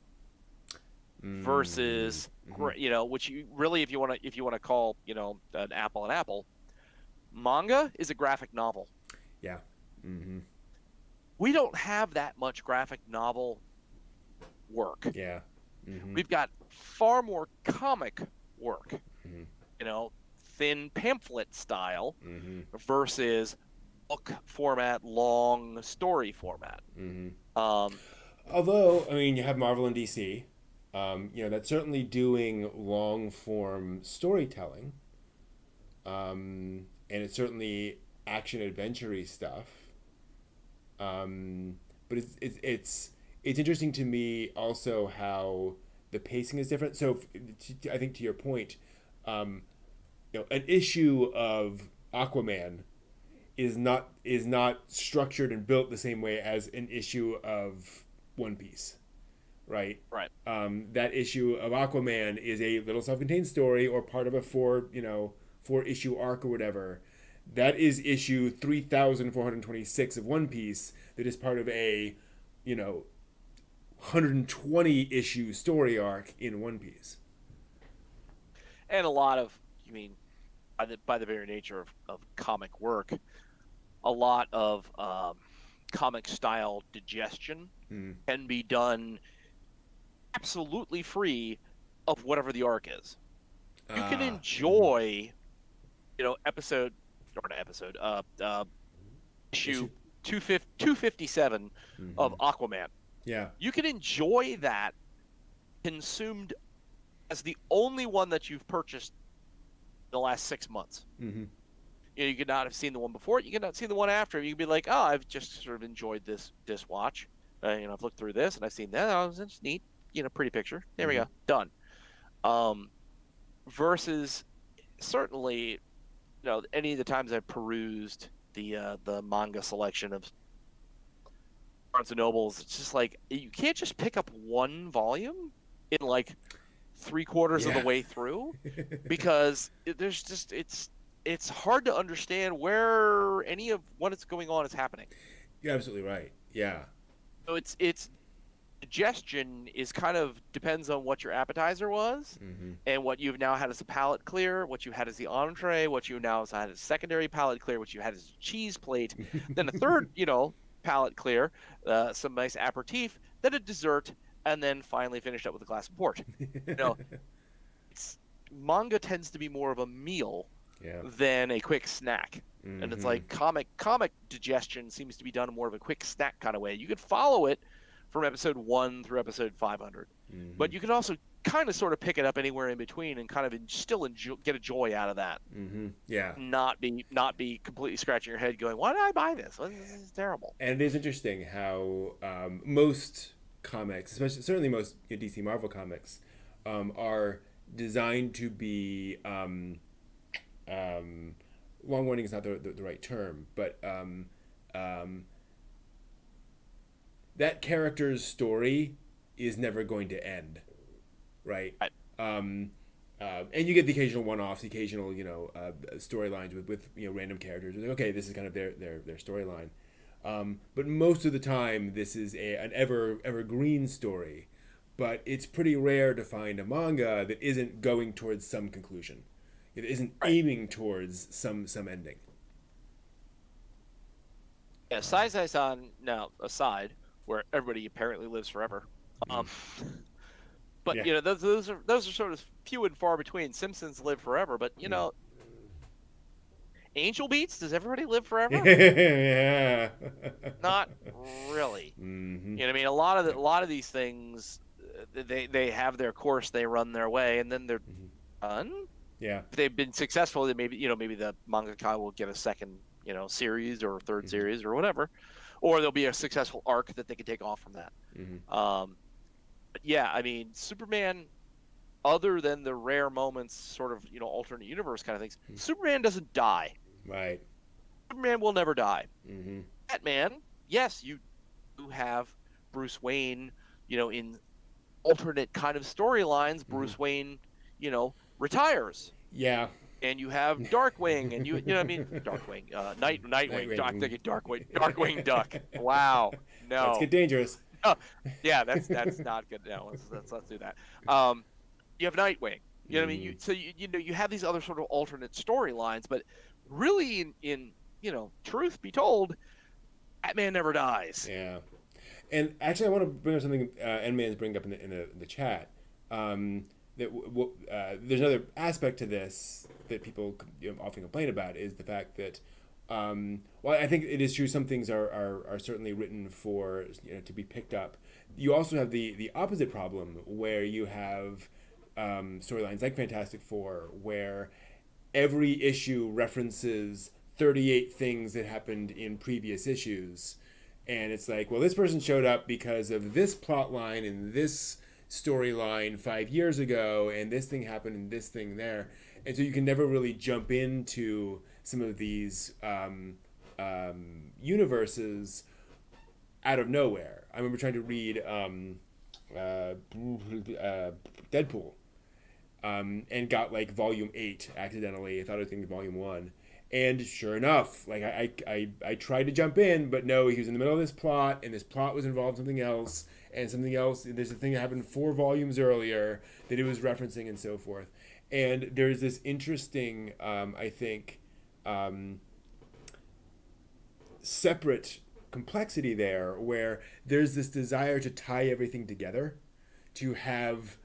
versus, you know, which you really, if you want to call, you know, an apple, manga is a graphic novel. Yeah. We don't have that much graphic novel work. Yeah. We've got far more comic work, you know, thin pamphlet style versus book format, long story format. Although, I mean, you have Marvel and DC, you know, that's certainly doing long form storytelling, and it's certainly action adventure-y stuff. But it's interesting to me also how the pacing is different. So I think to your point, you know, an issue of Aquaman is not structured and built the same way as an issue of One Piece, right? Right. That issue of Aquaman is a little self-contained story or part of a 4 issue arc or whatever. That is issue 3,426 of One Piece. That is part of a, you know, 120 issue story arc in One Piece. And a lot of, you mean, by the very nature of comic work, a lot of comic style digestion can be done absolutely free of whatever the arc is. You can enjoy, you know, issue 257 of Aquaman. Yeah. You can enjoy that consumed as the only one that you've purchased in the last 6 months. You know, you could not have seen the one before it. You could not see the one after. You could be like, oh, I've just sort of enjoyed this watch. You know, I've looked through this and I've seen that. Oh, it's neat. You know, pretty picture. There we go. Done. Versus certainly, you know, any of the times I've perused the manga selection of Barnes and Nobles, it's just like you can't just pick up one volume in like 3/4 of the way through, because there's just it's hard to understand where any of what is going on is happening. You're absolutely right. Yeah. So it's digestion is kind of depends on what your appetizer was, and what you've now had as a palate clear, what you had as the entree, what you now had as secondary palate clear, what you had as a cheese plate, then a third, palate clear, some nice aperitif, then a dessert, and then finally finished up with a glass of port. It's manga tends to be more of a meal than a quick snack. And it's like comic digestion seems to be done in more of a quick snack kind of way. You could follow it from episode 1 through episode 500, but you can also kind of sort of pick it up anywhere in between and kind of still get a joy out of that. Yeah. Not be completely scratching your head going, why did I buy this? This is terrible. And it is interesting how most comics, especially certainly most DC Marvel comics, are designed to be long-winding is not the right term, but that character's story is never going to end, right? And you get the occasional one-offs, the occasional storylines with random characters. Like, okay, this is kind of their storyline, but most of the time this is an evergreen story. But it's pretty rare to find a manga that isn't going towards some conclusion. It isn't aiming towards some ending. Yeah, Saizai-san, now aside, where everybody apparently lives forever. But those are sort of few and far between. Simpsons live forever, but Angel Beats, does everybody live forever? Yeah. Not really. You know what I mean? A lot of these things, they have their course, they run their way, and then they're done. Yeah. If they've been successful, then maybe the mangaka will get a second series or a third series or whatever, or there'll be a successful arc that they can take off from that. But yeah, I mean, Superman, other than the rare moments, sort of alternate universe kind of things, Superman doesn't die. Right. Superman will never die. Batman, yes, you do have Bruce Wayne, in alternate kind of storylines. Bruce Wayne, retires. Yeah. And you have Darkwing, and Darkwing, Nightwing, Darkwing Duck. Wow, no, let's get dangerous. Yeah, that's not good. No, let's do that. You have Nightwing. You know what I mean? You have these other sort of alternate storylines, but really, in truth be told, Batman never dies. Yeah, and actually, I want to bring up something N-Man's bringing up in the chat. There's another aspect to this that people often complain about is the fact that, I think it is true some things are certainly written for to be picked up. You also have the opposite problem where you have storylines like Fantastic Four where every issue references 38 things that happened in previous issues, and it's like, well, this person showed up because of this plot line in this storyline 5 years ago, and this thing happened and this thing there, and so you can never really jump into some of these universes out of nowhere. I remember trying to read Deadpool, and got like volume 8 accidentally. I thought I was getting volume 1, and sure enough, like I tried to jump in, but no, he was in the middle of this plot, and this plot was involved in something else, and something else. There's a thing that happened 4 volumes earlier that it was referencing, and so forth. And there's this interesting, I think, separate complexity there, where there's this desire to tie everything together, to have,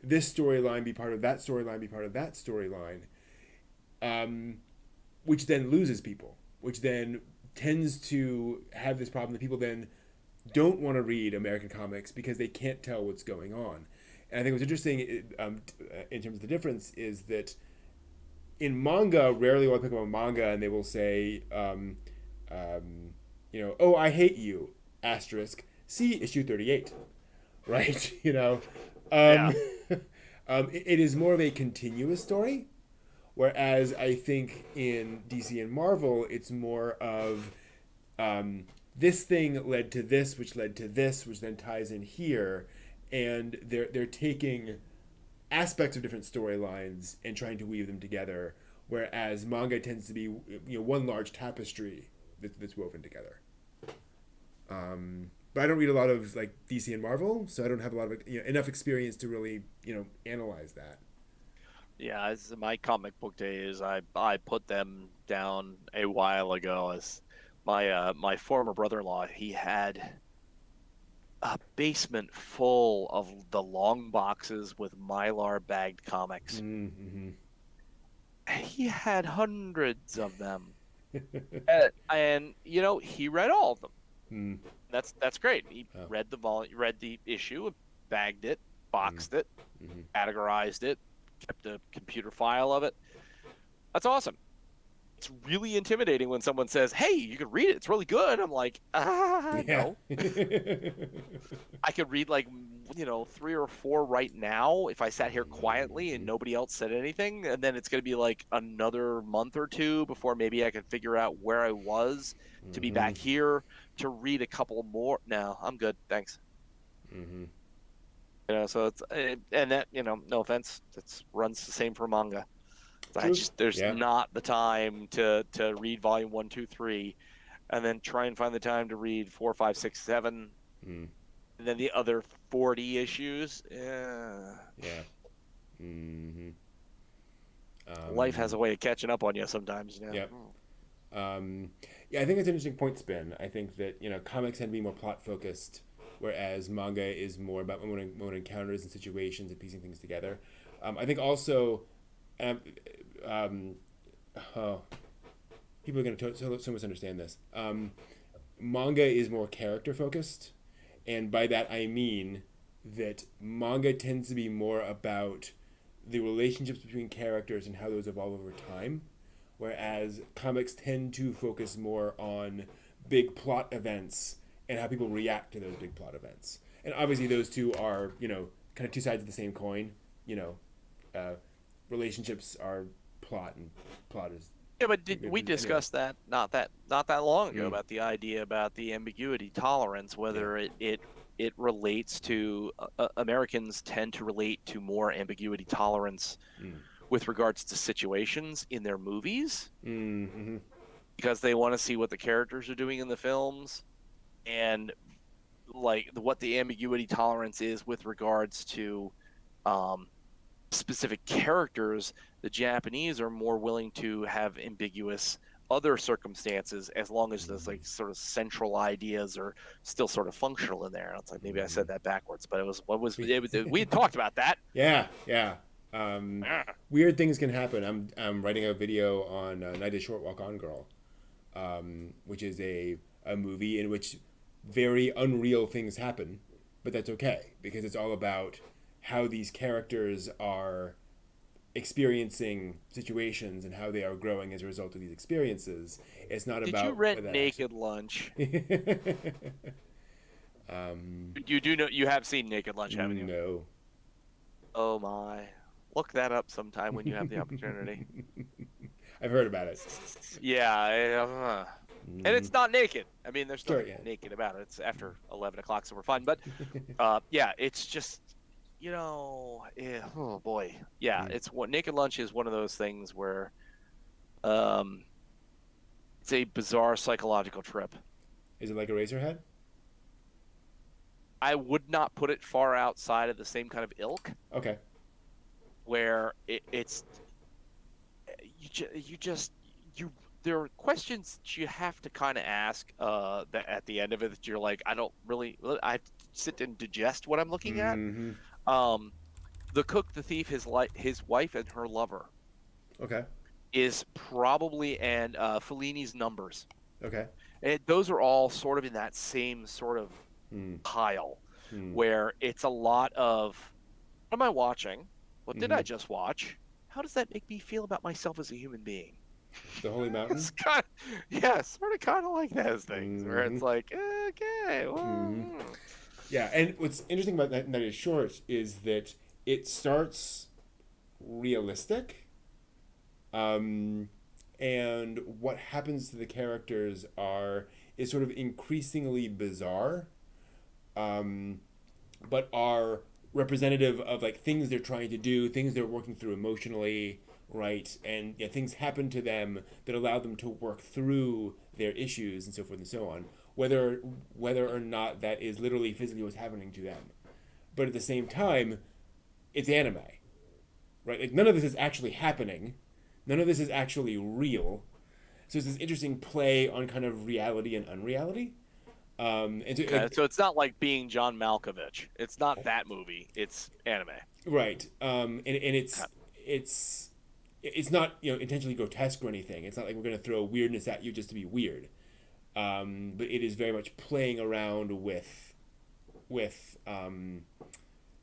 this storyline be part of that storyline, be part of that storyline, which then loses people, which then tends to have this problem that people then don't want to read American comics because they can't tell what's going on. And I think what's interesting in terms of the difference is that in manga, rarely will I pick up a manga and they will say, oh, I hate you, asterisk, see issue 38, right? It is more of a continuous story, whereas I think in DC and Marvel, it's more of this thing led to this, which led to this, which then ties in here, and they're taking aspects of different storylines and trying to weave them together, whereas manga tends to be one large tapestry that's woven together. But I don't read a lot of like DC and Marvel, so I don't have a lot of enough experience to really analyze that. Yeah, as my comic book days, I put them down a while ago. As my former brother-in-law, he had a basement full of the long boxes with Mylar bagged comics. Mm-hmm. He had hundreds of them, and he read all of them. Mm. That's great. He Oh. read the issue, bagged it, Mm-hmm. boxed it, Mm-hmm. categorized it, kept a computer file of it. That's awesome. It's really intimidating when someone says, "Hey, you can read it. It's really good." I'm like, Yeah. no. I could read like 3 or 4 right now if I sat here quietly and nobody else said anything, and then it's going to be like another month or two before maybe I can figure out where I was to be back here to read a couple more. No, I'm good, thanks. Mm-hmm. So it's and that no offense, it runs the same for manga. True. There's Yeah. not the time to read volume 1, 2, 3, and then try and find the time to read 4, 5, 6, 7, Mm. and then the other 40 issues. Yeah. Mm-hmm. Life has a way of catching up on you sometimes. Yeah. Yeah, I think it's an interesting point spin. I think that comics tend to be more plot focused, whereas manga is more about moment encounters and situations and piecing things together. I think also, oh, people are going to so misunderstand this. Manga is more character focused, and by that I mean that manga tends to be more about the relationships between characters and how those evolve over time, whereas comics tend to focus more on big plot events and how people react to those big plot events. And obviously, those two are kind of two sides of the same coin. Relationships are plot, and plot is. Yeah, but we discussed that not that long ago about the idea about the ambiguity tolerance, whether it relates to Americans tend to relate to more ambiguity tolerance with regards to situations in their movies because they want to see what the characters are doing in the films and like what the ambiguity tolerance is with regards to specific characters. The Japanese are more willing to have ambiguous other circumstances as long as those like sort of central ideas are still sort of functional in there. It's like maybe I said that backwards, but we had talked about that. Yeah. Weird things can happen. I'm writing a video on Night is Short, Walk On Girl, which is a movie in which very unreal things happen, but that's okay because it's all about how these characters are experiencing situations and how they are growing as a result of these experiences. It's not about. Did you rent Naked Lunch? You do know you have seen Naked Lunch, haven't you? No. Oh my! Look that up sometime when you have the opportunity. I've heard about it. Yeah, and it's not naked. I mean, there's nothing naked about it. It's after 11 o'clock, so we're fine. But yeah, it's just. Oh boy, yeah. It's what Naked Lunch is one of those things where, it's a bizarre psychological trip. Is it like Eraserhead? I would not put it far outside of the same kind of ilk. Okay. Where it's there are questions that you have to kind of ask that at the end of it that you're like, I have to sit and digest what I'm looking at. The Cook, the Thief, his wife, and her lover. Okay. Is probably and Fellini's Numbers. Okay. Those are all sort of in that same sort of pile, where it's a lot of, what am I watching? What did I just watch? How does that make me feel about myself as a human being? The Holy Mountain? It's kind of, sort of kind of like those things, where it's like, okay, well... Yeah, and what's interesting about Night is Short is that it starts realistic, and what happens to the characters is sort of increasingly bizarre, but are representative of like things they're trying to do, things they're working through emotionally, right? And things happen to them that allow them to work through their issues and so forth and so on. whether or not that is literally physically what's happening to them. But at the same time, it's anime, right? Like none of this is actually happening, none of this is actually real. So it's this interesting play on kind of reality and unreality. So it's not like Being John Malkovich. It's not that movie. It's anime. Right. And it's not, intentionally grotesque or anything. It's not like we're going to throw weirdness at you just to be weird. But it is very much playing around with the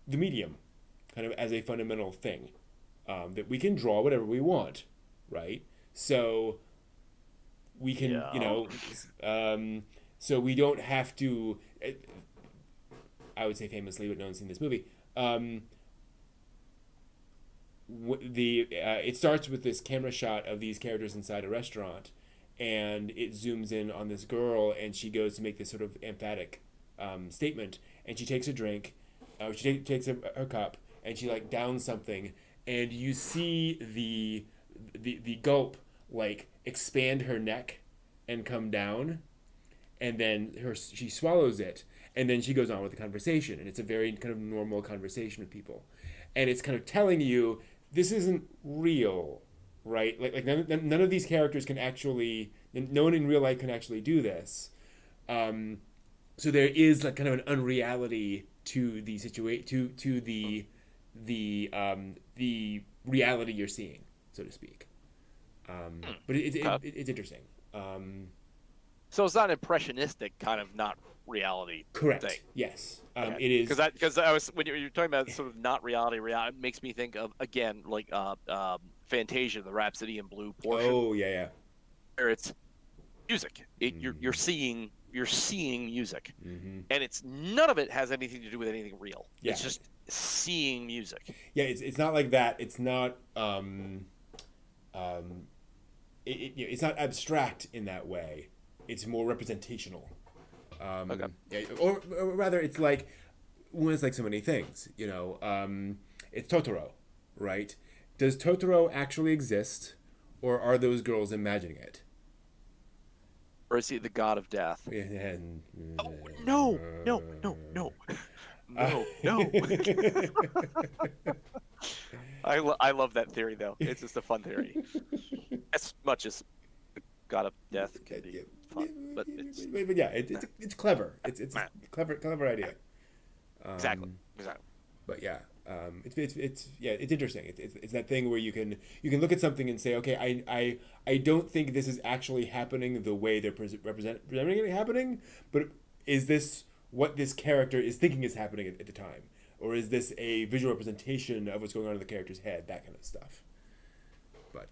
medium, kind of as a fundamental thing, that we can draw whatever we want, right? So we can, so we don't have to. I would say famously, but no one's seen this movie. It starts with this camera shot of these characters inside a restaurant, and it zooms in on this girl, and she goes to make this sort of emphatic statement, and she takes a drink, she takes her cup, and she like downs something, and you see the gulp like expand her neck and come down, and then she swallows it, and then she goes on with the conversation, and it's a very kind of normal conversation with people, and it's kind of telling you this isn't real, right? Like none of these characters can actually, no one in real life can actually do this. So there is like kind of an unreality to the to the reality you're seeing, so to speak. But it's interesting. So it's not impressionistic, kind of not reality. Correct. Thing. Yes. Okay. It is because I was when you're talking about sort of not reality, it makes me think of again like Fantasia, the Rhapsody in Blue portion. Oh yeah. Where it's music. You're seeing music, and it's none of it has anything to do with anything real. Yeah. It's just seeing music. Yeah, it's not like that. It's not it's not abstract in that way. It's more representational. Okay. Yeah, or rather, it's like when it's like so many things. It's Totoro, right? Does Totoro actually exist, or are those girls imagining it? Or is he the god of death? Oh, no. I love that theory, though. It's just a fun theory. As much as the god of death can be fun, but yeah, it's clever. It's a clever idea. Exactly. But yeah, it's interesting. It's that thing where you can look at something and say, okay, I don't think this is actually happening the way they're presenting it happening, but is this what this character is thinking is happening at the time, or is this a visual representation of what's going on in the character's head, that kind of stuff. But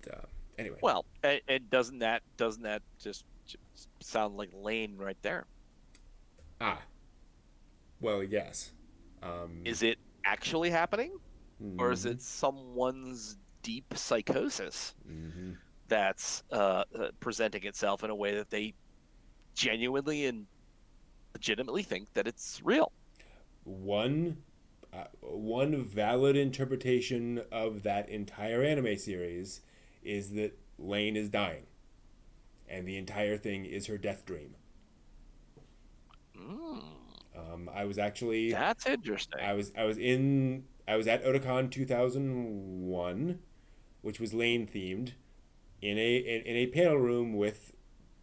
anyway. Well, and doesn't that just sound like Lane right there? Well, yes. Is it actually happening, or is it someone's deep psychosis that's presenting itself in a way that they genuinely and legitimately think that it's real? One valid interpretation of that entire anime series is that Lane is dying, and the entire thing is her death dream. I was actually. That's interesting. I was at Otakon 2001, which was Lane themed, in a panel room with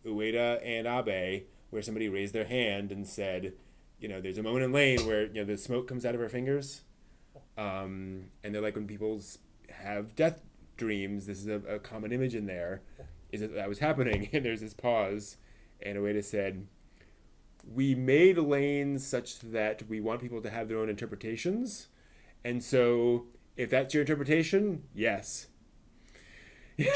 Ueda and Abe, where somebody raised their hand and said, there's a moment in Lane where the smoke comes out of her fingers, and they're like, when people have death dreams, this is a common image in there, is that was happening, and there's this pause, and Ueda said, we made Lane such that we want people to have their own interpretations, and so if that's your interpretation, yes. And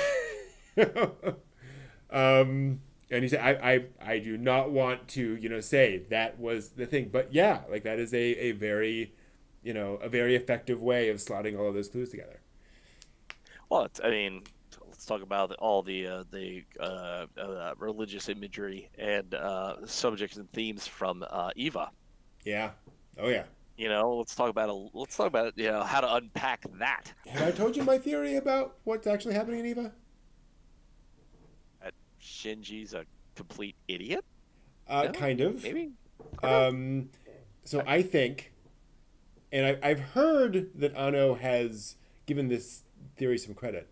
he said, I do not want to say that was the thing, but yeah, like that is a very effective way of slotting all of those clues together. Well, let's talk about all the religious imagery and subjects and themes from Eva. Yeah. Oh yeah. Let's talk about how to unpack that. Have I told you my theory about what's actually happening in Eva? That Shinji's a complete idiot? No, Kind of. maybe. Okay. Um, so I think, and I've heard that Ano has given this theory some credit.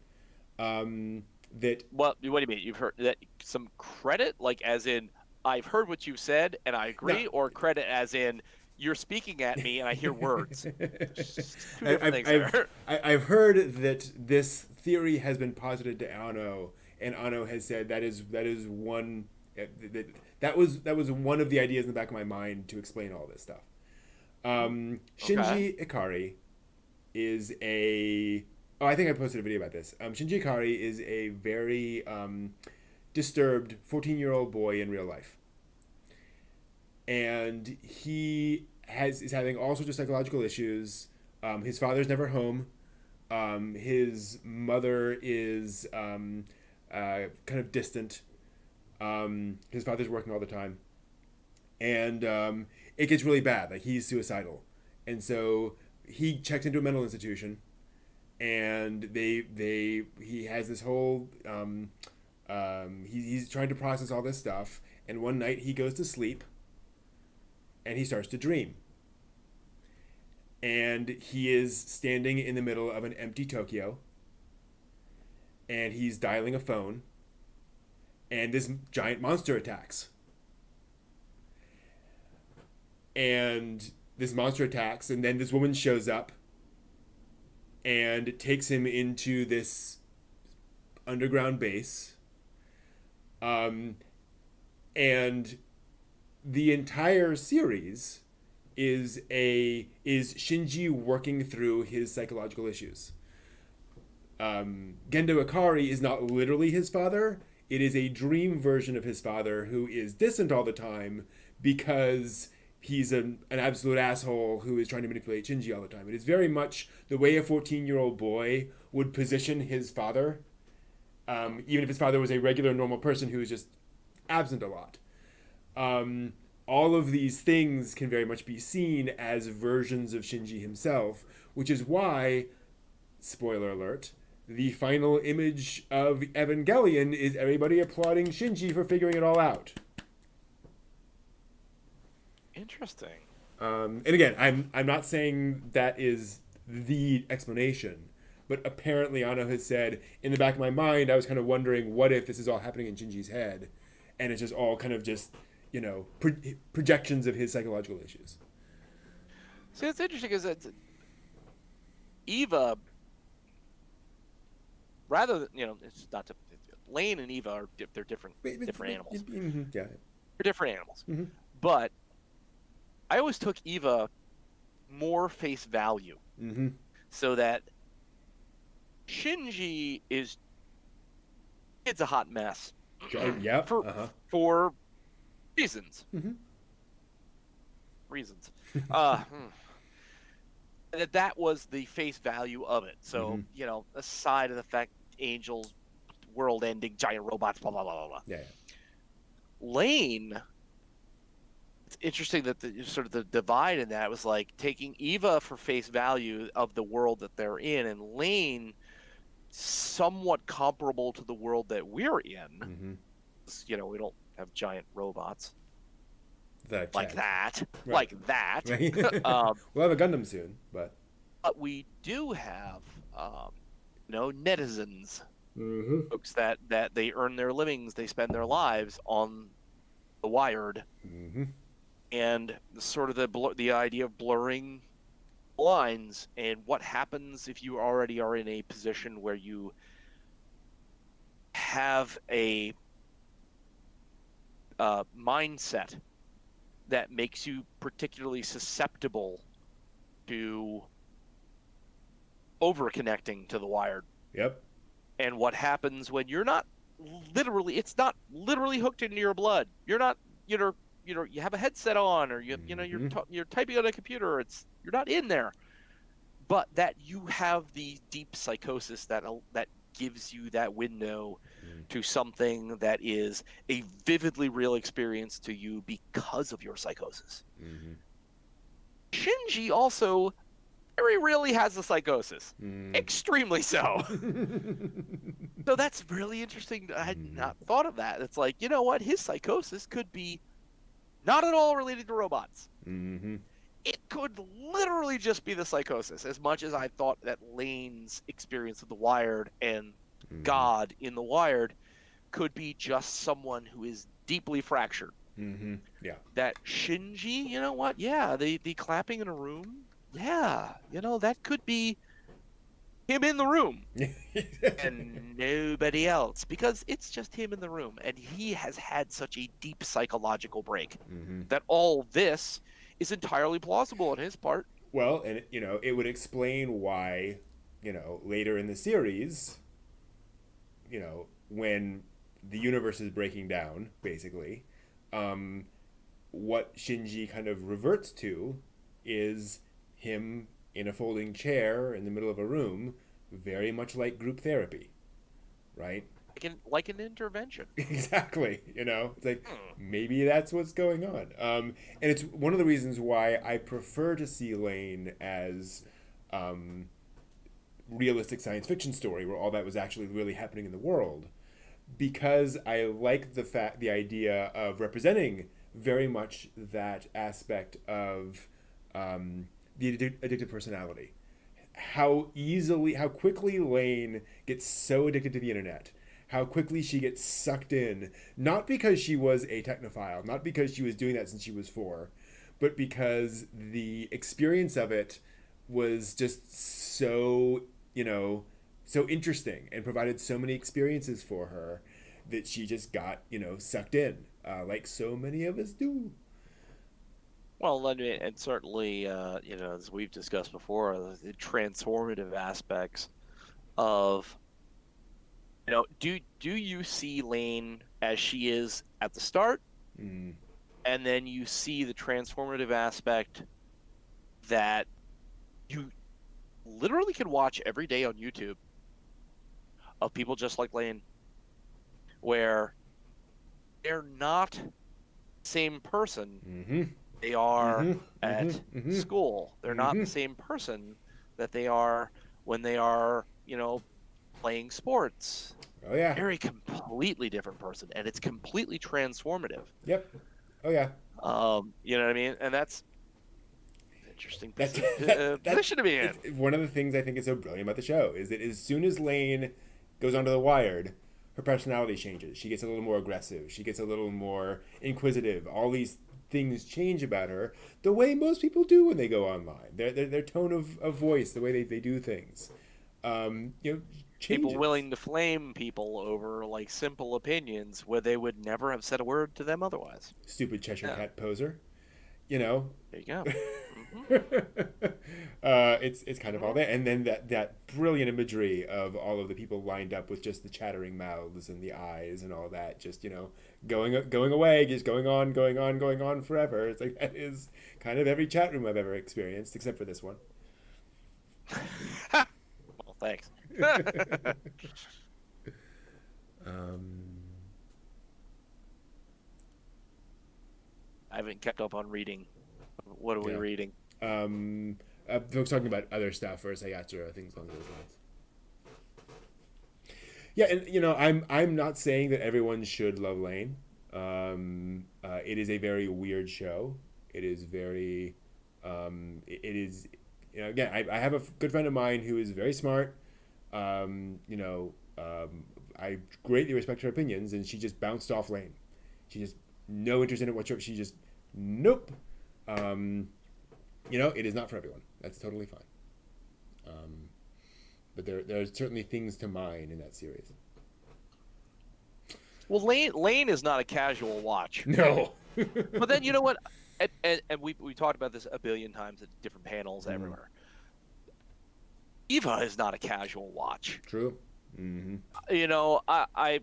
That What do you mean? You've heard that some credit, like as in I've heard what you've said and I no, agree, or credit as in you're speaking at me and I hear words. Two different I've, things I've, there. I've heard that this theory has been posited to Ano, and Ano has said that is one that was one of the ideas in the back of my mind to explain all this stuff. Okay. Shinji Ikari is a oh I think I posted a video about this. Shinji Ikari is a very disturbed 14-year-old boy in real life, and he is having all sorts of psychological issues. His father's never home. His mother is kind of distant. His father's working all the time, and it gets really bad. Like he's suicidal, and so he checks into a mental institution, and he has this whole he's trying to process all this stuff, and one night he goes to sleep, and he starts to dream, and he is standing in the middle of an empty Tokyo, and he's dialing a phone, and this giant monster attacks. And this monster attacks, and then this woman shows up and takes him into this underground base. And the entire series is Shinji working through his psychological issues. Gendo Ikari is not literally his father. It is a dream version of his father who is distant all the time because he's an absolute asshole who is trying to manipulate Shinji all the time. It is very much the way a 14-year-old boy would position his father, even if his father was a regular, normal person who is just absent a lot. All of these things can very much be seen as versions of Shinji himself, which is why, spoiler alert, the final image of Evangelion is everybody applauding Shinji for figuring it all out. Interesting. And again, I'm not saying that is the explanation, but apparently Ano has said, in the back of my mind, I was kind of wondering, what if this is all happening in Shinji's head, and it's just all kind of just, projections of his psychological issues. See, it's interesting because Eva, rather than it's not to Lane and Eva they're different animals. Yeah. They're different animals, Mm-hmm. but I always took Eva more face value, Mm-hmm. so that Shinji it's a hot mess. Yeah. For reasons. Mm-hmm. Reasons. That was the face value of it. So, aside of the fact angels, world ending, giant robots, blah blah blah blah blah. Yeah. Lane, it's interesting that the sort of the divide in that was like taking Eva for face value of the world that they're in, and Lane somewhat comparable to the world that we're in. Mm-hmm. We don't have giant robots Like that. Right. Like that. We'll have a Gundam soon, but we do have netizens, mm-hmm. folks that they earn their livings, they spend their lives on the Wired, Mm-hmm. and sort of the idea of blurring lines, and what happens if you already are in a position where you have a mindset that makes you particularly susceptible to over-connecting to the Wired. Yep. And what happens when you're not it's not literally hooked into your blood. You're not, you have a headset on, or you're typing on a computer. You're not in there, but that you have the deep psychosis that gives you that window to something that is a vividly real experience to you because of your psychosis. Mm-hmm. Shinji also very rarely has a psychosis. Extremely so. So that's really interesting. I had not thought of that. It's like, you know what? His psychosis could be not at all related to robots. Mm-hmm. It could literally just be the psychosis, as much as I thought that Lane's experience with The Wired and God in The Wired could be just someone who is deeply fractured. Mm-hmm. Yeah. That Shinji, you know what? Yeah, the clapping in a room. Yeah, that could be him in the room and nobody else, because it's just him in the room, and he has had such a deep psychological break that all this is entirely plausible on his part. Well, and it would explain why, later in the series, when the universe is breaking down, basically, what Shinji kind of reverts to is him in a folding chair in the middle of a room, very much like group therapy, right? Like an intervention. Exactly. It's like maybe that's what's going on. And it's one of the reasons why I prefer to see Lane as realistic science fiction story where all that was actually really happening in the world, because I like the idea of representing very much that aspect of the addictive personality. How quickly Lane gets so addicted to the internet, how quickly she gets sucked in, not because she was a technophile, not because she was doing that since she was 4, but because the experience of it was just so, so interesting and provided so many experiences for her that she just got, sucked in, like so many of us do. Well, and certainly, as we've discussed before, the transformative aspects of, do you see Lane as she is at the start, and then you see the transformative aspect that you literally can watch every day on YouTube of people just like Lane, where they're not the same person they are at school. They're not the same person that they are when they are, playing sports. Oh, yeah. Very completely different person, and it's completely transformative. Yep. Oh, yeah. You know what I mean? And that's an interesting position to be in. One of the things I think is so brilliant about the show is that as soon as Lane goes onto The Wired, her personality changes. She gets a little more aggressive. She gets a little more inquisitive. All these things change about her the way most people do when they go online. Their tone of voice, the way they do things. Changes. People willing to flame people over like simple opinions where they would never have said a word to them otherwise. Stupid Cheshire Cat poser. There you go. It's kind of all that, and then that brilliant imagery of all of the people lined up with just the chattering mouths and the eyes and all that, just going away, just going on forever. It's like that is kind of every chat room I've ever experienced, except for this one. Well, thanks. I haven't kept up on reading. What are we reading? Folks talking about other stuff or Sayatsu or things along those lines. Yeah, and I'm not saying that everyone should love Lane. It is a very weird show. It is very, it is, again, I have a good friend of mine who is very smart. I greatly respect her opinions, and she just bounced off Lane. She just no interest in it whatsoever. She just nope. It is not for everyone. That's totally fine. But there are certainly things to mine in that series. Well, Lane is not a casual watch. No. But then you know what? And we talked about this a billion times at different panels everywhere. Eva is not a casual watch. True. Mm-hmm. I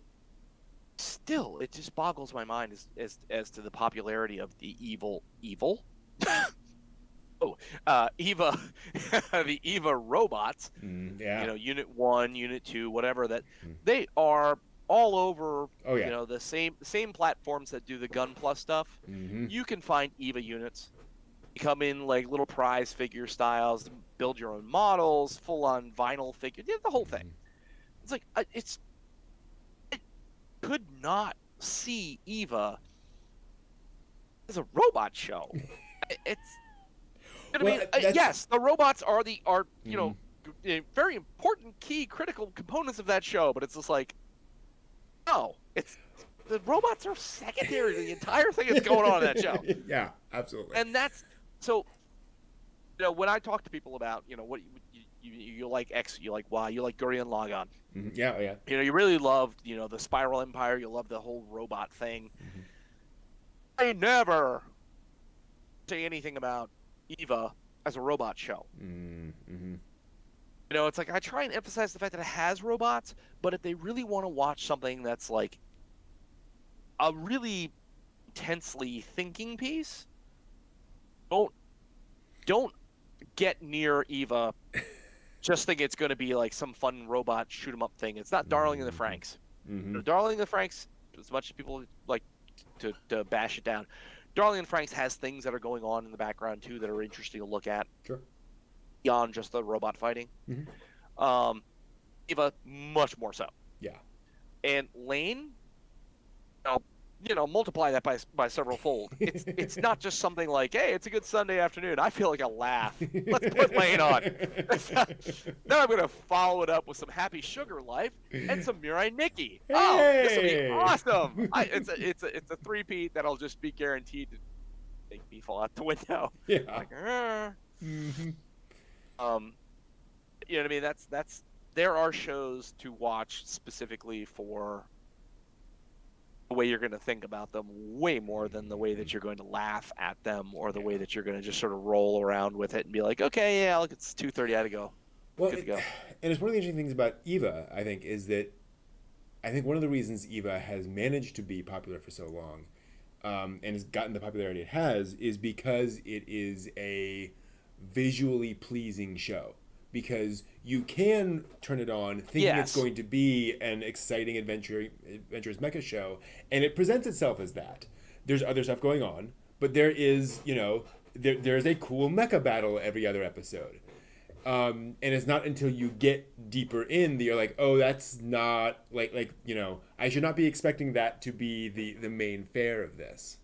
still, it just boggles my mind as to the popularity of the evil. Eva, the Eva robots. Yeah. Unit 1, Unit 2, whatever. That they are all over. Oh yeah. The same platforms that do the Gun Plus stuff. You can find Eva units. You come in like little prize figure styles, build your own models, full on vinyl figure, the whole thing. It's like I could not see Eva as a robot show. It's. I Well, mean, yes, the robots are you know, very important, key, critical components of that show. But it's just like, no, it's the robots are secondary to the entire thing that's going on in that show. Yeah, absolutely. And that's so. You know, when I talk to people about, you know, what you like X, you like Y, you like Gurren Lagann. Mm-hmm. Yeah, yeah. You know, you really love, you know, the Spiral Empire. You love the whole robot thing. Mm-hmm. I never say anything about Eva as a robot show. Mm-hmm. You know, it's like I try and emphasize the fact that it has robots, but if they really want to watch something that's like a really intensely thinking piece, don't get near Eva. Just think it's going to be like some fun robot shoot 'em up thing. It's not Darling in the Franxx. Mm-hmm. You know, Darling in the Franxx, as much as people like to bash it down, Darling in the Franxx has things that are going on in the background too that are interesting to look at. Sure. Beyond just the robot fighting. Mm-hmm. Eva, much more so. Yeah. And Lane, you know, multiply that by several fold. It's not just something like, hey, it's a good Sunday afternoon. I feel like a laugh. Let's put Lane on. Now I'm going to follow it up with some Happy Sugar Life and some Mirai Nikki. Hey! Oh, this will be awesome. It's a three-peat that'll just be guaranteed to make me fall out the window. Yeah. Like, Mm-hmm. you know what I mean? That's there are shows to watch specifically for the way you're going to think about them way more than the way that you're going to laugh at them or the way that you're going to just sort of roll around with it and be like, okay, yeah, look, it's 2:30, I had to go. Well, Good to go. And it's one of the interesting things about Eva, I think, is that I think one of the reasons Eva has managed to be popular for so long and has gotten the popularity it has is because it is a visually pleasing show. Because you can turn it on thinking it's going to be an exciting adventurous mecha show, and it presents itself as that. There's other stuff going on, but there is, you know, there's a cool mecha battle every other episode. And it's not until you get deeper in that you're like, oh, that's not, like you know, I should not be expecting that to be the main fare of this.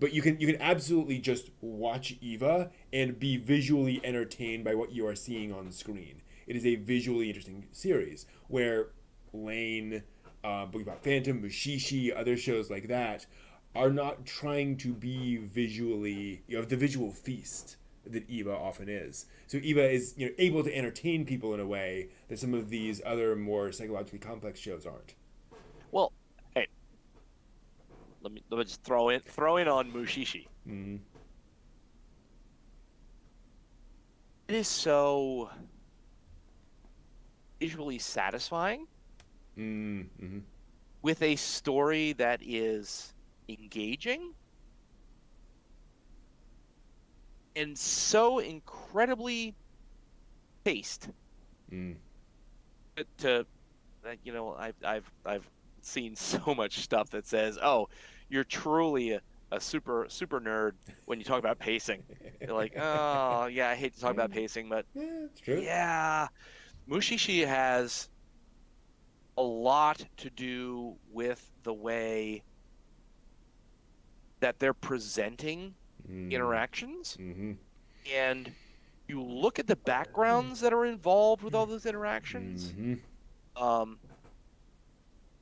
But you can absolutely just watch Eva and be visually entertained by what you are seeing on screen. It is a visually interesting series where Lane, Boogie Phantom, Mushishi, other shows like that are not trying to be visually, you know, the visual feast that Eva often is. So Eva is, you know, able to entertain people in a way that some of these other more psychologically complex shows aren't. Well, hey, let me just throw in on Mushishi. Mm-hmm. It is so visually satisfying Mm-hmm. with a story that is engaging and so incredibly paced. To you know, I've seen so much stuff that says, "Oh, you're truly a super nerd when you talk about pacing." You're like, "Oh, yeah, I hate to talk about pacing, but Yeah, it's true. yeah, Mushishi has a lot to do with the way that they're presenting interactions." Mm-hmm. And you look at the backgrounds that are involved with all those interactions. Mm-hmm.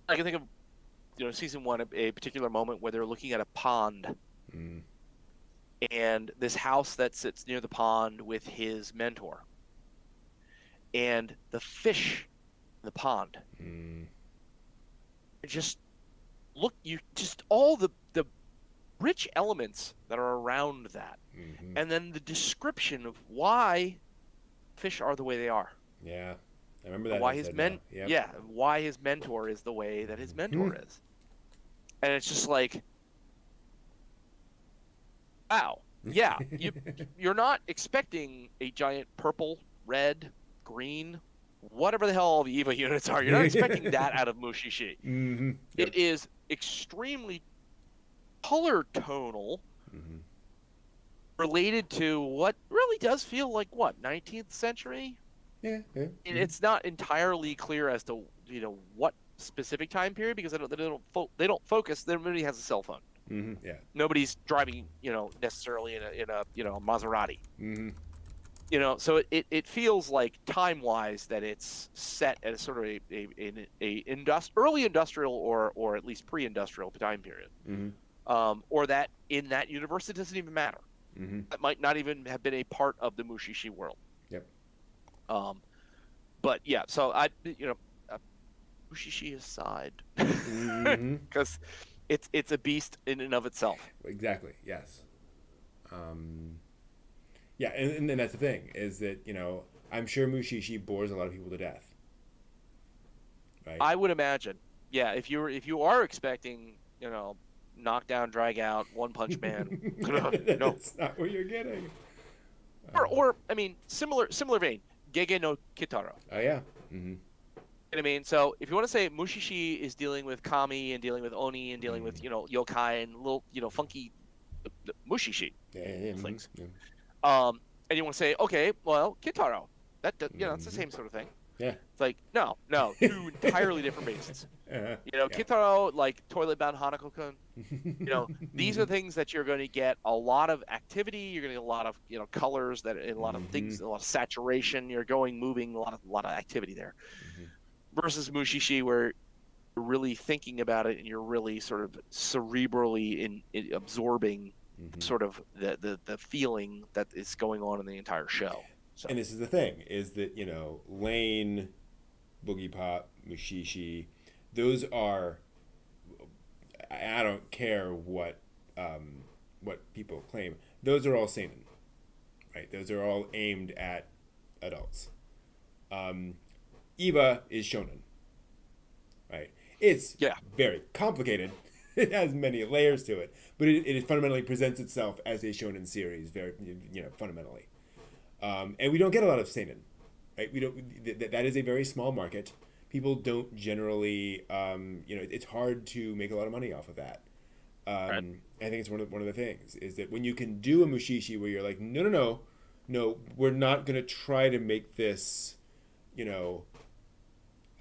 I can think of, you know, season one, a particular moment where they're looking at a pond, and this house that sits near the pond with his mentor, and the fish in the pond. Just look, all the rich elements that are around that. And then the description of why fish are the way they are. Yeah, I remember that. Why why his mentor is the way that his mentor is. And it's just like, wow, yeah, you're not expecting a giant purple, red, green, whatever the hell all the EVA units are. You're not expecting that out of Mushishi. Mm-hmm. Yep. It is extremely color tonal. Related to what really does feel like 19th century. Yeah. And it's not entirely clear as to, you know, what specific time period, because they don't focus. Everybody has a cell phone. Yeah. Nobody's driving, necessarily in a Maserati. Mm-hmm. So it feels like time-wise that it's set at a sort of early industrial or at least pre-industrial time period. Or that in that universe it doesn't even matter. That might not even have been a part of the Mushishi world. Yep. But yeah, so Mushishi aside, because it's a beast in and of itself. Exactly. Yes. Yeah, and then that's the thing is that I'm sure Mushishi bores a lot of people to death. Right. I would imagine. Yeah, if you are expecting knockdown, drag out, One Punch Man, no, that's not what you're getting. Or I mean, similar vein, Gege no Kitaro. Oh yeah. I mean, so if you want to say Mushishi is dealing with Kami and dealing with Oni and dealing with yokai and little funky Mushishi things. Yeah. And you want to say, okay, well, Kitaro, it's the same sort of thing. Yeah. It's like no, two entirely different beasts. Kitaro, like Toilet Bound Hanako-kun. These are things that you're going to get a lot of activity. You're going to get a lot of colors a lot of things, a lot of saturation. You're moving, a lot of activity there. Versus Mushishi, where you're really thinking about it and you're really sort of cerebrally in absorbing sort of the feeling that is going on in the entire show. So. And this is the thing, is that, Lane, Boogie Pop, Mushishi, those are, I don't care what people claim, those are all seinen, right? Those are all aimed at adults. Eva is shonen, right? It's very complicated. It has many layers to it, but it fundamentally presents itself as a shonen series, very, fundamentally. And we don't get a lot of seinen, right? We don't. That is a very small market. People don't generally, it's hard to make a lot of money off of that. Right. I think it's one of the things is that when you can do a Mushishi where you're like, no, we're not going to try to make this, an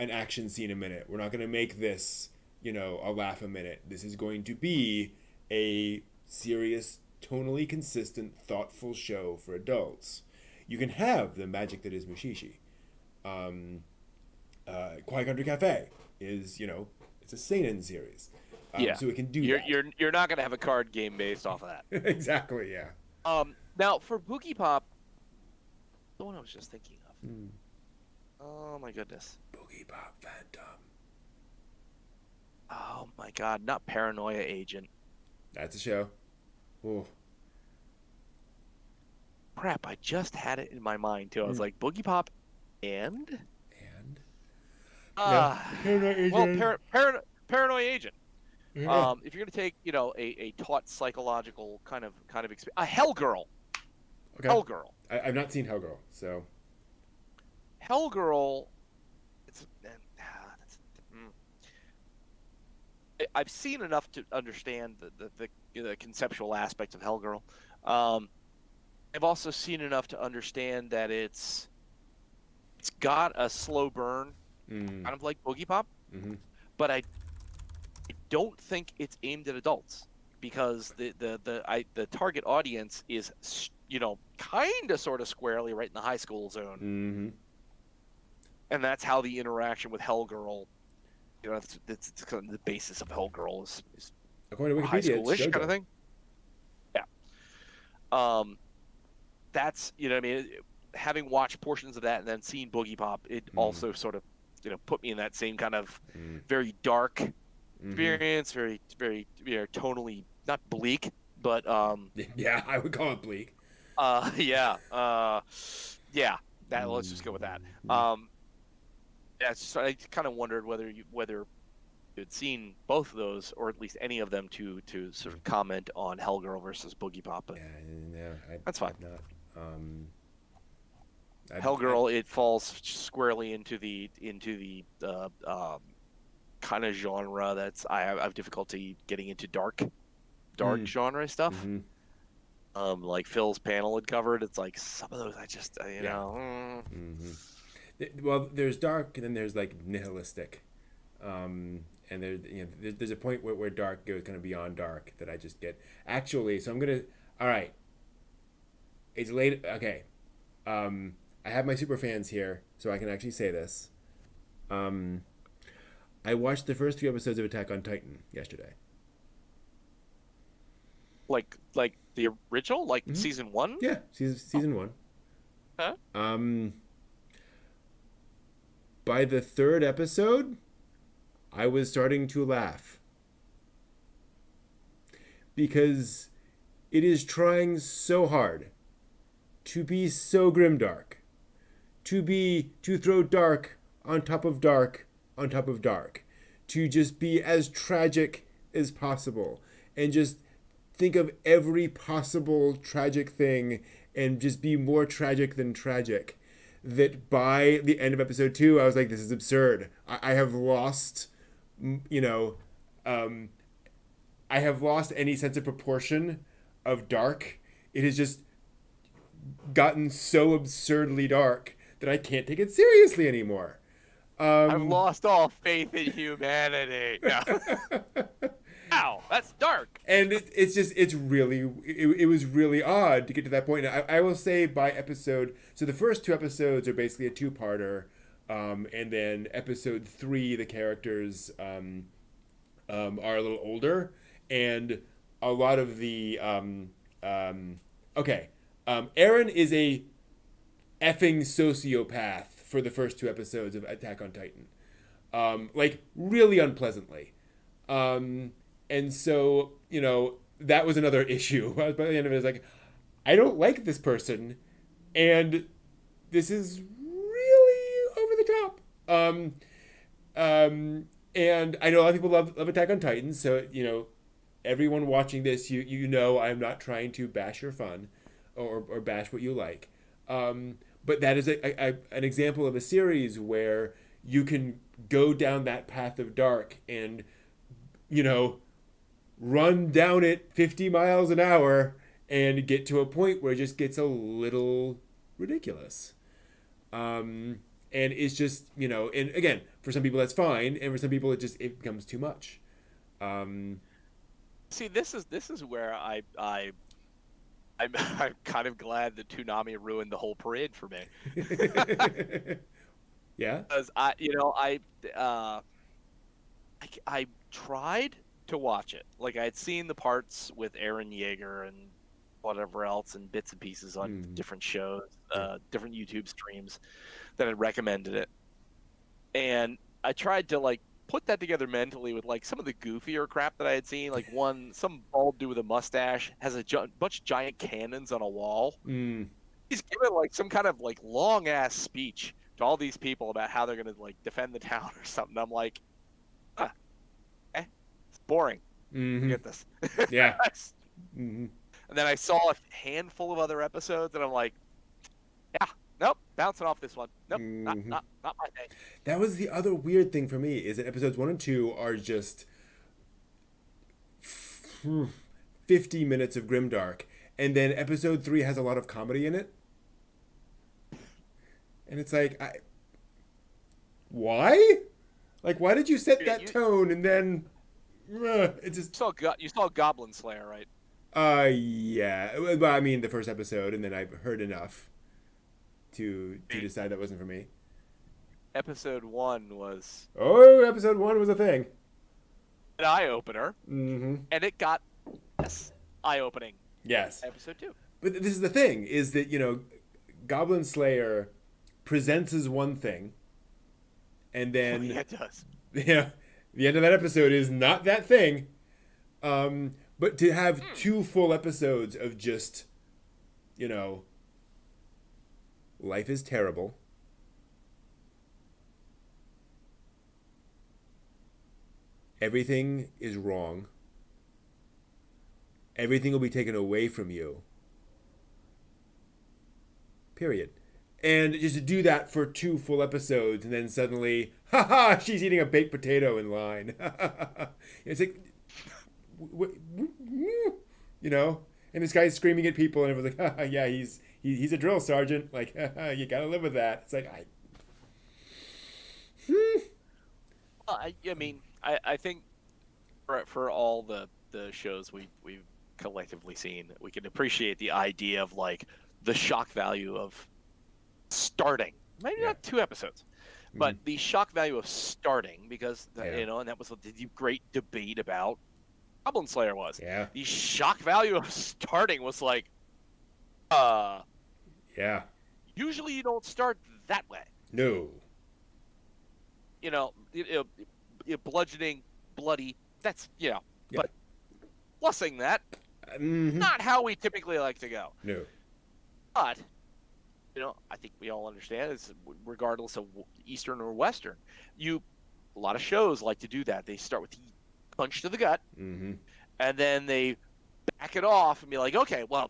action scene a minute. We're not going to make this, a laugh a minute. This is going to be a serious, tonally consistent, thoughtful show for adults. You can have the magic that is Mushishi. Quiet Country Cafe is, it's a seinen series. So it can do that. You're not going to have a card game based off of that. Exactly, yeah. Now, for Boogie Pop, the one I was just thinking of. Oh, my goodness. Boogie Pop Phantom. Oh, my God. Not Paranoia Agent. That's a show. Ooh. Crap, I just had it in my mind, too. I was like, Boogie Pop and? Paranoia Agent. Yeah. If you're going to take, a taut psychological kind of experience. Hell Girl. Okay. Hell Girl. I've not seen Hell Girl, so. Hell Girl, I've seen enough to understand the conceptual aspect of Hell Girl. I've also seen enough to understand that it's got a slow burn, kind of like Boogie Pop, but I don't think it's aimed at adults because the target audience is kind of sort of squarely right in the high school zone. And that's how the interaction with Hell Girl, it's kind of the basis of Hell Girl is according to Wikipedia, high schoolish kind of thing. Yeah. That's having watched portions of that and then seen Boogie Pop, it also sort of put me in that same kind of very dark experience, very very tonally not bleak, but yeah, I would call it bleak. Yeah. That let's just go with that. Yeah, so I kind of wondered whether you had seen both of those, or at least any of them, to sort of comment on Hell Girl versus Boogie Pop. But that's fine. Hell Girl, it falls squarely into the kind of genre that's I have difficulty getting into dark genre stuff. Like Phil's panel had covered, it's like some of those I just Well, there's dark and then there's like nihilistic, and there's a point where dark goes kind of beyond dark that I just get. Actually, so I'm gonna. All right. It's late. Okay. I have my super fans here, so I can actually say this. I watched the first 3 episodes of Attack on Titan yesterday. Like the original, like season 1. Yeah, season 1. Huh? By the 3rd episode, I was starting to laugh because it is trying so hard to be so grimdark, to throw dark on top of dark on top of dark, to just be as tragic as possible, and just think of every possible tragic thing and just be more tragic than tragic. That by the end of episode 2, I was like, this is absurd. I have lost, I have lost any sense of proportion of dark. It has just gotten so absurdly dark that I can't take it seriously anymore. I've lost all faith in humanity. No. Ow, that's dark. And it was really odd to get to that point. I will say by episode, so the first 2 episodes are basically a 2-parter, and then episode 3, the characters are a little older, and a lot of the Eren is a effing sociopath for the first 2 episodes of Attack on Titan, like really unpleasantly. And so, that was another issue. By the end of it, I was like, I don't like this person, and this is really over the top. And I know a lot of people love Attack on Titan, so, everyone watching this, I'm not trying to bash your fun or bash what you like. But that is an example of a series where you can go down that path of dark and, run down it 50 miles an hour and get to a point where it just gets a little ridiculous. And it's just, and again, for some people that's fine, and for some people it becomes too much. See, this is where I'm kind of glad that Toonami ruined the whole parade for me. Yeah. Because I tried to watch it. Like, I had seen the parts with Eren Yeager and whatever else and bits and pieces on different shows, different YouTube streams that had recommended it. And I tried to put that together mentally with some of the goofier crap that I had seen. Like some bald dude with a mustache has a bunch of giant cannons on a wall. He's giving some kind of long ass speech to all these people about how they're gonna defend the town or something. I'm like, it's boring. Get this. Yeah. And then I saw a handful of other episodes, and I'm like, yeah, nope, bouncing off this one. Nope, not my thing. That was the other weird thing for me, is that episodes 1 and 2 are just 50 minutes of grimdark, and then episode 3 has a lot of comedy in it. And it's like, why? Why did you set that tone and then it just... You saw Goblin Slayer, right? Yeah. Well, I mean, the first episode, and then I've heard enough to decide that wasn't for me. Episode 1 was... Oh, episode 1 was a thing. An eye-opener. Mm-hmm. And it got eye-opening. Yes. Episode 2. But this is the thing, is that, Goblin Slayer presents as one thing, and then... Yeah, it does. Yeah. The end of that episode is not that thing. But to have 2 full episodes of just, life is terrible. Everything is wrong. Everything will be taken away from you. Period. And just to do that for 2 full episodes, and then suddenly, she's eating a baked potato in line. It's like, and this guy's screaming at people, and everyone's like, yeah, he's a drill sergeant. You gotta live with that. It's like, I mean, I think for all the shows we've collectively seen, we can appreciate the idea of like the shock value of starting. Maybe not 2 episodes, but the shock value of starting, because and that was the great debate about Goblin Slayer was. Yeah. The shock value of starting was like, yeah. Usually you don't start that way. No. Bludgeoning, bloody. That's but blessing that. Not how we typically like to go. No. But I think we all understand it's regardless of Eastern or Western. A lot of shows like to do that. They start with the punch to the gut, and then they back it off and be like, okay, well,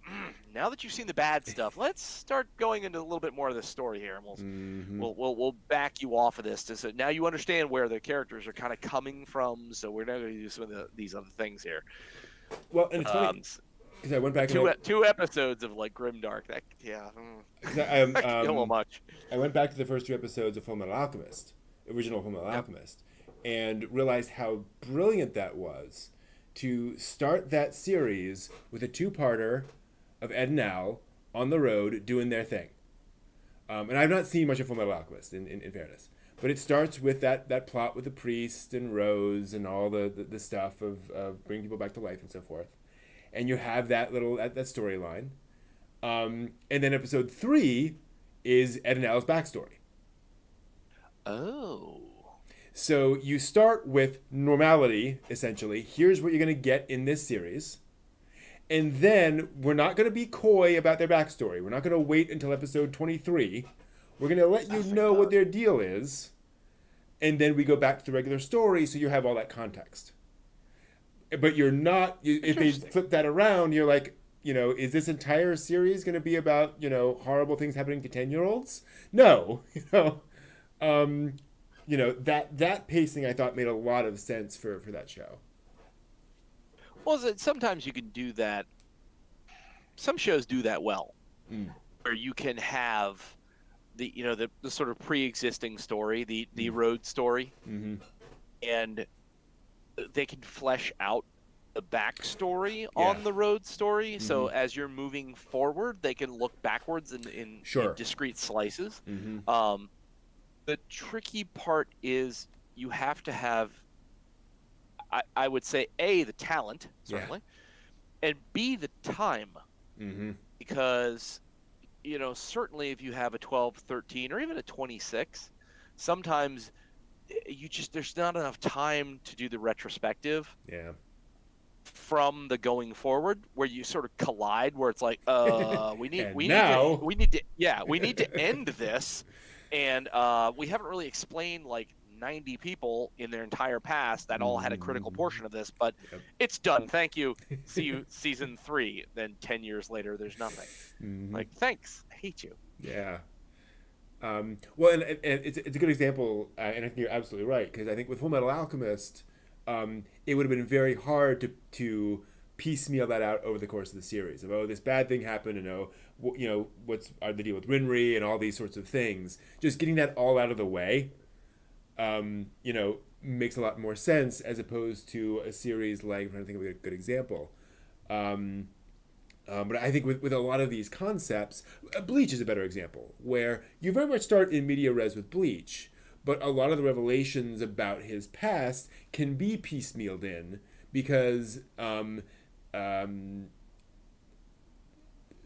now that you've seen the bad stuff, let's start going into a little bit more of the story here, and we'll back you off of this. So now you understand where the characters are kind of coming from. So we're not going to do some of these other things here. Well, and it's funny because I went back two episodes of like Grimdark. That I kill much. I went back to the first 2 episodes of Fullmetal Alchemist, original Fullmetal Alchemist, and realized how brilliant that was to start that series with a 2-parter of Ed and Al on the road doing their thing. And I've not seen much of Fullmetal Alchemist, in fairness. But it starts with that plot with the priest and Rose and all the stuff of bringing people back to life and so forth. And you have that storyline. And then episode 3 is Ed and Al's backstory. Oh. So you start with normality, essentially. Here's what you're going to get in this series. And then we're not going to be coy about their backstory. We're not going to wait until episode 23. We're going to let you know what their deal is. And then we go back to the regular story, so you have all that context. But you're not... if they flip that around, you're like, is this entire series going to be about, horrible things happening to 10-year-olds? No. That pacing, I thought, made a lot of sense for that show. Well, sometimes you can do that. Some shows do that well, where you can have the sort of pre-existing story, the road story, and they can flesh out the backstory on the road story. So as you're moving forward, they can look backwards in discrete slices. The tricky part is you have to have, I would say, A, the talent, certainly, and B, the time. Because, certainly if you have a 12, 13, or even a 26, sometimes there's not enough time to do the retrospective. Yeah. From the going forward, where you sort of collide, where it's like, we need to end this. And we haven't really explained like 90 people in their entire past that all had a critical portion of this, but it's done. Thank you. See you season 3. Then 10 years later, there's nothing. Like, thanks. I hate you. Yeah. Well, and it's a good example, and I think you're absolutely right, because I think with Fullmetal Alchemist, it would have been very hard to piecemeal that out over the course of the series. Of, this bad thing happened, and what's the deal with Rinri and all these sorts of things. Just getting that all out of the way, makes a lot more sense as opposed to a series like, I'm trying to think of a good example. But I think with a lot of these concepts, Bleach is a better example, where you very much start in media res with Bleach, but a lot of the revelations about his past can be piecemealed in because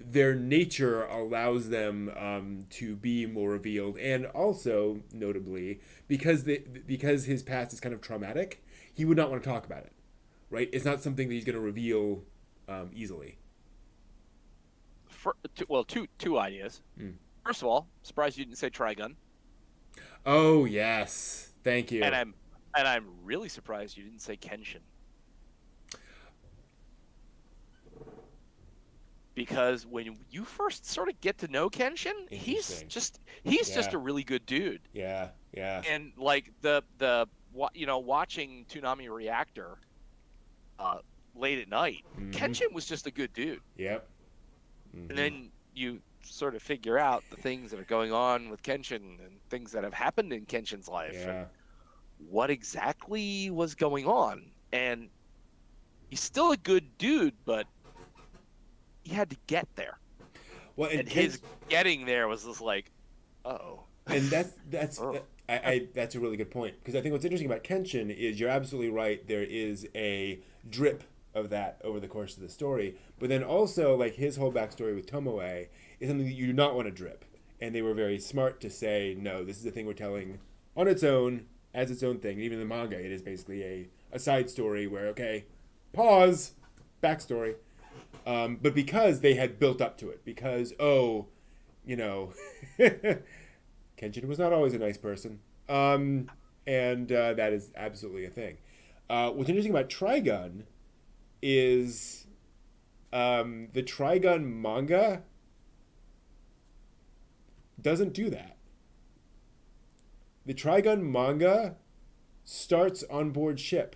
their nature allows them to be more revealed, and also notably because his past is kind of traumatic, he would not want to talk about it, right? It's not something that he's going to reveal easily. Two ideas. First of all, surprised you didn't say Trigun. Oh yes, thank you. And I'm really surprised you didn't say Kenshin. Because when you first sort of get to know Kenshin, he's just a really good dude. Yeah. And like the watching Toonami Reactor late at night, Kenshin was just a good dude. Yep. And then you sort of figure out the things that are going on with Kenshin and things that have happened in Kenshin's life. Yeah. what exactly was going on. And he's still a good dude, but he had to get there. Well, And his getting there was just like, uh-oh. And that's Oh. that's a really good point, because I think what's interesting about Kenshin is you're absolutely right. There is a drip of that over the course of the story, but then also like his whole backstory with Tomoe is something that you do not want to drip, and they were very smart to say no. This is a thing we're telling on its own as its own thing. Even in the manga, it is basically a side story where okay, pause, backstory. But because they had built up to it, because you know. Kenshin was not always a nice person. And that is absolutely a thing. What's interesting about Trigun is the Trigun manga doesn't do that. The Trigun manga starts on board ship.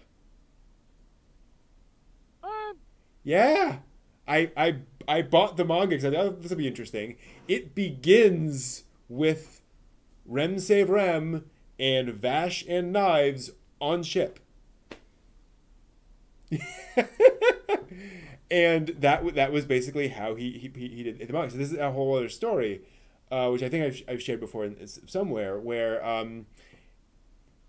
Yeah. I bought the manga because I thought this would be interesting. It begins with Rem Save Rem and Vash and Knives on ship. And that was basically how he did the manga. So this is a whole other story, which I think I've shared before somewhere, where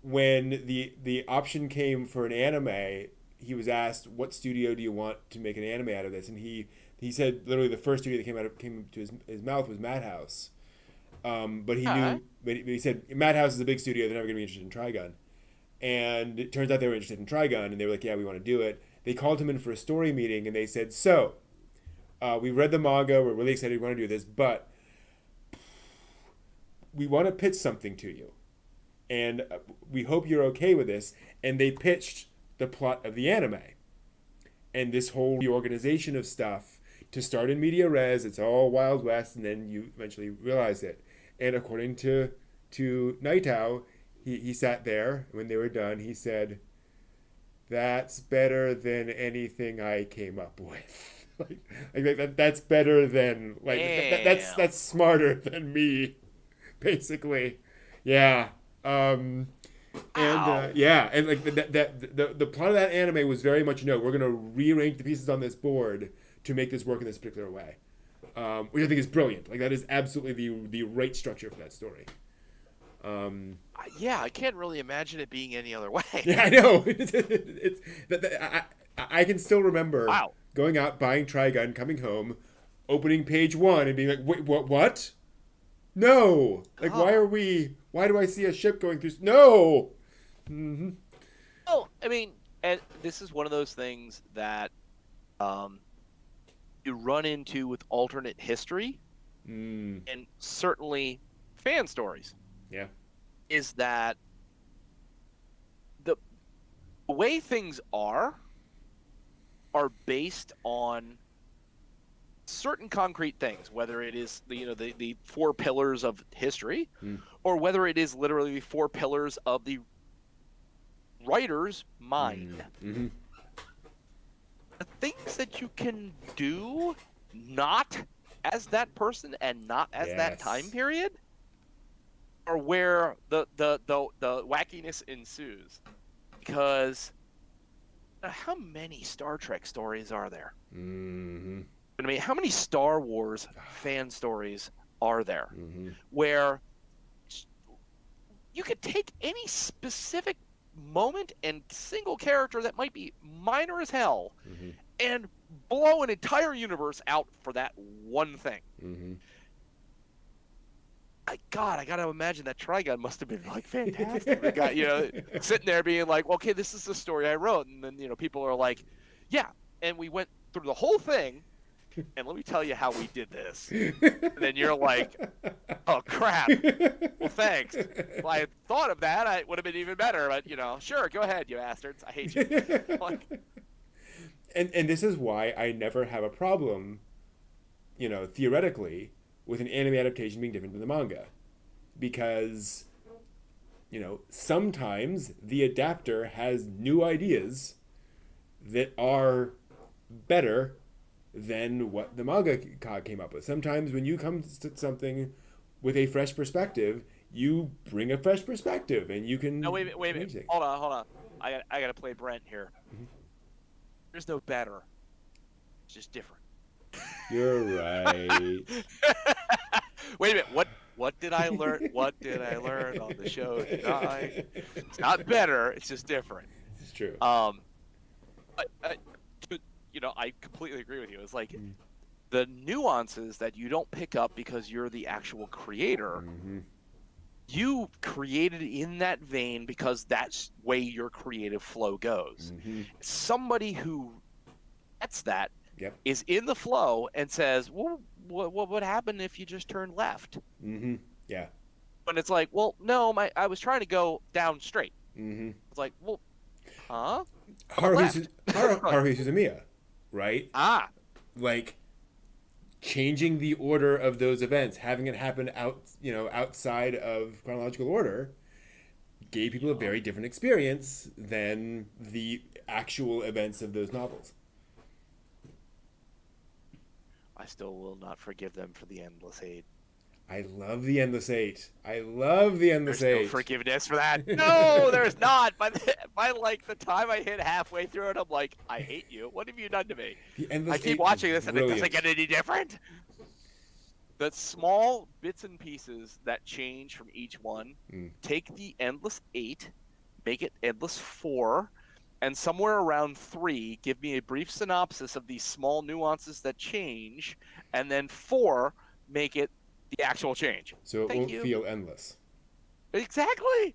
when the option came for an anime, he was asked, what studio do you want to make an anime out of this? And he said literally the first studio that came to his mouth was Madhouse. But he knew, but he said Madhouse is a big studio. They're never going to be interested in Trigun. And it turns out they were interested in Trigun, and they were like, yeah, we want to do it. They called him in for a story meeting, and they said, so, we read the manga. We're really excited. We want to do this, but we want to pitch something to you. And we hope you're okay with this. And they pitched the plot of the anime. And this whole reorganization of stuff to start in media res, it's all Wild West, and then you eventually realize it. And according to Naitao, he sat there when they were done. He said, "That's better than anything I came up with. That's better than that's smarter than me, basically." Yeah. And like the plot of that anime was very much we're gonna rearrange the pieces on this board to make this work in this particular way, which I think is brilliant. Like that is absolutely the right structure for that story. Yeah, I can't really imagine it being any other way. Yeah, I know. I can still remember going out, buying Trigun, coming home, opening page 1, and being like, "Wait, what? No! Like, why do I see a ship going through? No!" Mm-hmm. Well, I mean, and this is one of those things that you run into with alternate history, and certainly fan stories. Yeah. Is that the way things are based on certain concrete things, whether it is the 4 pillars of history, or whether it is literally the 4 pillars of the writer's mind. Mm-hmm. The things that you can do not as that person and not as that time period are where the wackiness ensues. Because how many Star Trek stories are there? Mm-hmm. I mean, how many Star Wars fan stories are there where you could take any specific moment and single character that might be minor as hell and blow an entire universe out for that one thing? I got to imagine that Trigun must have been like fantastic. The guy, sitting there being like, well, okay, this is the story I wrote. And then, people are like, yeah. And we went through the whole thing. And let me tell you how we did this. And then you're like, oh, crap. Well, thanks. If I had thought of that, it would have been even better. But, sure, go ahead, you bastards. I hate you. And this is why I never have a problem, theoretically, with an anime adaptation being different than the manga. Because, sometimes the adapter has new ideas that are better than what the manga came up with. Sometimes when you come to something with a fresh perspective, you bring a fresh perspective, and you can. No, wait a minute. Hold on. I got to play Brent here. There's no better. It's just different. You're right. Wait a minute. What did I learn? What did I learn on the show tonight? It's not better. It's just different. It's true. I completely agree with you. It's like the nuances that you don't pick up because you're the actual creator. You created in that vein because that's the way your creative flow goes. Somebody who gets that is in the flow and says, well, what would happen if you just turn left? Yeah. But it's like, well, no, I was trying to go down straight. It's like, well, huh? Haruhi Suzumiya, right? Like changing the order of those events, having it happen outside of chronological order, gave people a very different experience than the actual events of those novels. I still will not forgive them for the Endless Eight. I love the Endless Eight. There's no forgiveness for that. No, there's not. By like the time I hit halfway through it, I'm like, I hate you. What have you done to me? I keep watching this and it doesn't get any different. The small bits and pieces that change from each one, take the Endless Eight, make it Endless 4, and somewhere around 3, give me a brief synopsis of these small nuances that change, and then 4, make it the actual change. So it won't feel endless. Exactly.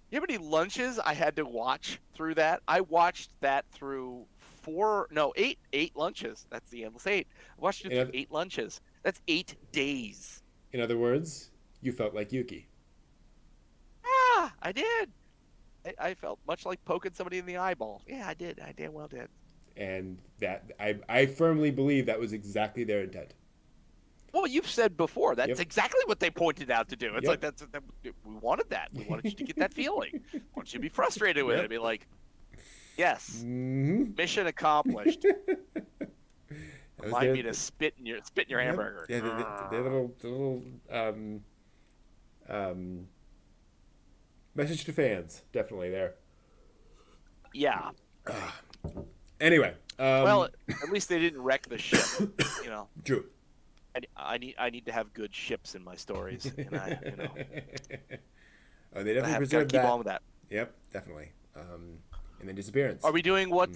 You know how many lunches I had to watch through that? I watched that through 8 lunches. That's the Endless 8. I watched it through 8 lunches. That's 8 days. In other words, you felt like Yuki. I did. I felt much like poking somebody in the eyeball. Yeah, I did. I damn well did. And that I firmly believe that was exactly their intent. Well, you've said before that's exactly what they pointed out to do. It's like we wanted that. We wanted you to get that feeling. We wanted you to be frustrated with it. Be like, yes, mission accomplished. Remind me to spit in your hamburger. Yeah, the little message to fans, definitely there. Yeah. Anyway, well, at least they didn't wreck the ship. True. I need to have good ships in my stories, and they definitely preserved that. Keep on with that. Yep, definitely. And then disappearance. Are we doing what?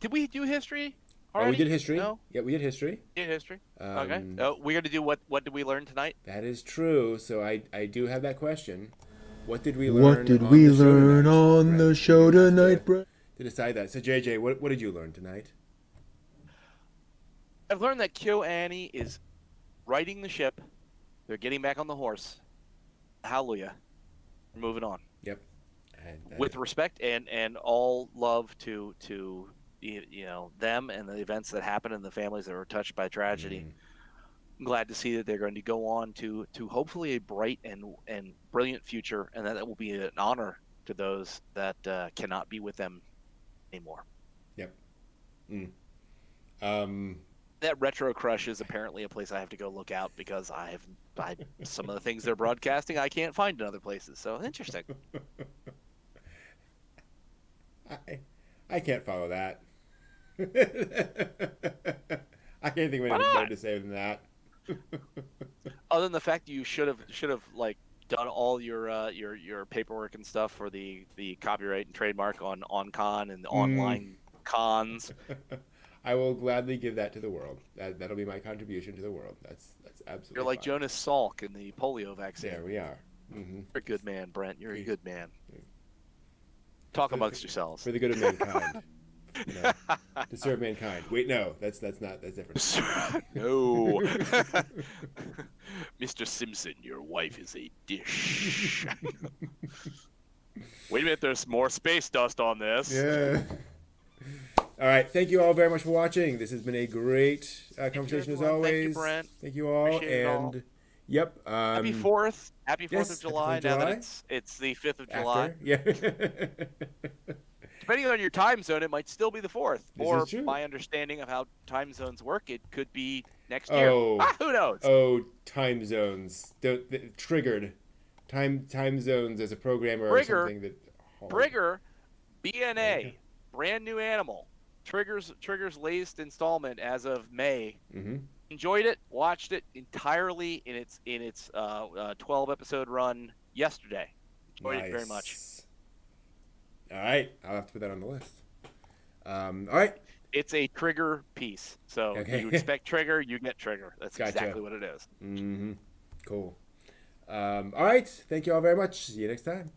Did we do history already? Oh, we did history. No? Yeah, we did history. Okay. We're gonna do what did we learn tonight? That is true. So I do have that question. What did we learn? on the show tonight, Brett? To decide that. So JJ, what did you learn tonight? I've learned that KyoAni is righting the ship. They're getting back on the horse. Hallelujah. We're moving on. Yep. With respect and all love to them and the events that happened and the families that were touched by tragedy. I'm glad to see that they're going to go on to hopefully a bright and brilliant future, and that will be an honor to those that cannot be with them anymore. Yep. That RetroCrush is apparently a place I have to go look out because some of the things they're broadcasting I can't find in other places. So interesting. I can't follow that. I can't think of anything better to say than that. Other than the fact that you should have like done all your paperwork and stuff for the copyright and trademark on con and the online cons. I will gladly give that to the world. That'll be my contribution to the world. That's absolutely. You're like fine. Jonas Salk in the polio vaccine. There we are. You're a good man, Brent. You're a good man. Talk amongst yourselves. For the good of mankind. To serve mankind. Wait, no, that's different. No. Mr. Simpson, your wife is a dish. Wait a minute, there's more space dust on this. Yeah. All right, thank you all very much for watching. This has been a great conversation as always. Thank you, Brent. Thank you all. Appreciate and all. Yep. Happy 4th. Happy 4th of July. Now that it's the 5th of July. Yeah. Depending on your time zone, it might still be the 4th. Or true. my understanding of how time zones work, it could be next year. Who knows? Oh, time zones. Triggered. time zones as a programmer or Trigger, something that hard. Trigger, BNA, Okay. brand new animal. Trigger's latest installment as of May. Mm-hmm. Enjoyed it, watched it entirely in its 12 episode run yesterday. Enjoyed it very much. All right, I'll have to put that on the list. All right. It's a Trigger piece, so Okay. you expect Trigger, you get Trigger. That's Gotcha. exactly what it is. Mm-hmm. Cool. All right. Thank you all very much. See you next time.